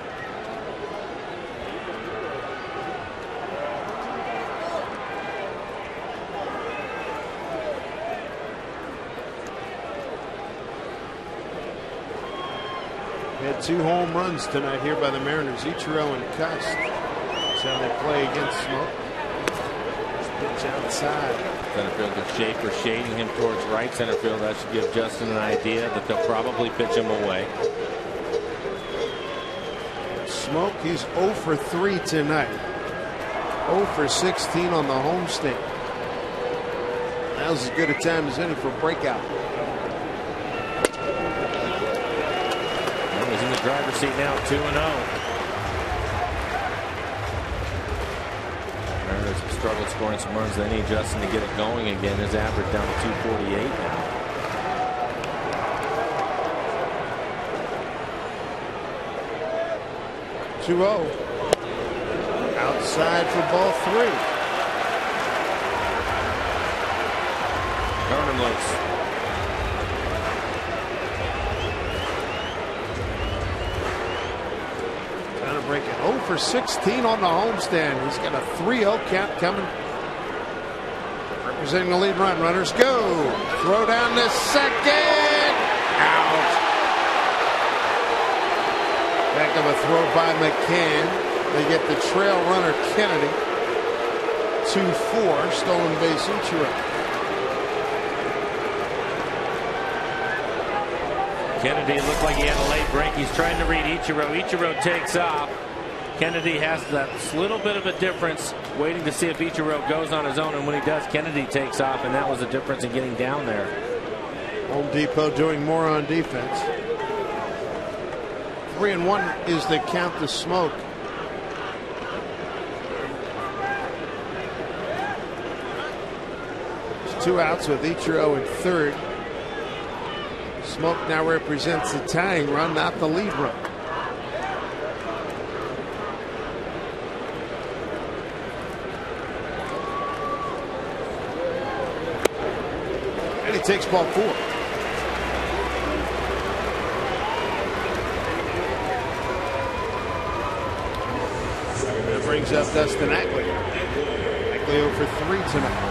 [SPEAKER 1] Had 2 home runs tonight here by the Mariners, Ichiro and Cust. That's how they play against Smoke. Pitch outside.
[SPEAKER 2] Center fielder Schaefer shading him towards right center field. That should give Justin an idea that they'll probably pitch him away.
[SPEAKER 1] Smoke, he's 0 for 3 tonight. 0 for 16 on the homestand. Now's as good a time as any for a breakout.
[SPEAKER 2] He's in the driver's seat now, 2-0. Mariners have struggled scoring some runs. They need Justin to get it going again. His average down to 248 now.
[SPEAKER 1] (2-0) outside for ball 3.
[SPEAKER 2] Turn him loose.
[SPEAKER 1] Breaking 0 for 16 on the homestand. He's got a 3-0 count coming. Representing the lead run. Runners go. Throw down to second. Out. Back of a throw by McCann. They get the trail runner Kennedy. 2-4. Stolen base Ichiro.
[SPEAKER 2] Kennedy looked like he had a late break. He's trying to read Ichiro. Ichiro takes off. Kennedy has that little bit of a difference, waiting to see if Ichiro goes on his own, and when he does, Kennedy takes off, and that was the difference in getting down there.
[SPEAKER 1] Home Depot doing more on defense. 3-1 is the count to Smoke. There's 2 outs with Ichiro in third. Smoke now represents the tying run, not the lead run. And he takes ball 4. That brings up Dustin Ackley. Ackley 0 for 3 tonight.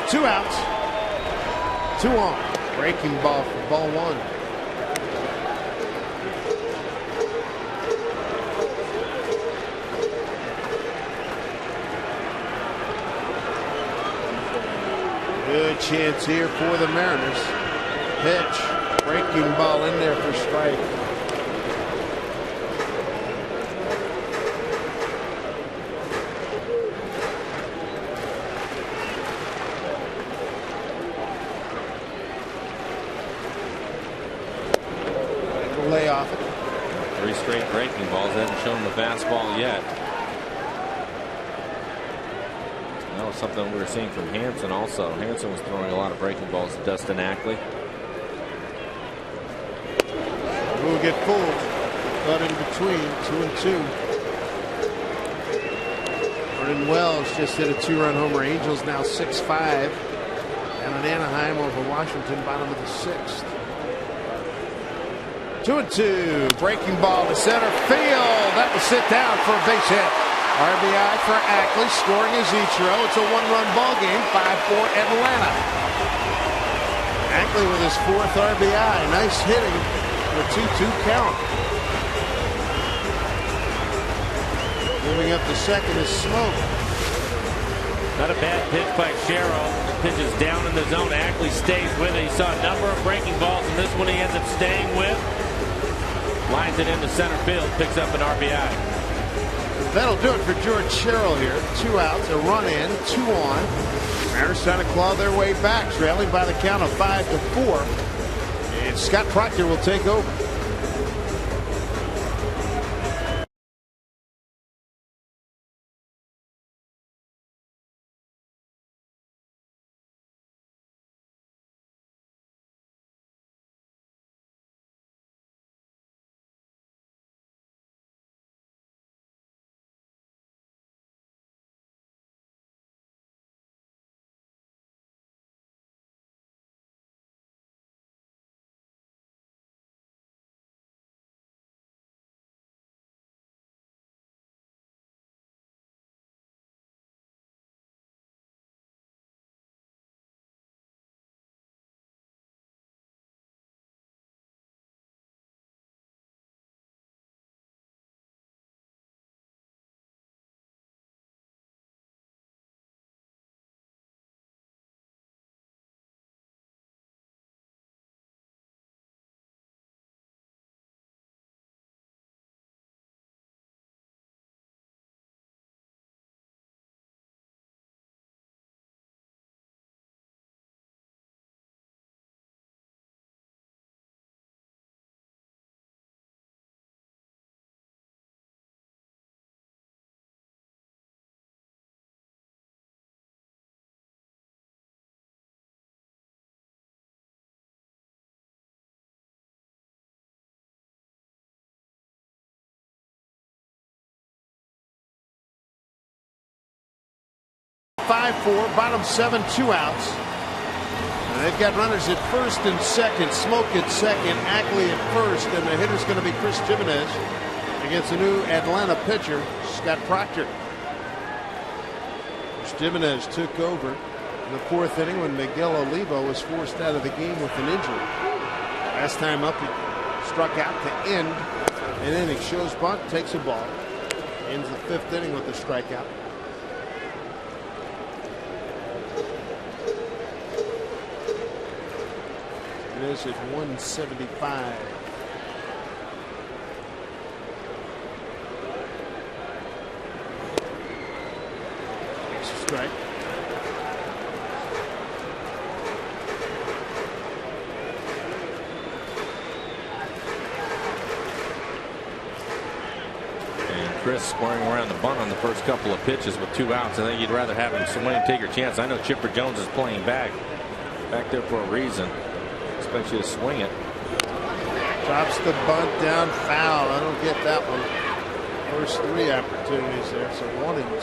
[SPEAKER 1] Two outs, 2 on. Breaking ball for ball 1. Good chance here for the Mariners. Pitch, breaking ball in there for strike.
[SPEAKER 2] 3 straight breaking balls. Hasn't shown the fastball yet. That was something we were seeing from Hansen also. Hansen was throwing a lot of breaking balls to Dustin Ackley.
[SPEAKER 1] We'll get pulled. Cut in between 2-2. Vernon Wells just hit a 2-run homer. Angels now 6-5. And an Anaheim over Washington, bottom of the 6th. 2-2. Breaking ball to center field. That will sit down for a base hit. RBI for Ackley. Scoring is Ichiro. It's a 1-run ball game. 5-4 Atlanta. Ackley with his 4th RBI. Nice hitting for a 2-2 count. Moving up to second is Smoke.
[SPEAKER 2] Not a bad pitch by Sherrill. Pitches down in the zone. Ackley stays with it. He saw a number of breaking balls, and this one he ends up staying with. Lines it into center field. Picks up an RBI.
[SPEAKER 1] That'll do it for George Sherrill here. 2 outs, a run in, 2 on. Mariners trying to claw their way back, trailing by the count of 5-4. And Scott Proctor will take over. Five-4, bottom 7, 2 outs. And they've got runners at first and second. Smoke at second, Ackley at first, and the hitter's going to be Chris Jimenez against the new Atlanta pitcher, Scott Proctor. Chris Jimenez took over in the 4th inning when Miguel Olivo was forced out of the game with an injury. Last time up, he struck out to end an inning. Shows bunt, takes a ball. Ends the 5th inning with a strikeout. It is at 175. Makes a strike.
[SPEAKER 2] And Chris scoring around the bunt on the first couple of pitches with 2 outs. I think you'd rather have him swing and take your chance. I know Chipper Jones is playing back there for a reason. Expect you to swing it.
[SPEAKER 1] Drops the bunt down, foul. I don't get that one. First 3 opportunities there, so 1 and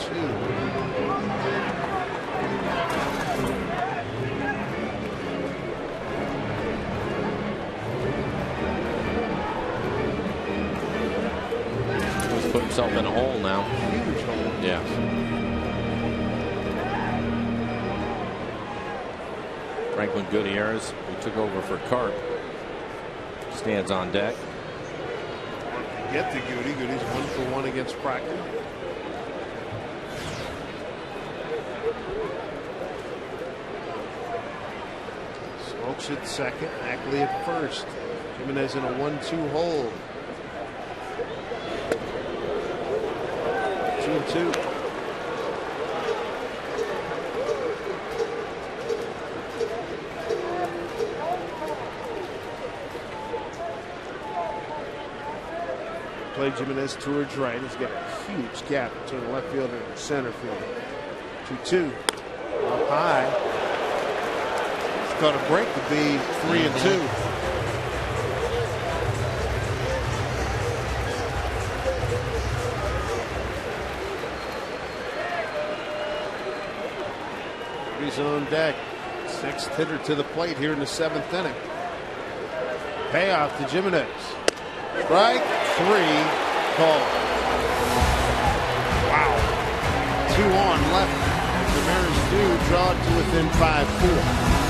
[SPEAKER 1] 2.
[SPEAKER 2] He's put himself in a hole now.
[SPEAKER 1] Huge hole.
[SPEAKER 2] Yeah. Franklin Gutierrez, who took over for Carp, stands on deck.
[SPEAKER 1] Get to Goody. Goody's 1 for 1 against Proctor. Smokes at second, Ackley at first. Jimenez in a 1-2 hold. 2-2. Play Jimenez towards right. He's got a huge gap between the left fielder and the center fielder. 2-2. Up high. It's going to break to be 3-2. He's on deck. Sixth hitter to the plate here in the seventh inning. Payoff to Jimenez. Strike 3 called. Wow. 2 on left. The Mariners do draw it to within 5-4.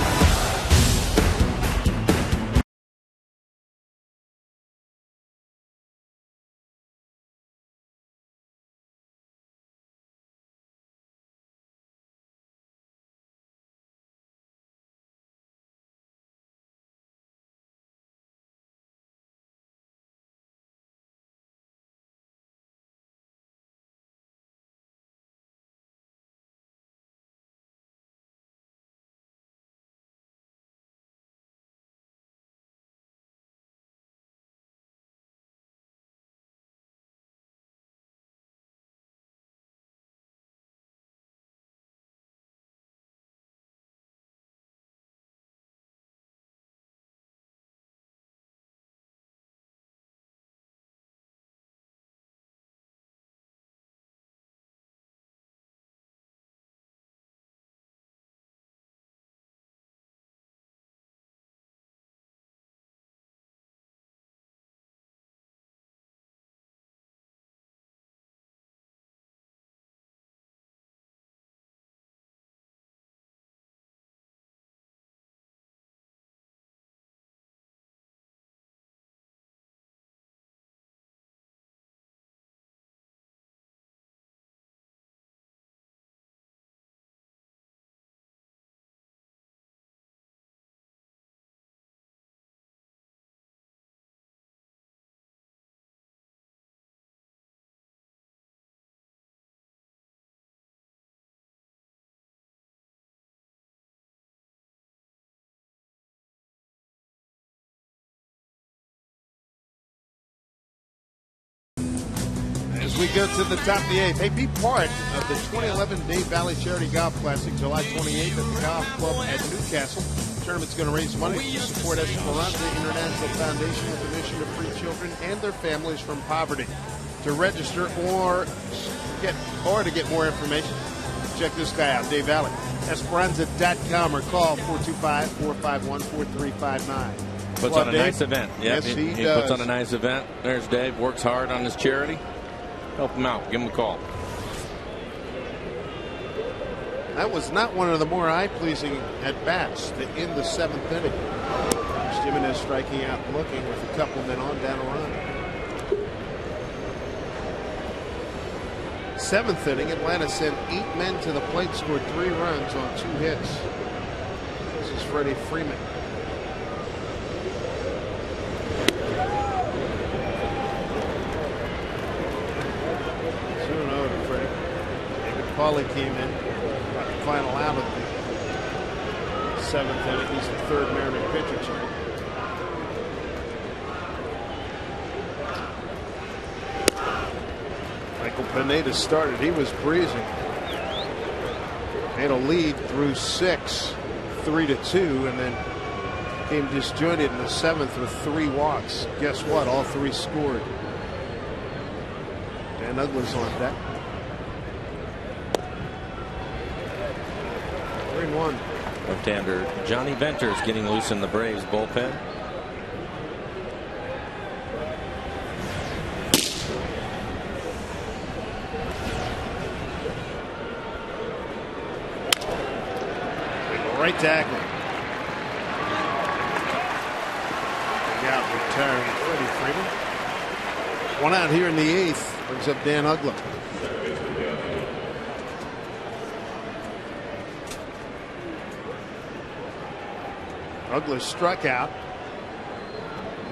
[SPEAKER 1] As we go to the top of the 8th, hey, be part of the 2011 Dave Valley Charity Golf Classic, July 28th at the Golf Club at Newcastle. The tournament's going to raise money to support Esperanza International Foundation with the mission to free children and their families from poverty. To register or to get more information, check this guy out, Dave Valley. Esperanza.com or call 425-451-4359.
[SPEAKER 2] Puts on a nice event. Yep,
[SPEAKER 1] Yes, he
[SPEAKER 2] does. Puts on a nice event. There's Dave. Works hard on his charity. Help him out. Give him a call.
[SPEAKER 1] That was not one of the more eye-pleasing at-bats to end the 7th inning. Jimenez striking out looking with a couple men on down a run. 7th inning, Atlanta sent 8 men to the plate, scored 3 runs on 2 hits. This is Freddie Freeman. Paulie came in, got the final out of the 7th inning. He's the 3rd Mariner pitcher tonight. Michael Pineda started. He was breezing. Made a lead through 6, 3-2, and then came disjointed in the 7th with 3 walks. Guess what? All 3 scored. Dan Ugler's on deck. 3-1.
[SPEAKER 2] Left-hander Johnny Venters getting loose in the Braves bullpen.
[SPEAKER 1] Right tackle. Big out return. Freddie Freeman. 1 out here in the 8th. Brings up Dan Ugler. Ugler struck out.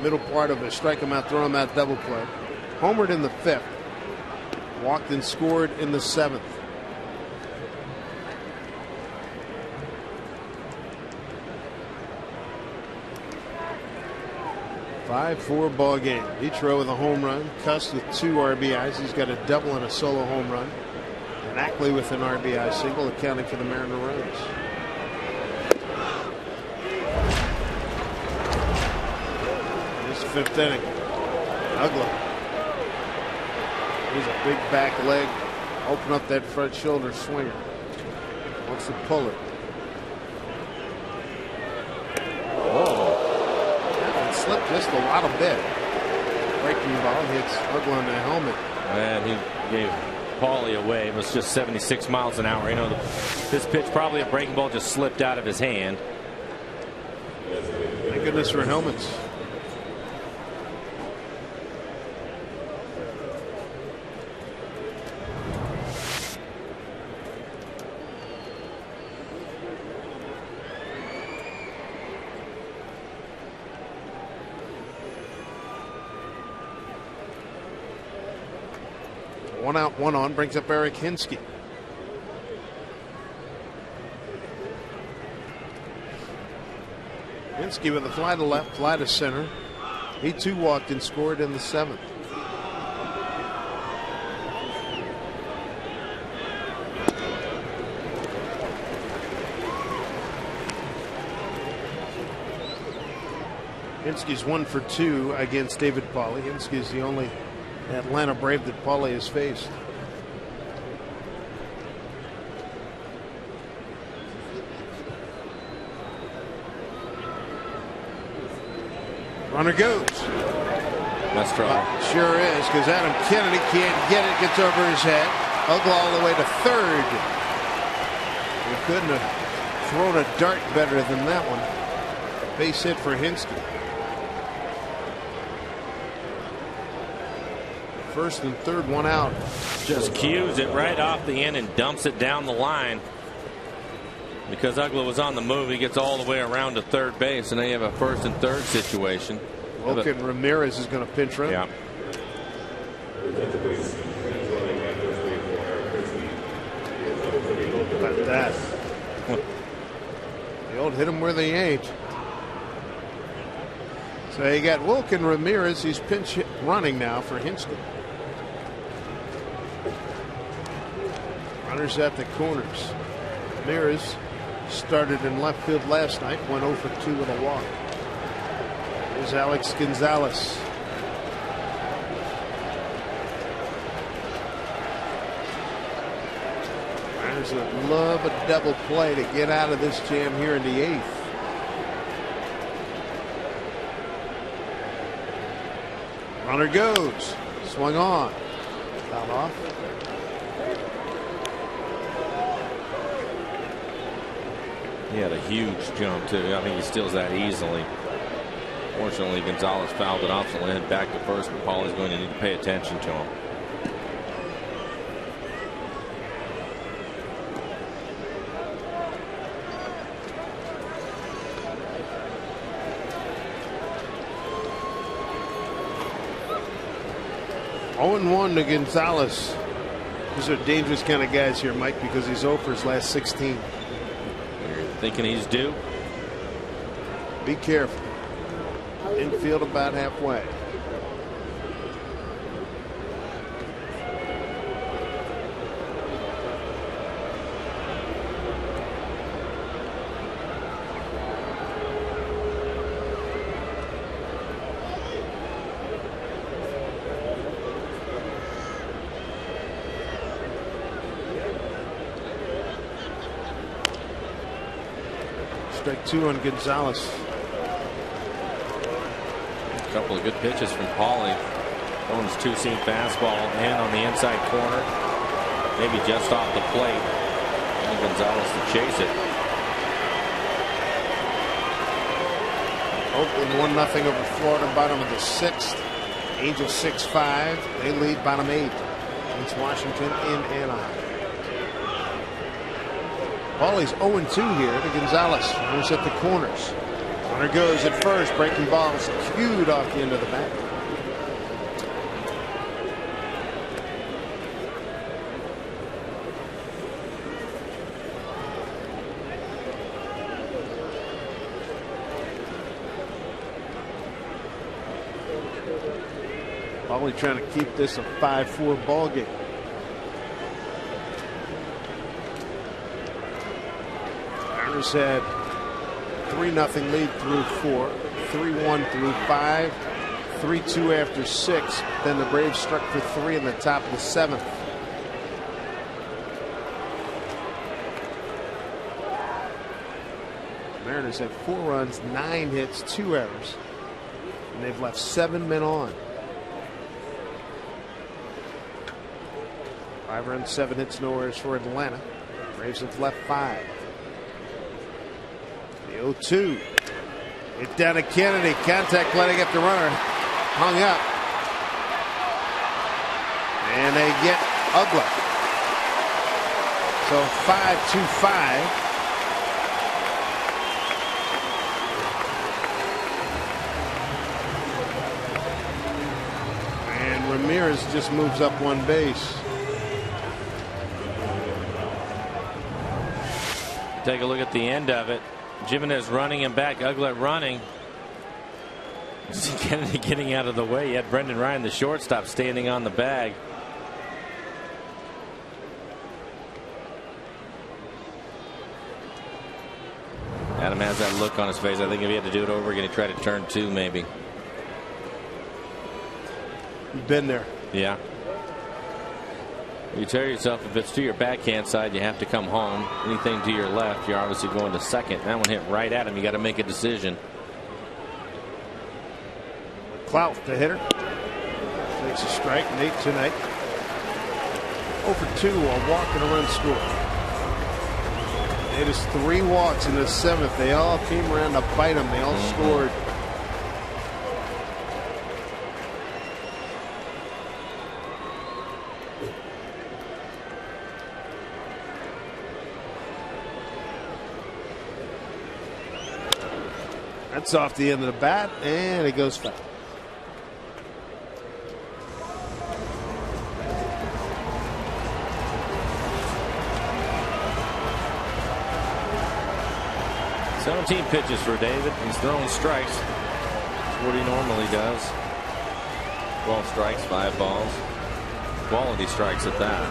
[SPEAKER 1] Middle part of a strike him out, throw him out double play. Homered in the 5th. Walked and scored in the 7th. 5-4 ball game. Petro with a home run. Cust with 2 RBIs. He's got a double and a solo home run. And Ackley with an RBI single, accounting for the Mariner runs. This 5th inning. Ugly. He's a big back leg. Open up that front shoulder swinger. Wants to pull it. Slipped just a lot of bit. Breaking ball hits Ugly on the helmet.
[SPEAKER 2] And he gave Paulie away. It was just 76 miles an hour. You know, this pitch, probably a breaking ball, just slipped out of his hand.
[SPEAKER 1] Thank goodness for helmets. One out, one on, brings up Eric Hinske. Hinske with a fly to left, fly to center. He too walked and scored in the 7th. Hinske's 1 for 2 against David Paulie. Hinske's the only Atlanta Brave that Paulie has faced. Runner goes.
[SPEAKER 2] That's trouble.
[SPEAKER 1] Sure is, because Adam Kennedy can't get it. Gets over his head. Ugly all the way to 3rd. He couldn't have thrown a dart better than that one. Base hit for Hinske. 1st and 3rd, 1 out.
[SPEAKER 2] Just cues it right off the end and dumps it down the line. Because Ugly was on the move, he gets all the way around to 3rd base, and then you have a 1st and 3rd situation.
[SPEAKER 1] Wilkin Ramirez is going to pinch run.
[SPEAKER 2] Yeah.
[SPEAKER 1] About that. The old hit him where they ain't. So you got Wilkin Ramirez. He's pinch running now for Hinske. Runners at the corners. Ramirez started in left field last night. Went 0 for 2 with a walk. Here's Alex Gonzalez. Mariners would love a double play to get out of this jam here in the 8th. Runner goes. Swung on. Fouled off.
[SPEAKER 2] He had a huge jump, too. I think he steals that easily. Fortunately, Gonzalez fouled it off, so head back to 1st, but Paulie's going to need to pay attention to him.
[SPEAKER 1] Oh and 1 to Gonzalez. These are dangerous kind of guys here, Mike, because he's 0 for his last 16.
[SPEAKER 2] You're thinking he's due?
[SPEAKER 1] Be careful. Infield about halfway. Strike 2 on Gonzalez.
[SPEAKER 2] A couple of good pitches from Paulie. Throwing his 2-seam fastball and on the inside corner. Maybe just off the plate. And Gonzalez to chase it.
[SPEAKER 1] Oakland 1-0 over Florida, bottom of the 6th. Angels 6-5. They lead bottom 8 against Washington in Anaheim. Paulie's 0-2 here to Gonzalez. Runners at the corners. Runner goes at 1st. Breaking balls cued off the end of the bat. Probably trying to keep this a 5-4 ball game. Mariners had 3-0 lead through 4, 3-1 through 5, 3-2 after 6. Then the Braves struck for 3 in the top of the 7th. Mariners had 4 runs, 9 hits, 2 errors, and they've left 7 men on. 5 runs, 7 hits, no errors for Atlanta. Braves have left 5. The 0-2. Hit down to Kennedy. Contact letting up the runner. Hung up. And they get Ugla. So 5-2-5. And Ramirez just moves up 1 base.
[SPEAKER 2] Take a look at the end of it. Jimenez running him back. Uglet running. Kennedy getting out of the way. You had Brendan Ryan, the shortstop, standing on the bag. Adam has that look on his face. I think if he had to do it over again, he'd try to turn 2 maybe.
[SPEAKER 1] You've been there.
[SPEAKER 2] Yeah. You tell yourself if it's to your backhand side, you have to come home. Anything to your left, you're obviously going to second. That one hit right at him. You got to make a decision.
[SPEAKER 1] Clout, the hitter, takes a strike. Nate tonight 0 for 2, a walk and a run scored. Nate has 3 walks in the 7th. They all came around to bite him. They all scored. That's off the end of the bat, and it goes foul.
[SPEAKER 2] Seventeen pitches for David. He's throwing strikes. That's what he normally does. 12 strikes, 5 balls. Quality strikes at that.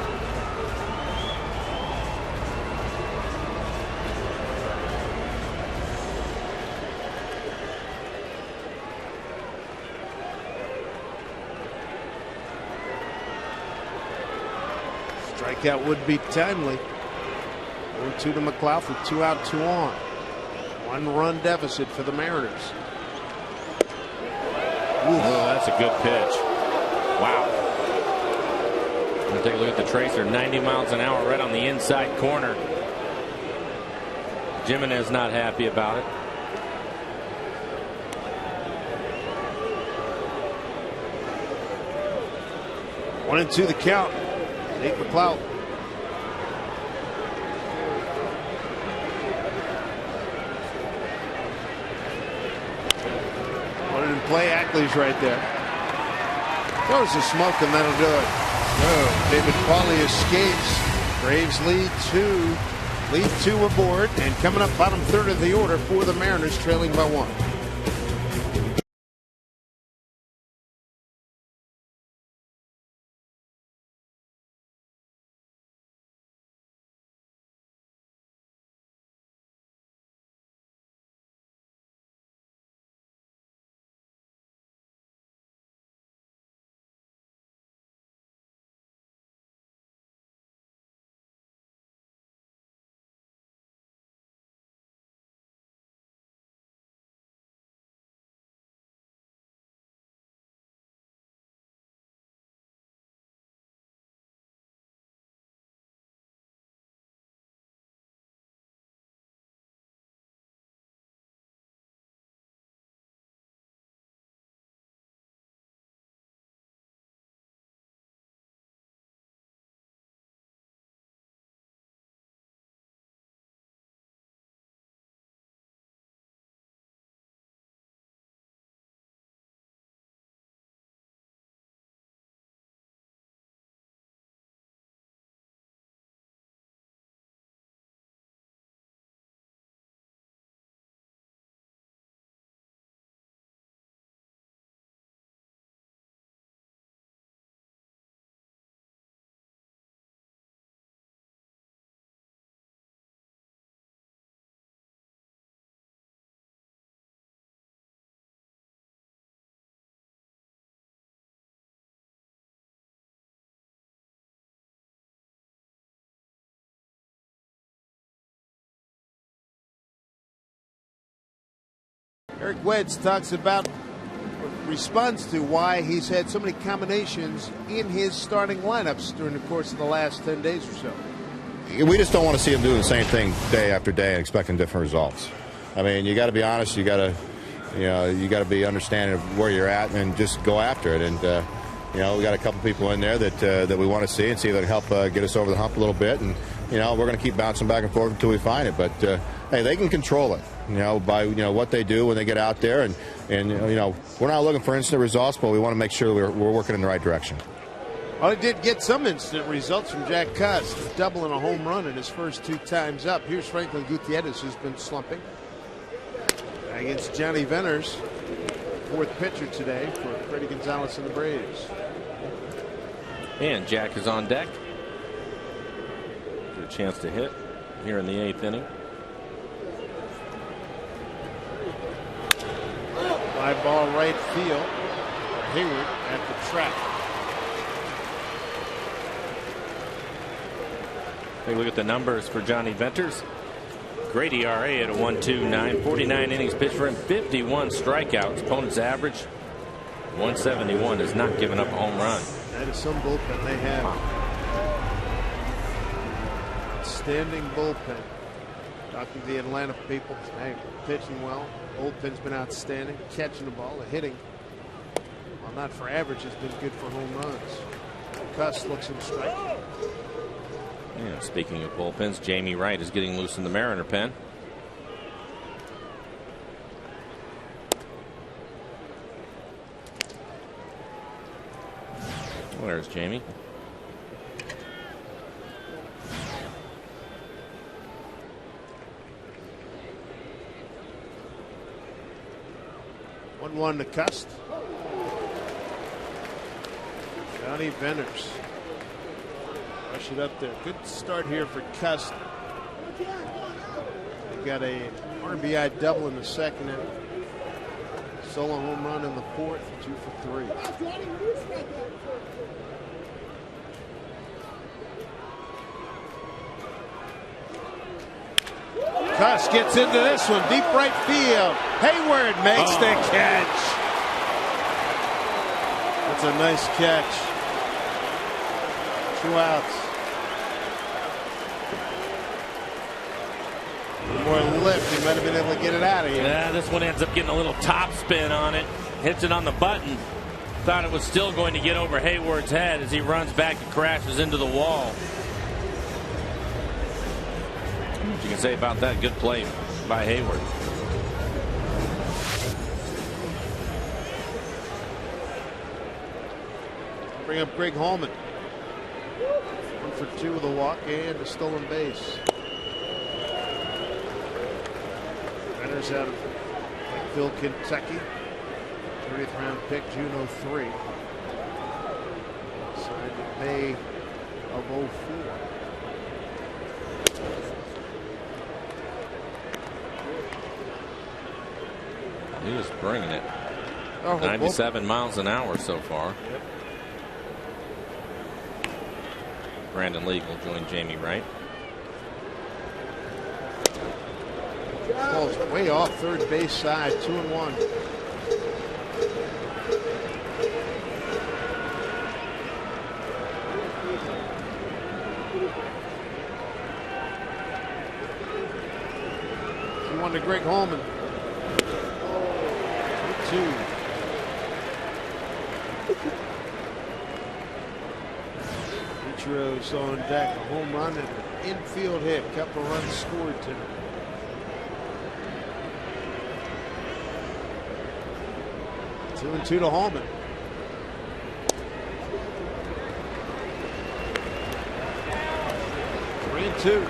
[SPEAKER 1] Strikeout would be timely. 1-2 to McLeod with 2 out, 2 on. 1-run deficit for the Mariners.
[SPEAKER 2] Oh, that's a good pitch. Wow. We'll take a look at the tracer. 90 miles an hour right on the inside corner. Jimenez not happy about it.
[SPEAKER 1] One and 2 the count. Nate McLeod. One in play. Ackley's right there. Throws the smoke and that'll do it. Oh, David Pauly escapes. Braves lead 2 aboard, and coming up bottom third of the order for the Mariners, trailing by 1. Eric Wedge responds to why he's had so many combinations in his starting lineups during the course of the last 10 days or so.
[SPEAKER 5] We just don't want to see him doing the same thing day after day and expecting different results. I mean, you got to be honest. You got to be understanding of where you're at and just go after it. And we got a couple people in there that we want to see and see if they can help get us over the hump a little bit. And we're going to keep bouncing back and forth until we find it. But hey, they can control it. By what they do when they get out there, and we're not looking for instant results, but we want to make sure we're working in the right direction.
[SPEAKER 1] Well, he did get some instant results from Jack Cust, doubling a home run in his first 2 times up. Here's Franklin Gutierrez, who's been slumping against Johnny Venters, 4th pitcher today for Freddie Gonzalez and the Braves.
[SPEAKER 2] And Jack is on deck. Get a chance to hit here in the 8th inning.
[SPEAKER 1] Fly ball right field. Hayward at the track.
[SPEAKER 2] Take a look at the numbers for Johnny Venters. Great ERA at a 1.29. 49 innings pitched for him. 51 strikeouts. Opponent's average 171. Has not given up a home run.
[SPEAKER 1] That is some bullpen they have. Outstanding bullpen. Talking to the Atlanta people. Hey, pitching well. Bullpen's been outstanding. Catching the ball, the hitting, well, not for average, has been good for home runs. Cust looks in strike.
[SPEAKER 2] Yeah, speaking of bullpens, Jamie Wright is getting loose in the Mariner pen. There's Jamie.
[SPEAKER 1] One to Cust. Johnny Venters. Rush it up there. Good start here for Cust. They got a RBI double in the 2nd inning. Solo home run in the 4th. 2 for 3. Cust gets into this one, deep right field. Hayward makes the catch. That's a nice catch. 2 outs. More lift, he might have been able to get it out of here.
[SPEAKER 2] Yeah, this one ends up getting a little top spin on it. Hits it on the button. Thought it was still going to get over Hayward's head as he runs back and crashes into the wall. What you can say about that? Good play by Hayward.
[SPEAKER 1] Bring up Greg Holman. 1 for 2 with a walk and a stolen base. Runners out of Lakeville, Kentucky. 30th round pick, June '03. Signed in May of '04.
[SPEAKER 2] He is bringing it. 97 miles an hour so far.
[SPEAKER 1] Yep.
[SPEAKER 2] Brandon League will join Jamie Wright.
[SPEAKER 1] Ball's way off third base side, 2-1. One to Greg Holman. 2. Ichiro's on deck, a home run and an infield hit. Couple runs scored tonight. Two and 2 to Holman. Three and 2.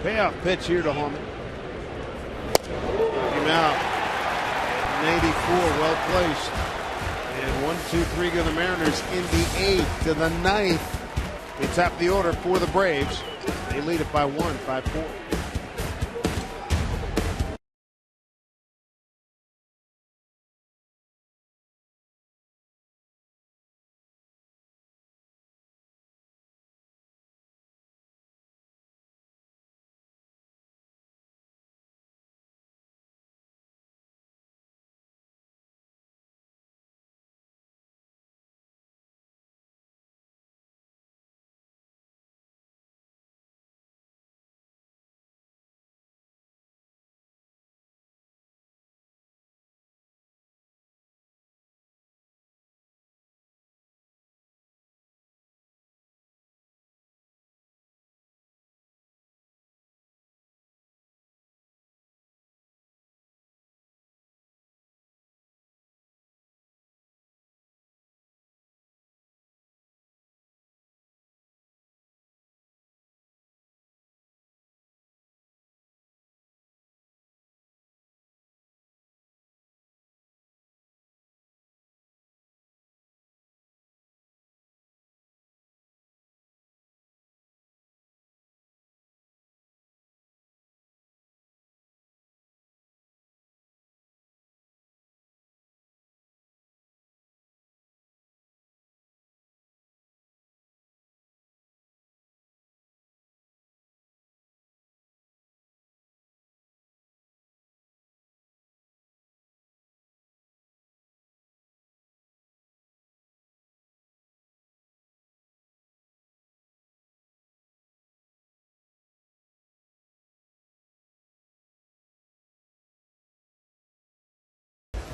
[SPEAKER 1] Payoff pitch here to Holman. Him out. 84, well placed. And 1-2-3 go the Mariners in the 8th to the 9th. They top the order for the Braves. They lead it by 1, 5-4.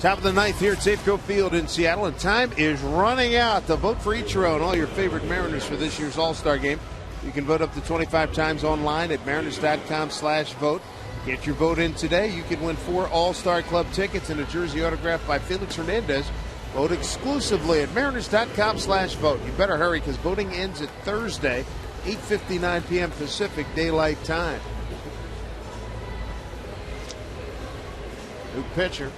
[SPEAKER 1] Top of the ninth here at Safeco Field in Seattle, and time is running out. To vote for Ichiro and all your favorite Mariners for this year's All-Star Game, you can vote up to 25 times online at mariners.com/vote. Get your vote in today. You can win 4 All-Star Club tickets and a jersey autographed by Felix Hernandez. Vote exclusively at mariners.com/vote. You better hurry because voting ends at Thursday, 8:59 p.m. Pacific Daylight Time. New pitcher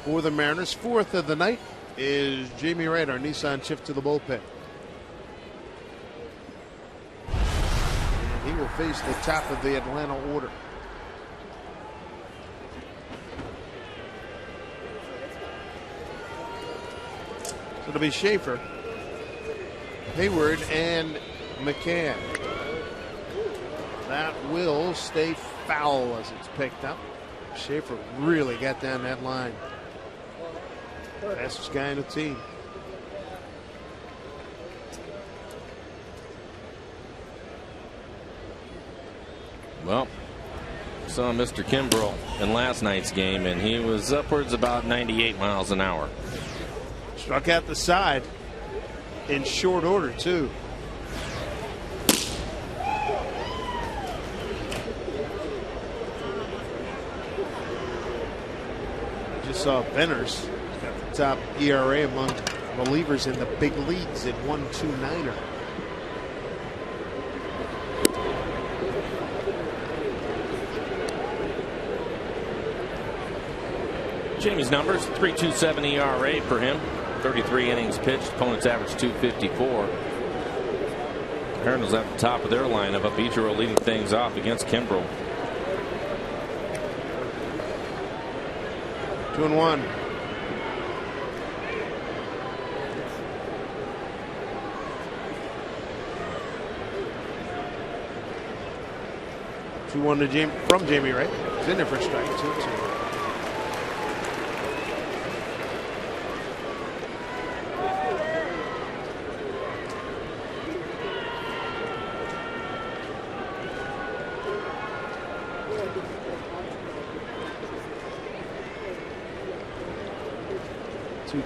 [SPEAKER 1] for the Mariners, 4th of the night, is Jamie Wright, our Nissan shift to the bullpen. And he will face the top of the Atlanta order. So it'll be Schaefer, Hayward, and McCann. That will stay foul as it's picked up. Schaefer really got down that line. Fastest guy in the team.
[SPEAKER 2] Well, saw Mr. Kimbrell in last night's game, and he was upwards about 98 miles an hour.
[SPEAKER 1] Struck out the side in short order, too. Just saw Benners got the top ERA among relievers in the big leagues at 1.29er.
[SPEAKER 2] Jamie's numbers: 3.27 ERA for him, 33 innings pitched. Opponent's average 2.54. Cardinals at the top of their lineup. Up Ichiro leading things off against Kimbrell.
[SPEAKER 1] 2-1. From Jamie Wright. He's in there for a strike. 2-2.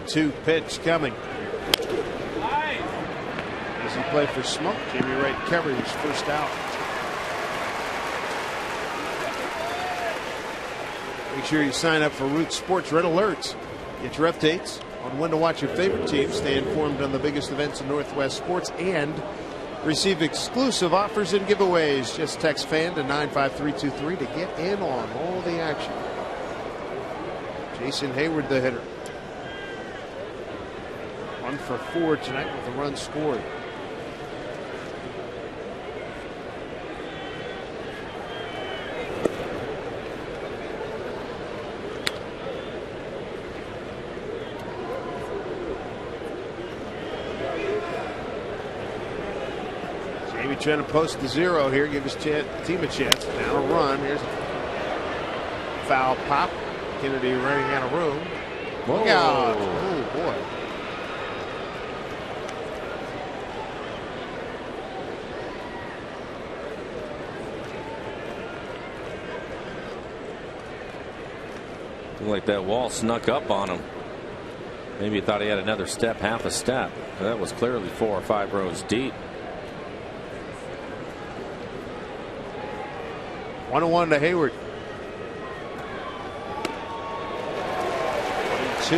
[SPEAKER 1] Two pitch coming. As he played for Smoke, Jamie Wright covered his first out. Make sure you sign up for Root Sports Red Alerts. Get your updates on when to watch your favorite team, stay informed on the biggest events in Northwest sports, and receive exclusive offers and giveaways. Just text FAN to 95323 to get in on all the action. Jason Hayward, the hitter. 1 for 4 tonight with a run scored. Jamie trying to post the 0 here, give his team a chance. Now a run. Here's a foul pop. Kennedy running out of room. Look out. Oh, boy.
[SPEAKER 2] Like that wall snuck up on him. Maybe he thought he had another step, half a step. That was clearly 4 or 5 rows deep.
[SPEAKER 1] 1-1 to Hayward. 2.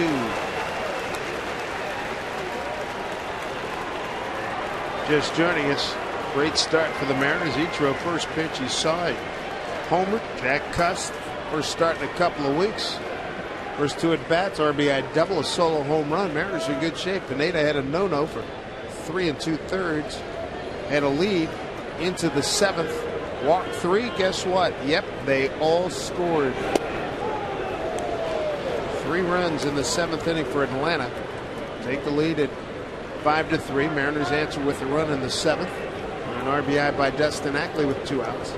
[SPEAKER 1] Just joining us. Great start for the Mariners. Ichiro, first pitch, he saw it. Homer. Jack Cust, first start in a couple of weeks. First 2 at bats, RBI double, a solo home run. Mariners in good shape. Pineda had a no-no for 3 2/3. Had a lead into the 7th. Walked 3. Guess what? Yep, they all scored. 3 runs in the 7th inning for Atlanta. Take the lead at 5-3. Mariners answer with a run in the 7th. An RBI by Dustin Ackley with 2 outs.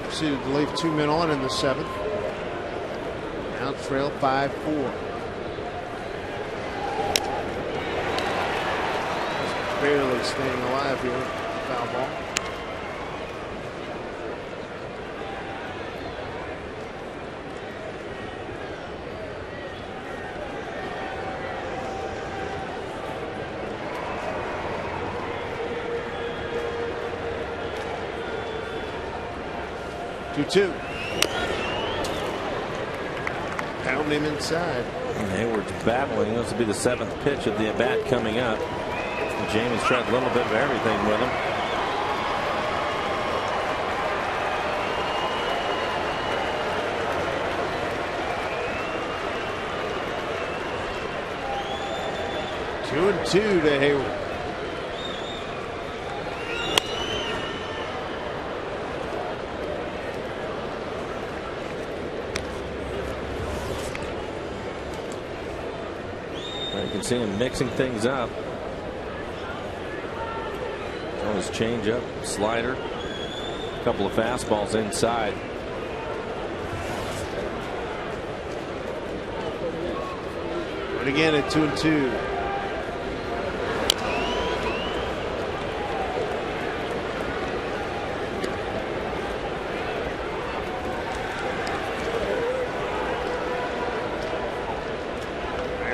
[SPEAKER 1] Proceeded to leave 2 men on in the 7th. Now trail 5-4. Just barely staying alive here. Foul ball. 2-2. Pound him inside.
[SPEAKER 2] And Hayward's battling. This will be the 7th pitch of the at bat coming up. And Jamie's tried a little bit of everything with him.
[SPEAKER 1] Two and 2 to Hayward.
[SPEAKER 2] You can see him mixing things up. On his changeup, slider, a couple of fastballs inside.
[SPEAKER 1] And again at 2 and 2.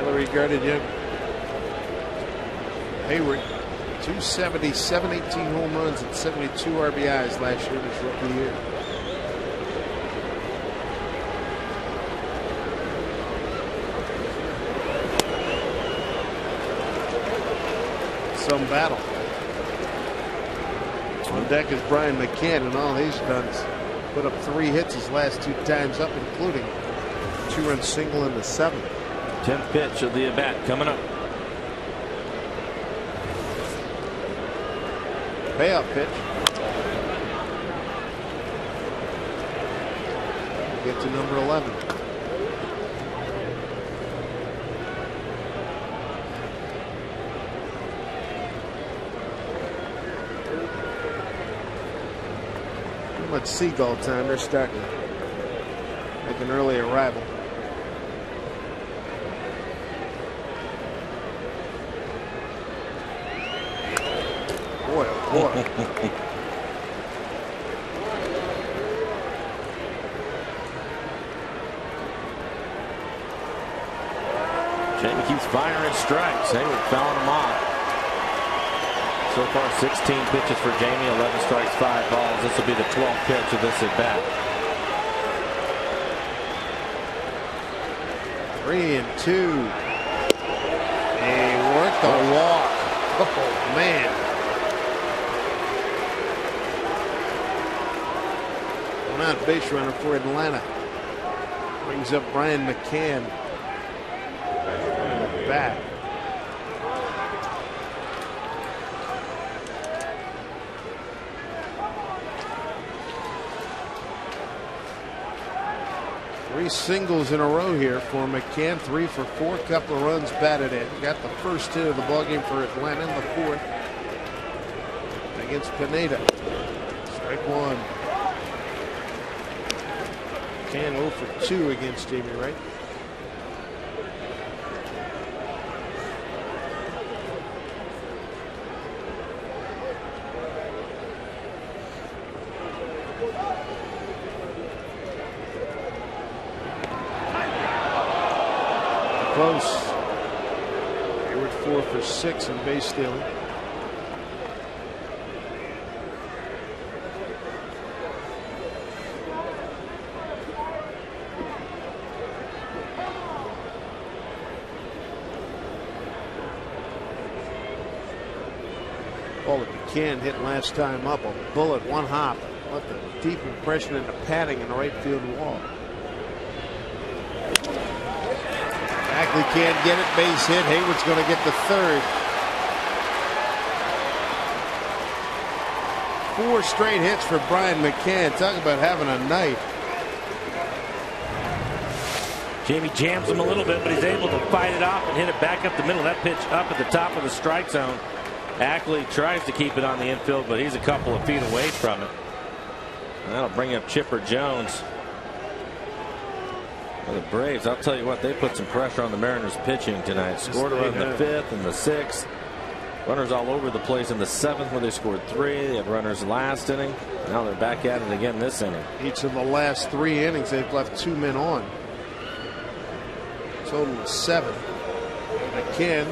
[SPEAKER 1] Regarded young Hayward, 277, 18 home runs and 72 RBIs last year in his rookie year. Some battle. On deck is Brian McCann, and all he's done is put up 3 hits his last 2 times up, including a 2-run single in the 7th.
[SPEAKER 2] 10th pitch of the at bat coming up.
[SPEAKER 1] Payoff pitch. Get to number 11. Too much seagull time. They're starting to make an early arrival. Boy, oh boy.
[SPEAKER 2] Jamie keeps firing strikes. Hayward fouling them off. So far 16 pitches for Jamie, 11 strikes, 5 balls. This will be the 12th pitch of this at bat.
[SPEAKER 1] 3 and 2. He worked the walk. Oh man. Out base runner for Atlanta. Brings up Brian McCann. Back. Three singles in a row here for McCann. 3 for 4. Couple of runs batted in. Got the first hit of the ballgame for Atlanta in the 4th against Pineda. Strike 1. McCann 0 for 2 against Jamie Wright. Close. Hayward 4 for 6 in base stealing. Ball that McCann hit last time up, a bullet, 1 hop. Left a deep impression in the padding in the right field wall. Ackley can't get it, base hit. Hayward's going to get the 3rd. 4 straight hits for Brian McCann. Talk about having a night.
[SPEAKER 2] Jamie jams him a little bit, but he's able to fight it off and hit it back up the middle. That pitch up at the top of the strike zone. Ackley tries to keep it on the infield, but he's a couple of feet away from it. And that'll bring up Chipper Jones. Well, the Braves, I'll tell you what, they put some pressure on the Mariners pitching tonight. Scored around the 5th and the 6th. Runners all over the place in the 7th where they scored 3. They had runners last inning. Now they're back at it again this inning.
[SPEAKER 1] Each of the last 3 innings, they've left 2 men on. Total of 7. McCann,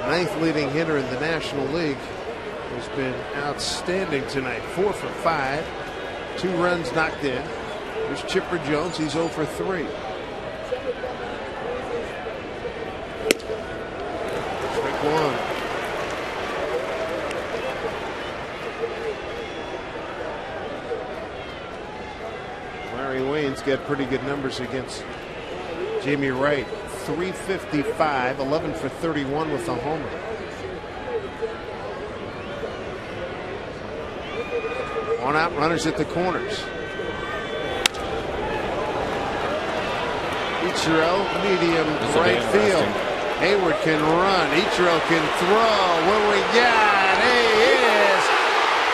[SPEAKER 1] 9th leading hitter in the National League, has been outstanding tonight. 4 for 5, 2 runs knocked in. There's Chipper Jones. He's 0 for 3. Strike 1. Larry Wayne's got pretty good numbers against Jamie Wright. 355, 11 for 31 with a homer. One out, runners at the corners. Ichiro, medium right field. Hayward can run. Ichiro can throw. What do we got? He is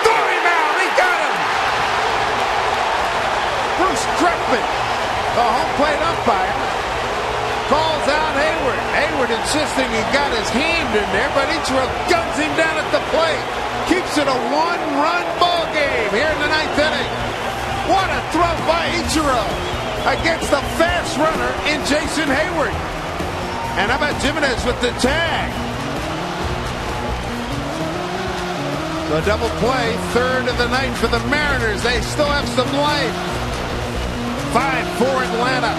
[SPEAKER 1] throwing out. He got him. Bruce Dreckman, the home plate umpire, calls out Hayward. Hayward insisting he got his hand in there, but Ichiro guns him down at the plate. Keeps it a 1-run ball game here in the 9th inning. What a throw by Ichiro against the fast runner in Jason Hayward. And how about Jimenez with the tag? The double play, 3rd of the night for the Mariners. They still have some life. 5-4 Atlanta.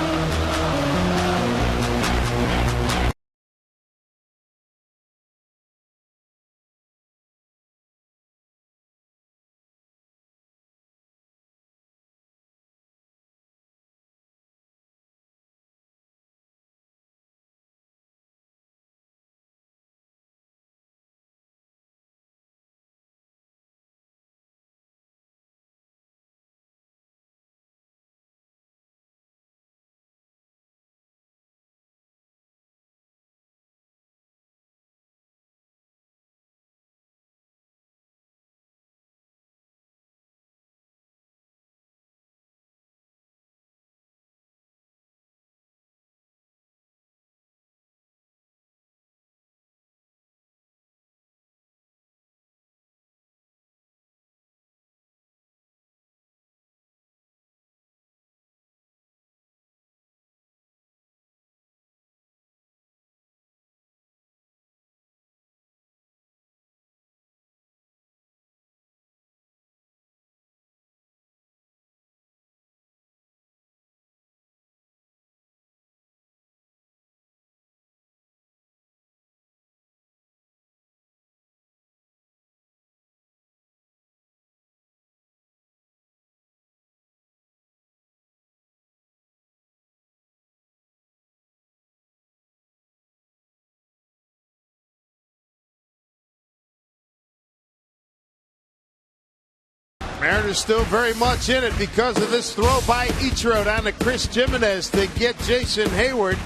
[SPEAKER 1] Mariners still very much in it because of this throw by Ichiro down to Chris Jimenez to get Jason Hayward.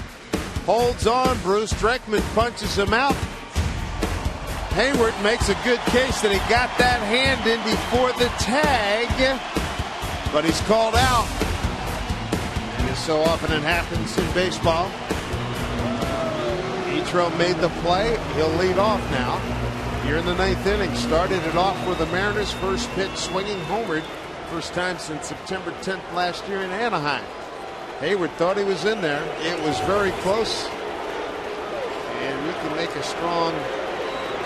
[SPEAKER 1] Holds on. Bruce Dreckman punches him out. Hayward makes a good case that he got that hand in before the tag, but he's called out. And as so often it happens in baseball, Ichiro made the play. He'll lead off now. Here in the 9th inning, started it off for the Mariners. First pitch swinging homered. First time since September 10th last year in Anaheim. Hayward thought he was in there. It was very close. And we can make a strong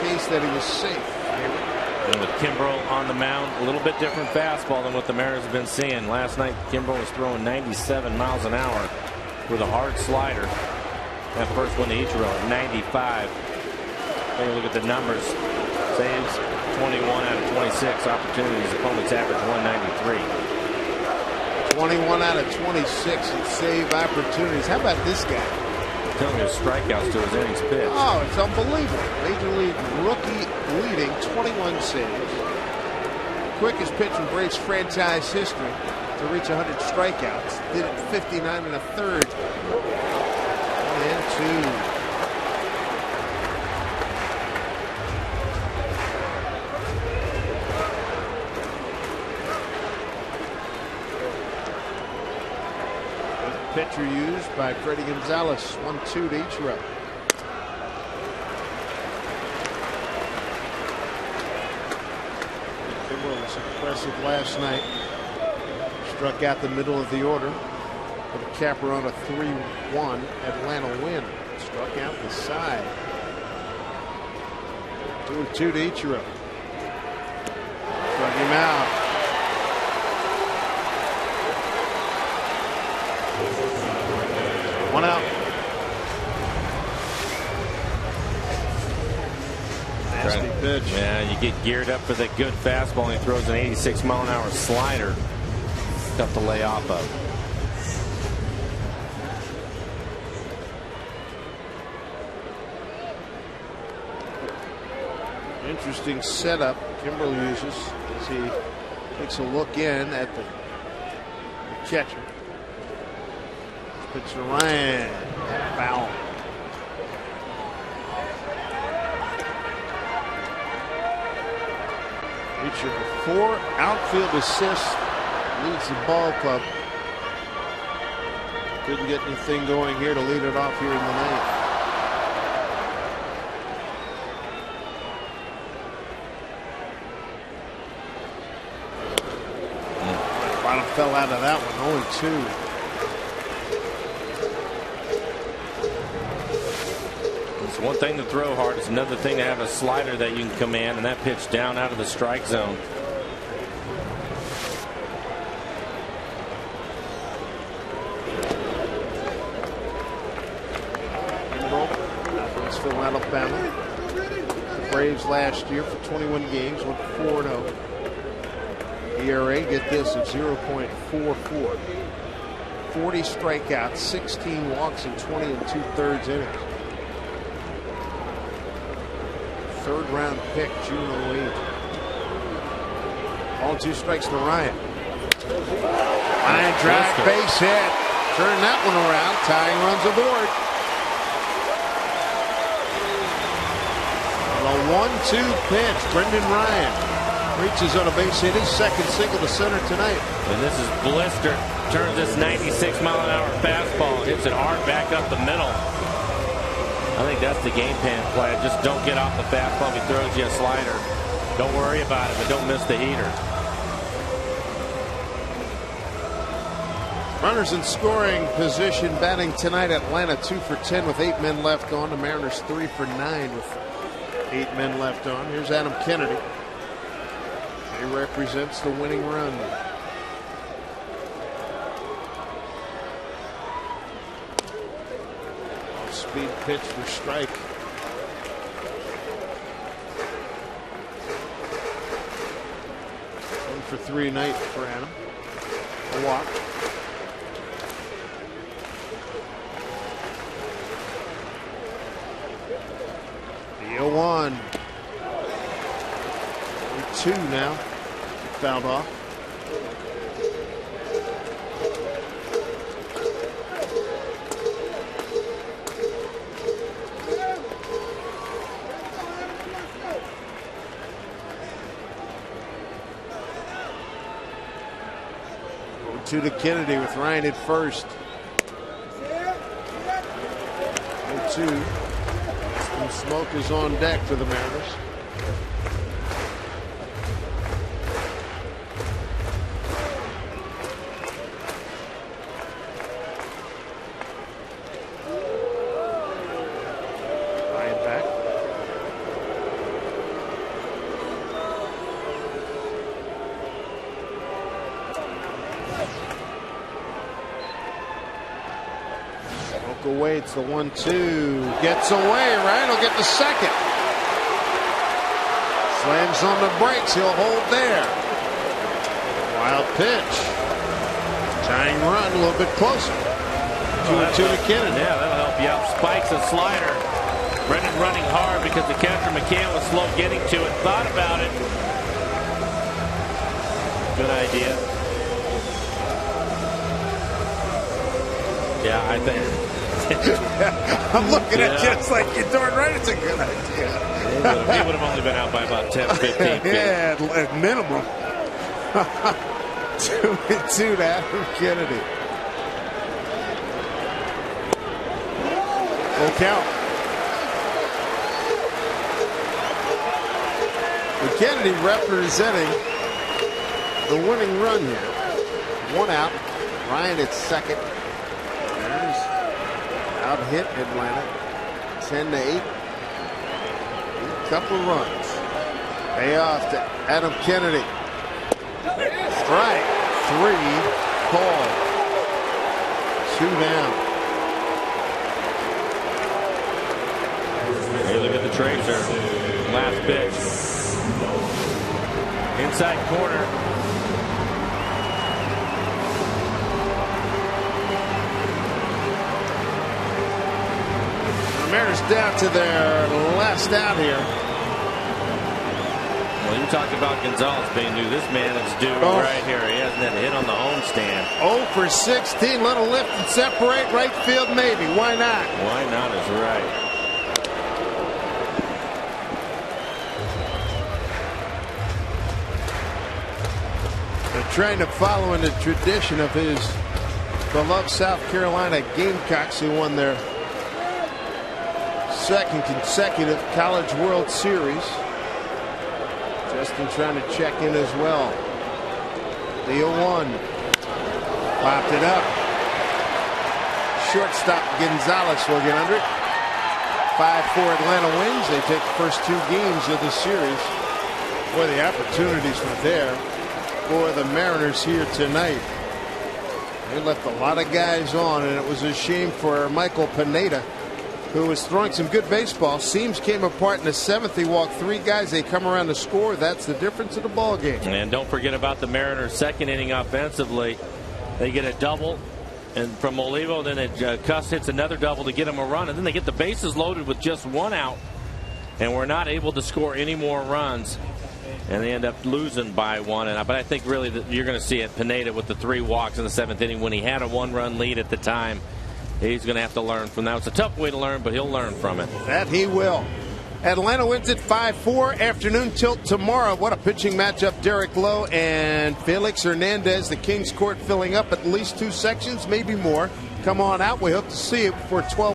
[SPEAKER 1] case that he was safe.
[SPEAKER 2] And with Kimbrel on the mound, a little bit different fastball than what the Mariners have been seeing. Last night, Kimbrel was throwing 97 miles an hour with a hard slider. That first one to Ichiro at 95. Take a look at the numbers. Saves 21 out of 26 opportunities. Opponents average 193.
[SPEAKER 1] 21 out of 26 in save opportunities. How about this guy?
[SPEAKER 2] Telling you strikeouts to his innings pitch.
[SPEAKER 1] Oh, it's unbelievable. Major League rookie leading 21 saves. Quickest pitch in Braves franchise history to reach 100 strikeouts. Did it 59 and a third. 1-2. Pitcher used by Freddie Gonzalez. 1-2 to Ichiro. Kimbrel was impressive last night. Struck out the middle of the order. Put a capper on a 3-1 Atlanta win. Struck out the side. 2-2 to Ichiro. Struck him out. One out. Nasty pitch.
[SPEAKER 2] Yeah, you get geared up for that good fastball, and he throws an 86-mile-an-hour slider. Tough to lay off of.
[SPEAKER 1] Interesting setup Kimbrel uses as he takes a look in at the catcher. Pitch to Ryan. Foul. Reacher for 4 outfield assists. Leads the ball club. Couldn't get anything going here to lead it off here in the ninth. Bottom fell out of that one. Only 2.
[SPEAKER 2] It's one thing to throw hard. It's another thing to have a slider that you can command, and that pitch down out of the strike zone.
[SPEAKER 1] Evansville, Alabama. The Braves last year for 21 games went 4-0. ERA, get this, at 0.44. 40 strikeouts, 16 walks in 20 2/3 innings. Third round pick, June 08. All 2 strikes to Ryan. Line drive, base hit. Turn that one around. Tying runs aboard. The 1-2 pitch. Brendan Ryan reaches on a base hit. His second single to center tonight.
[SPEAKER 2] And this is blistered. Turns this 96-mile-an-hour fastball. Hits it hard back up the middle. I think that's the game plan. Just don't get off the fastball if he throws you a slider. Don't worry about it, but don't miss the heater.
[SPEAKER 1] Runners in scoring position batting tonight. Atlanta 2 for 10 with 8 men left on. The Mariners 3 for 9 with 8 men left on. Here's Adam Kennedy. He represents the winning run. Speed pitch for strike. One for 3 tonight for Adam. A walk. The 0-1. 2 now. Fouled off. To Kennedy with Ryan at first. 0-2. Some smoke is on deck for the Mariners. Ryan back. Away, it's the 1-2. Gets away. Ryan will get the second. Slams on the brakes. He'll hold there. Wild pitch. Tying run a little bit closer. 2-2 to Kennedy.
[SPEAKER 2] Yeah, that'll help you out. Spikes a slider. Brendan running hard because the catcher McCann was slow getting to it. Thought about it. Good idea. Yeah, I think.
[SPEAKER 1] I'm looking at you. It's like you're darn right. It's a good idea.
[SPEAKER 2] He would have only been out by about 10, 15 feet.
[SPEAKER 1] Yeah, at minimum. 2-2 to Adam Kennedy. Full count. And Kennedy representing the winning run here. 1 out. Ryan at second. Out hit Atlanta 10-8. Couple runs. Payoff to Adam Kennedy. Strike 3 called. 2 down.
[SPEAKER 2] Tracer. Last pitch. Inside corner.
[SPEAKER 1] The Mariners down to their last out here.
[SPEAKER 2] Well, you talked about Gonzalez being due. This man is due right here. He hasn't had a hit on the homestand.
[SPEAKER 1] 0 for 16. Let him lift and separate. Right field, maybe. Why not?
[SPEAKER 2] Why not is right.
[SPEAKER 1] They're trying to follow in the tradition of his beloved South Carolina Gamecocks, who won their second consecutive College World Series. Justin trying to check in as well. The 0-1. Popped it up. Shortstop Gonzalez will get under it. 5-4 Atlanta wins. They take the first 2 games of the series. Boy, the opportunities were there for the Mariners here tonight. They left a lot of guys on, and it was a shame for Michael Pineda, who was throwing some good baseball. Seams came apart in the 7th. He walked 3 guys. They come around to score. That's the difference in the ball game.
[SPEAKER 2] And don't forget about the Mariners' second inning offensively. They get a double and from Olivo. Then Cust hits another double to get him a run. And then they get the bases loaded with just 1 out. And we're not able to score any more runs. And they end up losing by 1. But I think really that you're going to see it. Pineda with the 3 walks in the 7th inning when he had a 1-run lead at the time. He's going to have to learn from that. It's a tough way to learn, but he'll learn from it.
[SPEAKER 1] That he will. Atlanta wins at 5-4. Afternoon tilt tomorrow. What a pitching matchup. Derek Lowe and Felix Hernandez. The Kings Court filling up at least 2 sections, maybe more. Come on out. We hope to see you for 12.